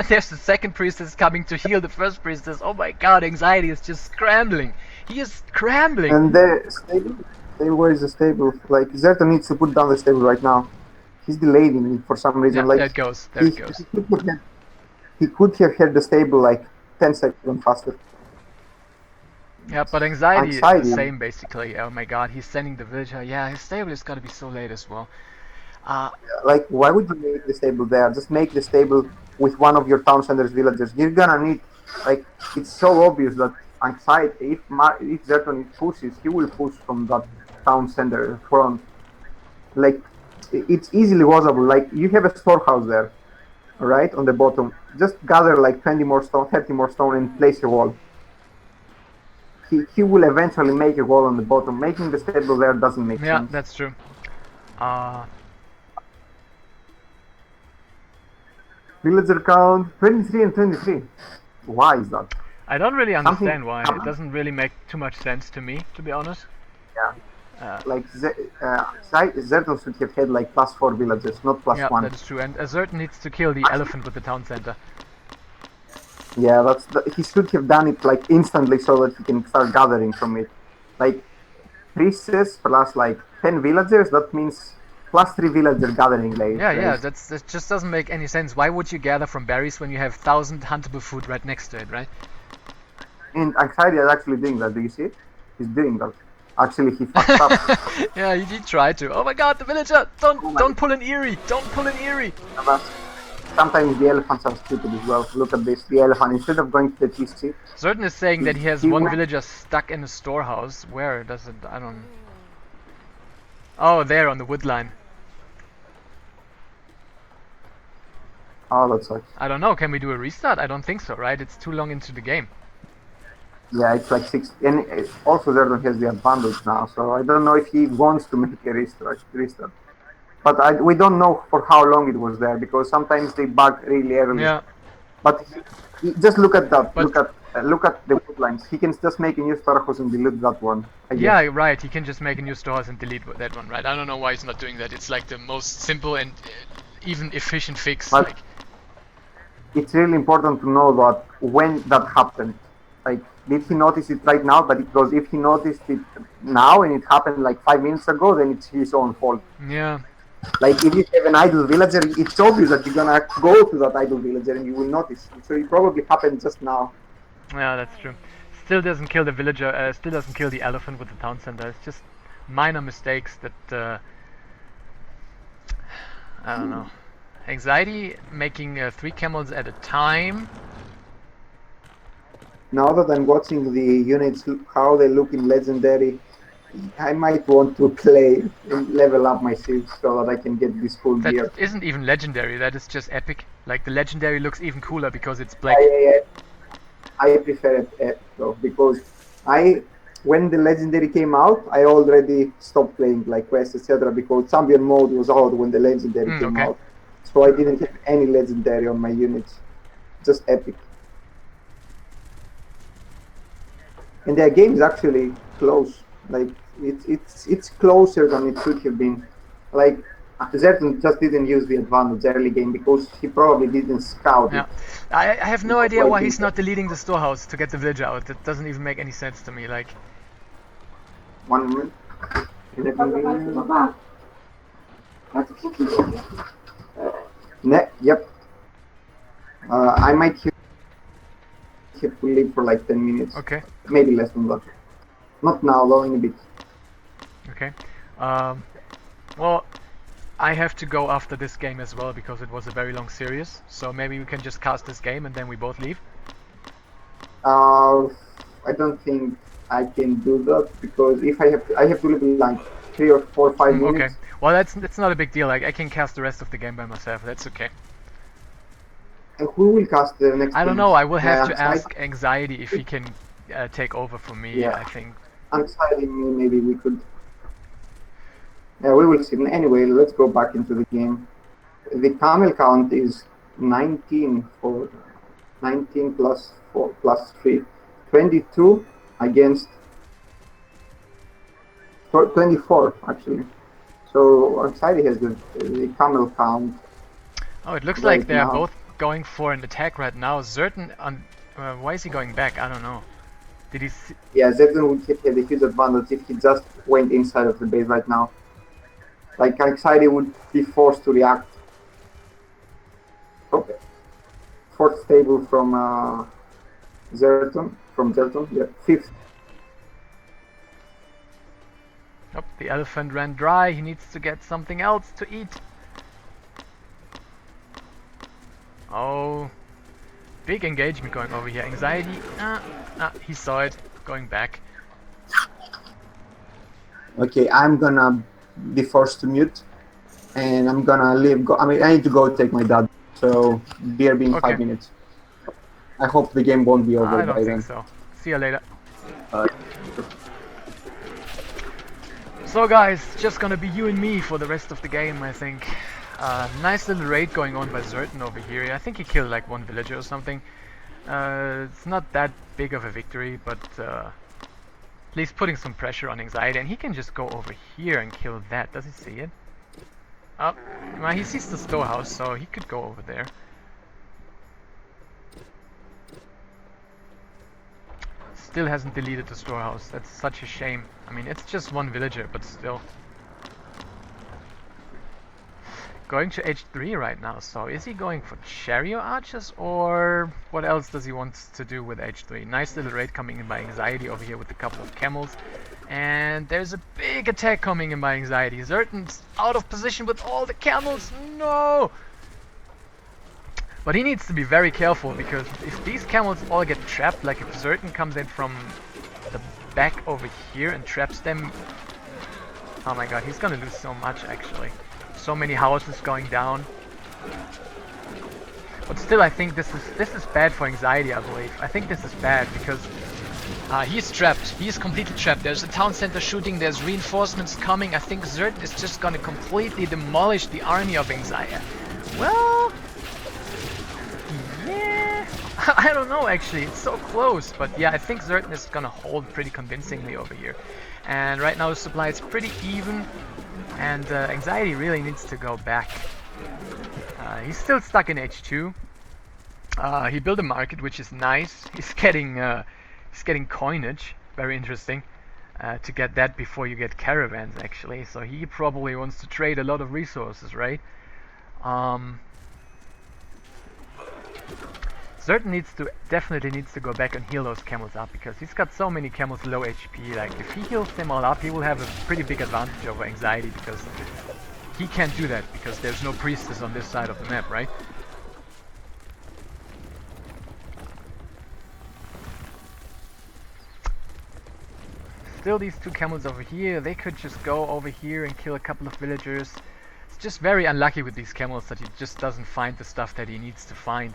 there's the second priestess coming to heal the first priestess. Oh my god, Anxiety is just scrambling. He is scrambling. And the stable, where is the stable? Like, Zerton needs to put down the stable right now. He's delaying it for some reason. Yeah, like, there it goes. There it goes. He could have had the stable like 10 seconds faster. Yeah, but Anxiety is the same basically. Oh my god, he's sending the villager. Yeah, his stable is gotta be so late as well. Like, why would you make the stable there? Just make the stable with one of your town center's villagers. You're gonna need, like, it's so obvious that Anxiety, if Zerton pushes, he will push from that town center front. Like, it's easily watchable. Like, you have a storehouse there, right, on the bottom. Just gather like 20 more stone, 30 more stone, and place a wall. He will eventually make a wall on the bottom. Making the stable there doesn't make sense. Yeah, that's true. Villager count 23 and 23. Why is that? I don't really understand why. It doesn't really make too much sense to me, to be honest. Yeah. Like Zerton should have had like +4 villagers, not +1. Yeah, that is true. And Zerton needs to kill the elephant with the town center. Yeah, he should have done it like instantly so that he can start gathering from it. Like, priestess plus like 10 villagers, that means +3 villager gathering late. Yeah, yeah, that just doesn't make any sense. Why would you gather from berries when you have 1,000 huntable food right next to it, right? And Anxiety is actually doing that, do you see it? He's doing that. Actually, he fucked up. Yeah, he did try to. Oh my god, the villager! Don't pull an Eerie! Don't pull an Eerie! Sometimes the elephants are stupid as well. Look at this, the elephant, instead of going to the TC. Zerton is saying that he has one villager stuck in a storehouse. Where does it? I don't... Oh, there on the wood line. Oh, that sucks. I don't know, can we do a restart? I don't think so, right? It's too long into the game. Yeah, it's like 6, and also Zerton has the advantage now, so I don't know if he wants to make a restart. But we don't know for how long it was there, because sometimes they bug really early. Yeah. But just look at that. Look at the wood lines. He can just make a new storehouse and delete that one. Yeah, right. He can just make a new storehouse and delete that one, right? I don't know why he's not doing that. It's like the most simple and even efficient fix. But like, it's really important to know that when that happened. Like, did he notice it right now? But because if he noticed it now and it happened like 5 minutes ago, then it's his own fault. Yeah. Like, if you have an idle villager, it's obvious that you're gonna go to that idle villager and you will notice. So it probably happened just now. Yeah, that's true. Still doesn't kill the villager, still doesn't kill the elephant with the town center. It's just minor mistakes that, I don't know. Anxiety making 3 camels at a time. Now that I'm watching the units, how they look in Legendary, I might want to play and level up my shields so that I can get this full gear. That isn't even Legendary, that is just Epic. Like, the Legendary looks even cooler because it's black. I prefer it though, because when the Legendary came out, I already stopped playing like quests, etc. because Champion mode was out when the Legendary came out. So I didn't have any Legendary on my units, just Epic. And their game is actually close. Like, it's closer than it should have been. Like, Zerton just didn't use the advantage early game because he probably didn't scout it. I have no idea why he's not deleting the storehouse to get the villager out. That doesn't even make any sense to me. Like, 1 minute. Yep. I might have to leave for like 10 minutes. Okay. Maybe less than that. Not now, though, in a bit. Okay. Well, I have to go after this game as well because it was a very long series. So maybe we can just cast this game and then we both leave. Uh, I don't think I can do that because if I have to leave in like 3 or 4 or 5 Okay. minutes. Well, that's not a big deal. Like I can cast the rest of the game by myself. That's okay. And who will cast the next I don't know. games? I will have to Anxiety? ask Anxiety if he can take over for me. Yeah, I think. Anxiety. Maybe we could. Yeah, we will see. Anyway, let's go back into the game. The camel count is 19 for 19 plus 4 plus 3, 22 against 24 actually. So Anxiety has the camel count Oh, it looks like right they are now. both going for an attack right now. Zerton on. Why is he going back? I don't know. Did he? See? Yeah, Zerton would have a huge advantage if he just went inside of the base right now. Like Anxiety would be forced to react. Okay. Fourth stable from Zerton. From Zerton, yeah. Fifth. Oh, the elephant ran dry. He needs to get something else to eat. Oh, big engagement going over here. Anxiety. He saw it. Going back. Okay, I'm gonna be forced to mute, and I'm gonna leave. I need to go take my dad. So BRB in Okay. 5 minutes. I hope the game won't be over I don't by think then. so. See you later. Uh, So guys, just gonna be you and me for the rest of the game, I think. Nice little raid going on by Zerton over here. I think he killed like one villager or something. It's not that big of a victory, but at least putting some pressure on Anxiety. And he can just go over here and kill that. Does he see it? Oh, well, he sees the storehouse, so he could go over there. Still hasn't deleted the storehouse. That's such a shame. I mean, it's just one villager, but still. Going to H3 right now, so is he going for chariot archers or what else does he want to do with H3? Nice little raid coming in by Anxiety over here with a couple of camels. And there's a big attack coming in by Anxiety. Zerton's out of position with all the camels. No! But he needs to be very careful because if these camels all get trapped, like if Zerton comes in from the back over here and traps them. Oh my god, he's gonna lose so much actually. So many houses going down. But still, I think this is bad for Anxiety, I believe. I think this is bad because he's trapped. He's completely trapped. There's a town center shooting. There's reinforcements coming. I think Zerton is just gonna completely demolish the army of Anxiety. Well, yeah. I don't know actually. It's so close. But yeah, I think Zerton is gonna hold pretty convincingly over here. And right now the supply is pretty even. And Anxiety really needs to go back. He's still stuck in H2. He built a market, which is nice. He's getting coinage, very interesting. To get that before you get caravans, actually. So he probably wants to trade a lot of resources, right? Zerton definitely needs to go back and heal those camels up because he's got so many camels low HP. Like if he heals them all up, he will have a pretty big advantage over Anxiety because he can't do that because there's no priestess on this side of the map, right? Still these two camels over here, they could just go over here and kill a couple of villagers. It's just very unlucky with these camels that he just doesn't find the stuff that he needs to find.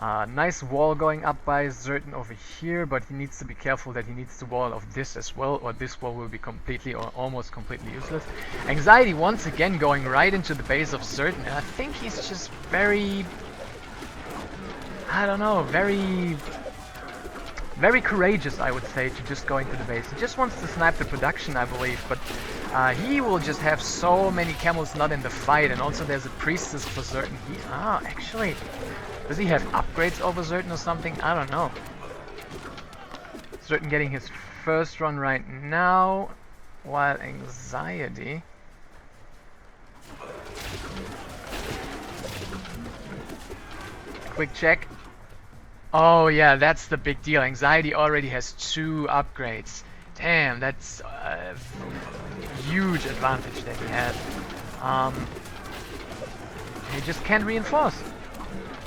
Nice wall going up by Zerton over here, but he needs to be careful that he needs to wall off this as well, or this wall will be completely or almost completely useless. Anxiety once again going right into the base of Zerton, and I think he's just very... I don't know, very courageous, I would say, to just go into the base. He just wants to snipe the production, I believe, but he will just have so many camels not in the fight, and also there's a priestess for Zerton. Actually... Does he have upgrades over Zerton or something? I don't know. Zerton getting his first run right now, while Anxiety... Quick check. Oh yeah, that's the big deal. Anxiety already has 2 upgrades. Damn, that's a huge advantage that he has. He just can't reinforce.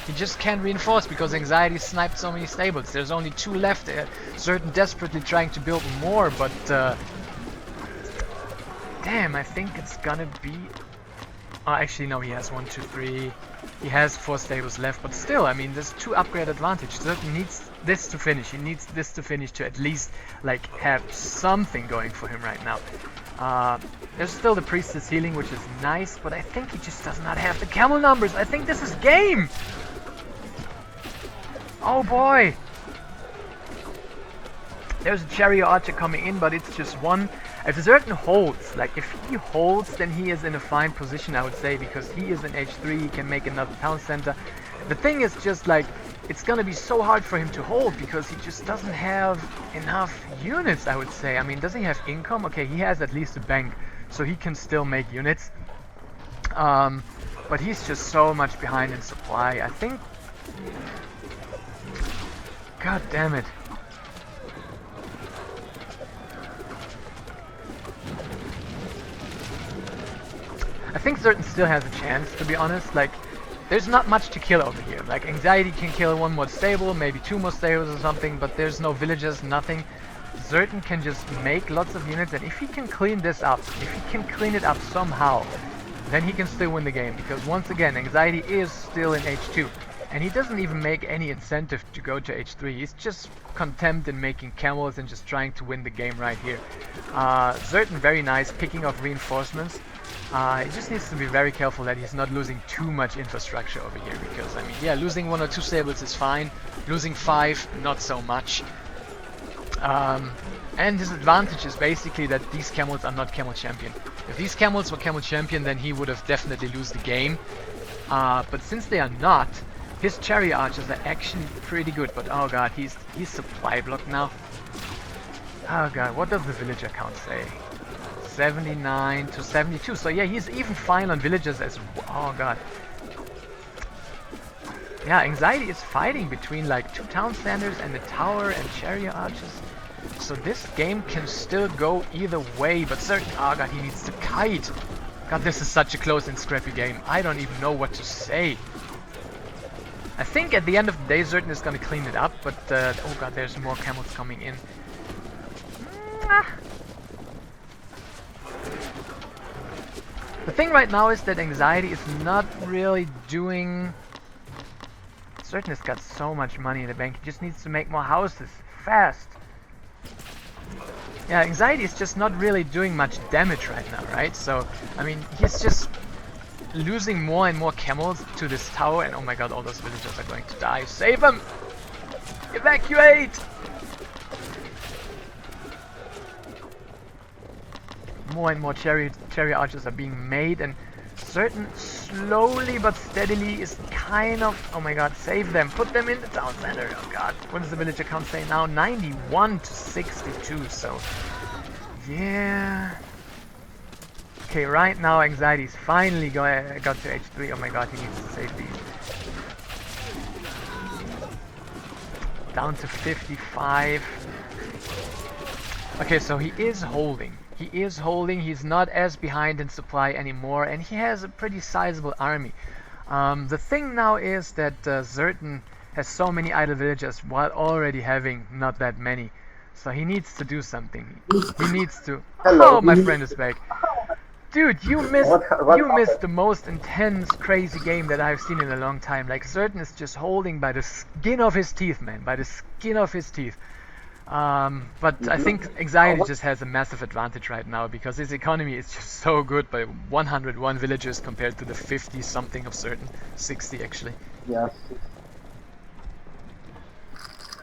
He just can't reinforce because Anxiety sniped so many stables. There's only 2 left. Zerton desperately trying to build more, but damn, I think it's gonna be... Oh, actually no, he has 1, 2, 3. He has 4 stables left, but still, I mean, there's 2 upgrade advantage. Zerton needs this to finish. He needs this to finish to at least like have something going for him right now. There's still the Priestess healing, which is nice, but I think he just does not have the camel numbers. I think this is game! Oh boy! There's a Chariot Archer coming in, but it's just 1. If Zerton holds, like if he holds, then he is in a fine position, I would say, because he is in H3, he can make another town center. The thing is just like, it's gonna be so hard for him to hold because he just doesn't have enough units, I would say. I mean, does he have income? Okay, he has at least a bank, so he can still make units. But he's just so much behind in supply. I think... God damn it. I think Zerton still has a chance, to be honest. Like, there's not much to kill over here. Like, Anxiety can kill 1 more stable, maybe 2 more stables or something, but there's no villagers, nothing. Zerton can just make lots of units, and if he can clean this up, if he can clean it up somehow, then he can still win the game. Because once again, Anxiety is still in H2, and he doesn't even make any incentive to go to H3. He's just content in making camels and just trying to win the game right here. Zerton, very nice, picking off reinforcements. He just needs to be very careful that he's not losing too much infrastructure over here, because, I mean, yeah, losing 1 or 2 stables is fine, losing 5, not so much. And his advantage is basically that these camels are not camel champion. If these camels were camel champion, then he would have definitely lose the game. But since they are not, his chariot archers are actually pretty good. But oh god, he's supply blocked now. Oh god, what does the villager count say? 79 to 72. So yeah, he's even fine on villagers as oh god. Yeah, Anxiety is fighting between like 2 town standers and the tower and chariot archers. So this game can still go either way, but Zerton, oh god, he needs to kite. God, this is such a close and scrappy game. I don't even know what to say. I think at the end of the day, Zerton is going to clean it up, but oh god, there's more camels coming in. The thing right now is that Anxiety is not really doing... Zerton has got so much money in the bank, he just needs to make more houses, fast. Yeah, Anxiety is just not really doing much damage right now, right? So, I mean, he's just losing more and more camels to this tower, and oh my god, all those villagers are going to die. Save them! Evacuate! More and more chariot archers are being made, and Zerton slowly but steadily is kind of... Oh my god, save them! Put them in the town center! Oh god, what does the villager count say now? 91 to 62, so... Yeah... Okay, right now Anxiety's finally got to H3. Oh my god, he needs to save these. Down to 55. Okay, so he is holding. He is holding, he's not as behind in supply anymore, and he has a pretty sizable army. The thing now is that Zerton has so many idle villagers while already having not that many. So he needs to do something. He needs to... Hello. Oh, my friend is back. Dude, you missed the most intense, crazy game that I've seen in a long time. Like, Zerton is just holding by the skin of his teeth, man. By the skin of his teeth. But I think Anxiety just has a massive advantage right now because his economy is just so good by 101 villagers compared to the 50 something of Zerton, 60 actually. Yeah.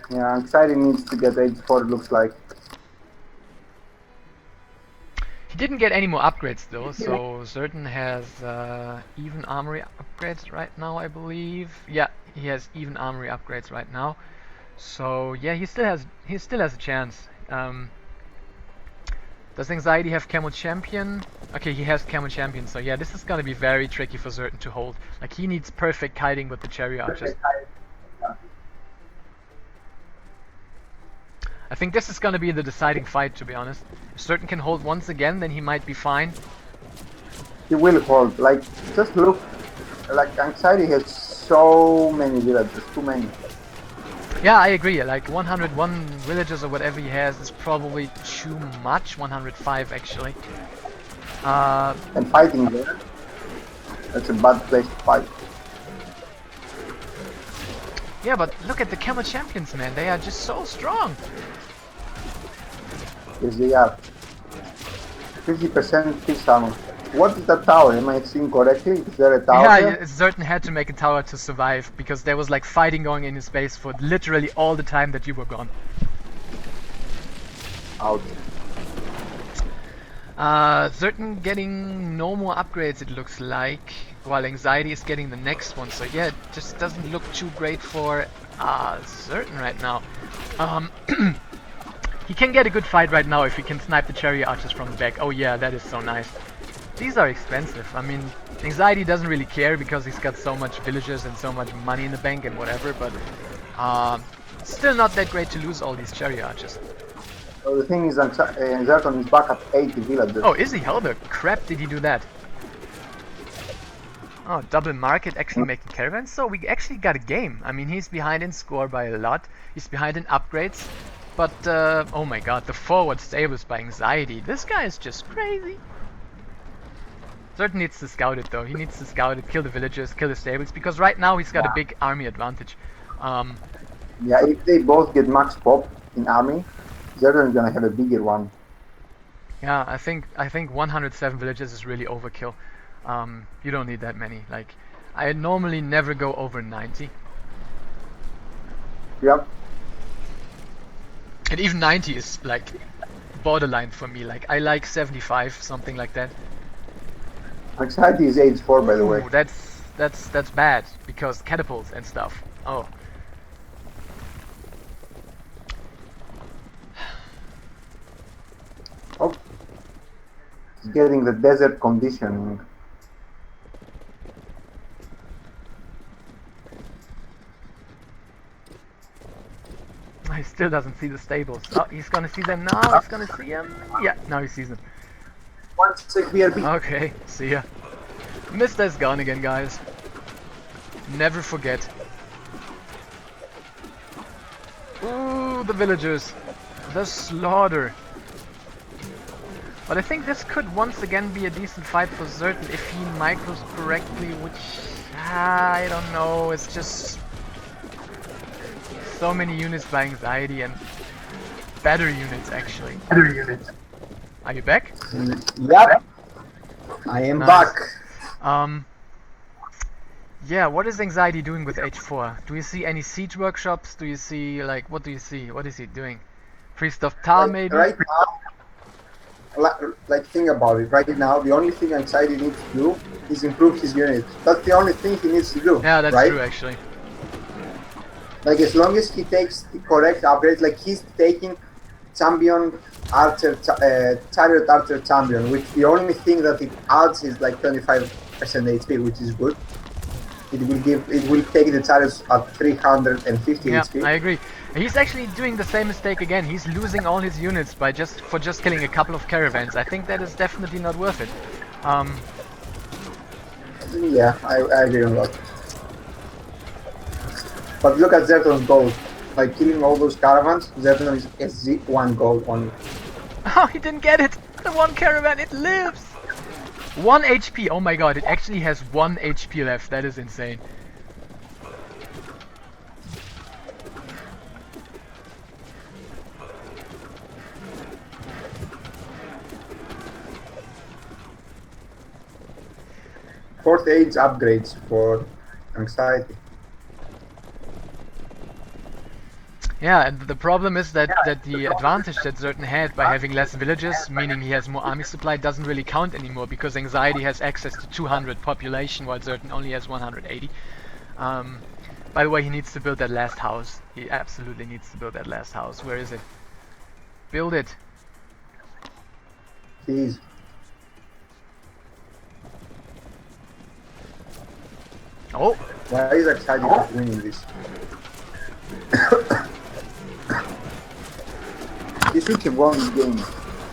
Yeah, Anxiety needs to get H4, it looks like. He didn't get any more upgrades though, so Zerton has even armory upgrades right now, I believe. Yeah, he has even armory upgrades right now. So yeah, he still has a chance. Does Anxiety have Camel Champion? Okay, he has Camel Champion, so yeah, this is gonna be very tricky for Zerton to hold. Like, he needs perfect kiting with the Chariot Archers. I think this is gonna be the deciding fight, to be honest. If Zerton can hold once again, then he might be fine. He will hold. Like, just look. Like, Anxiety has so many villages, too many. Yeah, I agree. Like 101 villagers or whatever he has is probably too much. 105 actually. And fighting there, that's a bad place to fight. Yeah, but look at the Camel Champions, man. They are just so strong. Yes, they are. 50% fixed armor. What is that tower? Am I seeing correctly? Is there a tower Yeah, there? Zerton had to make a tower to survive because there was like fighting going in his base for literally all the time that you were gone. Ouch. Zerton getting no more upgrades, it looks like, while Anxiety is getting the next one. So yeah, it just doesn't look too great for Zerton right now. He can get a good fight right now if he can snipe the chariot archers from the back. Oh yeah, that is so nice. These are expensive. I mean, Anxiety doesn't really care because he's got so much villagers and so much money in the bank and whatever, but still not that great to lose all these chariot archers. So the thing is, Zerton is back at 80 villagers. Oh, is he? How the crap did he do that? Oh, double market actually making caravans, so we actually got a game. I mean, he's behind in score by a lot, he's behind in upgrades, but oh my god, the forward stables by Anxiety. This guy is just crazy. Zerton needs to scout it though, he needs to scout it, kill the villagers, kill the stables, because right now he's got a big army advantage. Yeah, if they both get max pop in army, Zerton is gonna have a bigger one. Yeah, I think 107 villages is really overkill. You don't need that many. Like, I normally never go over 90. Yep. And even 90 is like borderline for me. Like, I like 75, something like that. Anxiety is age 4, by the way. Ooh, that's bad because catapults and stuff. Oh. Oh. He's getting the desert conditioning. He still doesn't see the stables. Oh, he's gonna see them now. He's gonna see them. Yeah, now he sees them. One sec BRB. Okay, see ya. Mr. is gone again, guys. Never forget. Ooh, the villagers. The slaughter. But I think this could once again be a decent fight for Zerton if he micros correctly, which I don't know. It's just so many units by Anxiety and better units actually. Better units. Are you back? Yep. I am back. Yeah, what is Anxiety doing with H4? Do you see any siege workshops? Do you see, like, what do you see? What is he doing? Priest of Ptah, maybe? Right now, like think about it. Right now, the only thing Anxiety needs to do is improve his unit. That's the only thing he needs to do. Yeah, that's right? true actually. Like, as long as he takes the correct upgrades, like he's taking champion archer, chariot archer champion, which the only thing that it adds is like 25% HP, which is good. It will take the chariots at 350 HP. Yeah, I agree. He's actually doing the same mistake again. He's losing all his units by just killing a couple of caravans. I think that is definitely not worth it. Yeah, I agree on that. But look at Zerton's gold. Like, killing all those caravans, Zerton is SZ1 gold only. Oh, he didn't get it! The one caravan, it lives! 1 HP, oh my god, it actually has 1 HP left, that is insane. Fourth age upgrades for Anxiety. Yeah, and the problem is that the advantage that Zerton had by having less villages, meaning he has more army supply, doesn't really count anymore because Anxiety has access to 200 population while Zerton only has 180. By the way, he needs to build that last house. He absolutely needs to build that last house. Where is it? Build it. Please. Oh! Why is Anxiety winning this? He should have won this game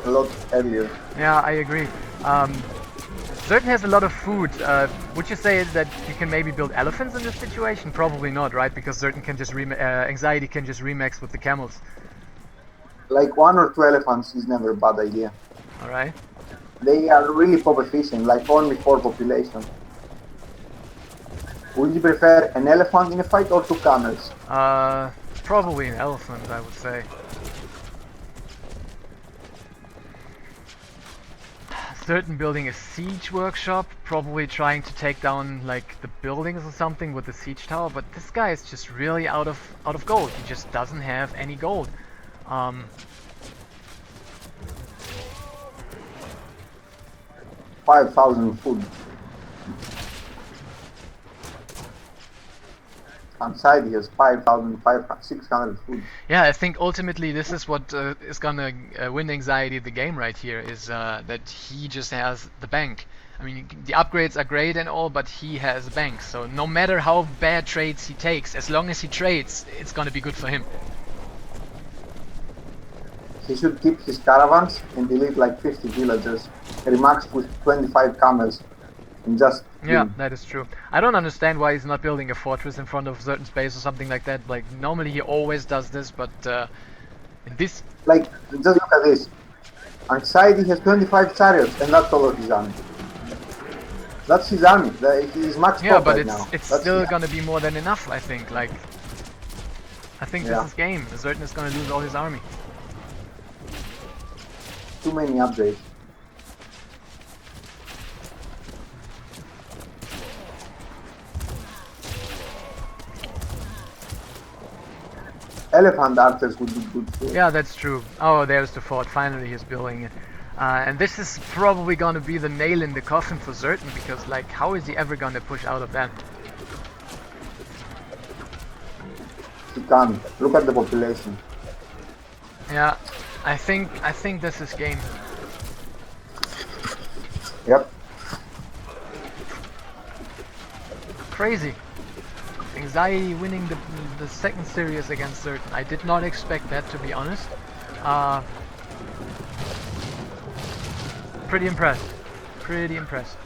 a lot earlier. Yeah, I agree. Zerton has a lot of food. Would you say that you can maybe build elephants in this situation? Probably not, right? Because Zerton can just Anxiety can just remix with the camels. Like 1 or 2 elephants is never a bad idea. All right. They are really pop efficient, like only 4 population. Would you prefer an elephant in a fight or 2 camels? Probably an elephant, I would say. Certain building a siege workshop, probably trying to take down like the buildings or something with the siege tower, but this guy is just really out of gold. He just doesn't have any gold. 5,000 food. Inside he has 5,600 food. Yeah, I think ultimately this is what is gonna win Anxiety the game right here, is that he just has the bank. I mean, the upgrades are great and all, but he has a bank. So no matter how bad trades he takes, as long as he trades, it's gonna be good for him. He should keep his caravans and delete like 50 villagers, remax with 25 camels, and just Yeah, win. that is true. I don't understand why he's not building a fortress in front of a certain space or something like that. Like, normally he always does this, but in this... Like, just look at this. Anxiety has 25 chariots, and that's all of his army. That's his army. He's max Yeah, top but right now. it's That's still gonna be more than enough, I think. Like, I think this Yeah. is game. Zerton is gonna lose all his army. Too many upgrades. Elephant archers would be good too. Yeah, that's true. Oh, there's the fort. Finally, he's building it. And this is probably gonna be the nail in the coffin for Zerton, because, like, how is he ever gonna push out of that? He can't. Look at the population. Yeah, I think this is game. Yep. Crazy. Anxiety winning the second series against Zerton. I did not expect that, to be honest. Pretty impressed. Pretty impressed.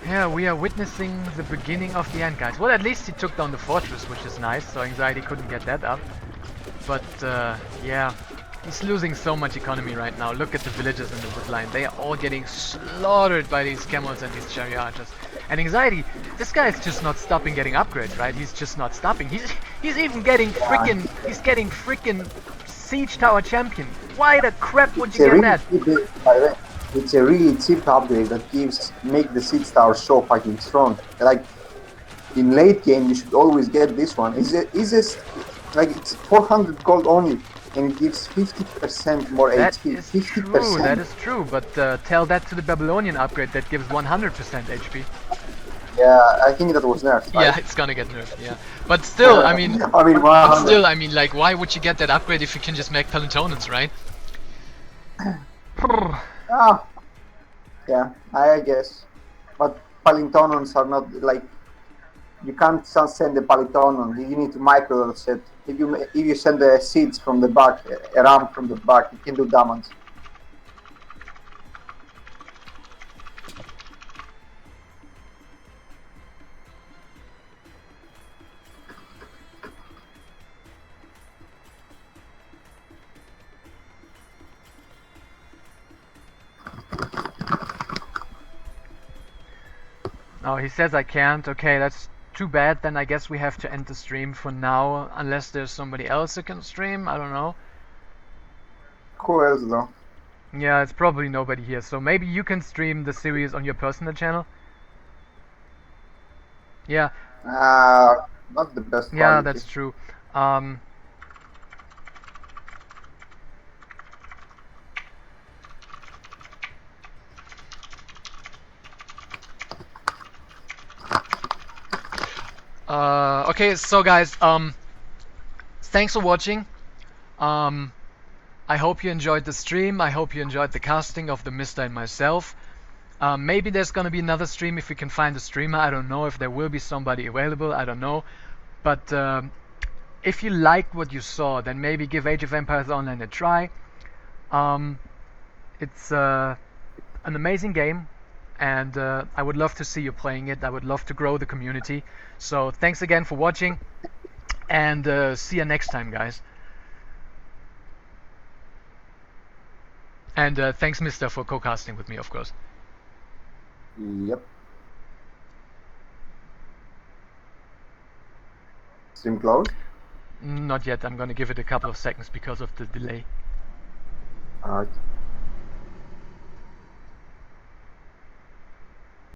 Yeah, we are witnessing the beginning of the end, guys. Well, at least he took down the fortress, which is nice, so Anxiety couldn't get that up. But, yeah, he's losing so much economy right now. Look at the villagers in the wood line. They are all getting slaughtered by these camels and these chariot archers. And Anxiety, this guy is just not stopping getting upgrades, right? He's just not stopping. He's even getting freaking siege tower champion. Why the crap would you get that? It's a really cheap upgrade that make the siege tower so fucking strong. Like in late game, you should always get this one. Like it's 400 gold only, and it gives 50% more That HP. is 50%. true, that is true, but tell that to the Babylonian upgrade that gives 100% HP. Yeah, I think that was nerfed. Right? Yeah, it's gonna get nerfed, yeah. But still, I mean, like, why would you get that upgrade if you can just make Pelotonans, right? Ah, yeah, I guess. But Palintonons are not like you can't send the Palintonon. You need to micro set. If you send the seeds from the back, a ram from the back, you can do damage. Oh, he says I can't. Okay, that's too bad. Then I guess we have to end the stream for now, unless there's somebody else who can stream. I don't know. Who else though? Yeah, it's probably nobody here. So maybe you can stream the series on your personal channel. Yeah. Not the best quality. Yeah, that's true. Okay, so guys, thanks for watching. I I hope you enjoyed the stream. I hope you enjoyed the casting of Themista and myself. Maybe there's gonna be another stream if we can find a streamer. I don't know if there will be somebody available. I don't know. But if you liked what you saw, then maybe give Age of Empires Online a try. It's an amazing game, and I would love to see you playing it. I would love to grow the community. So thanks again for watching, and see you next time, guys. And thanks, Mister, for co-casting with me, of course. Yep. Stream closed? Not yet. I'm going to give it a couple of seconds because of the delay. All right.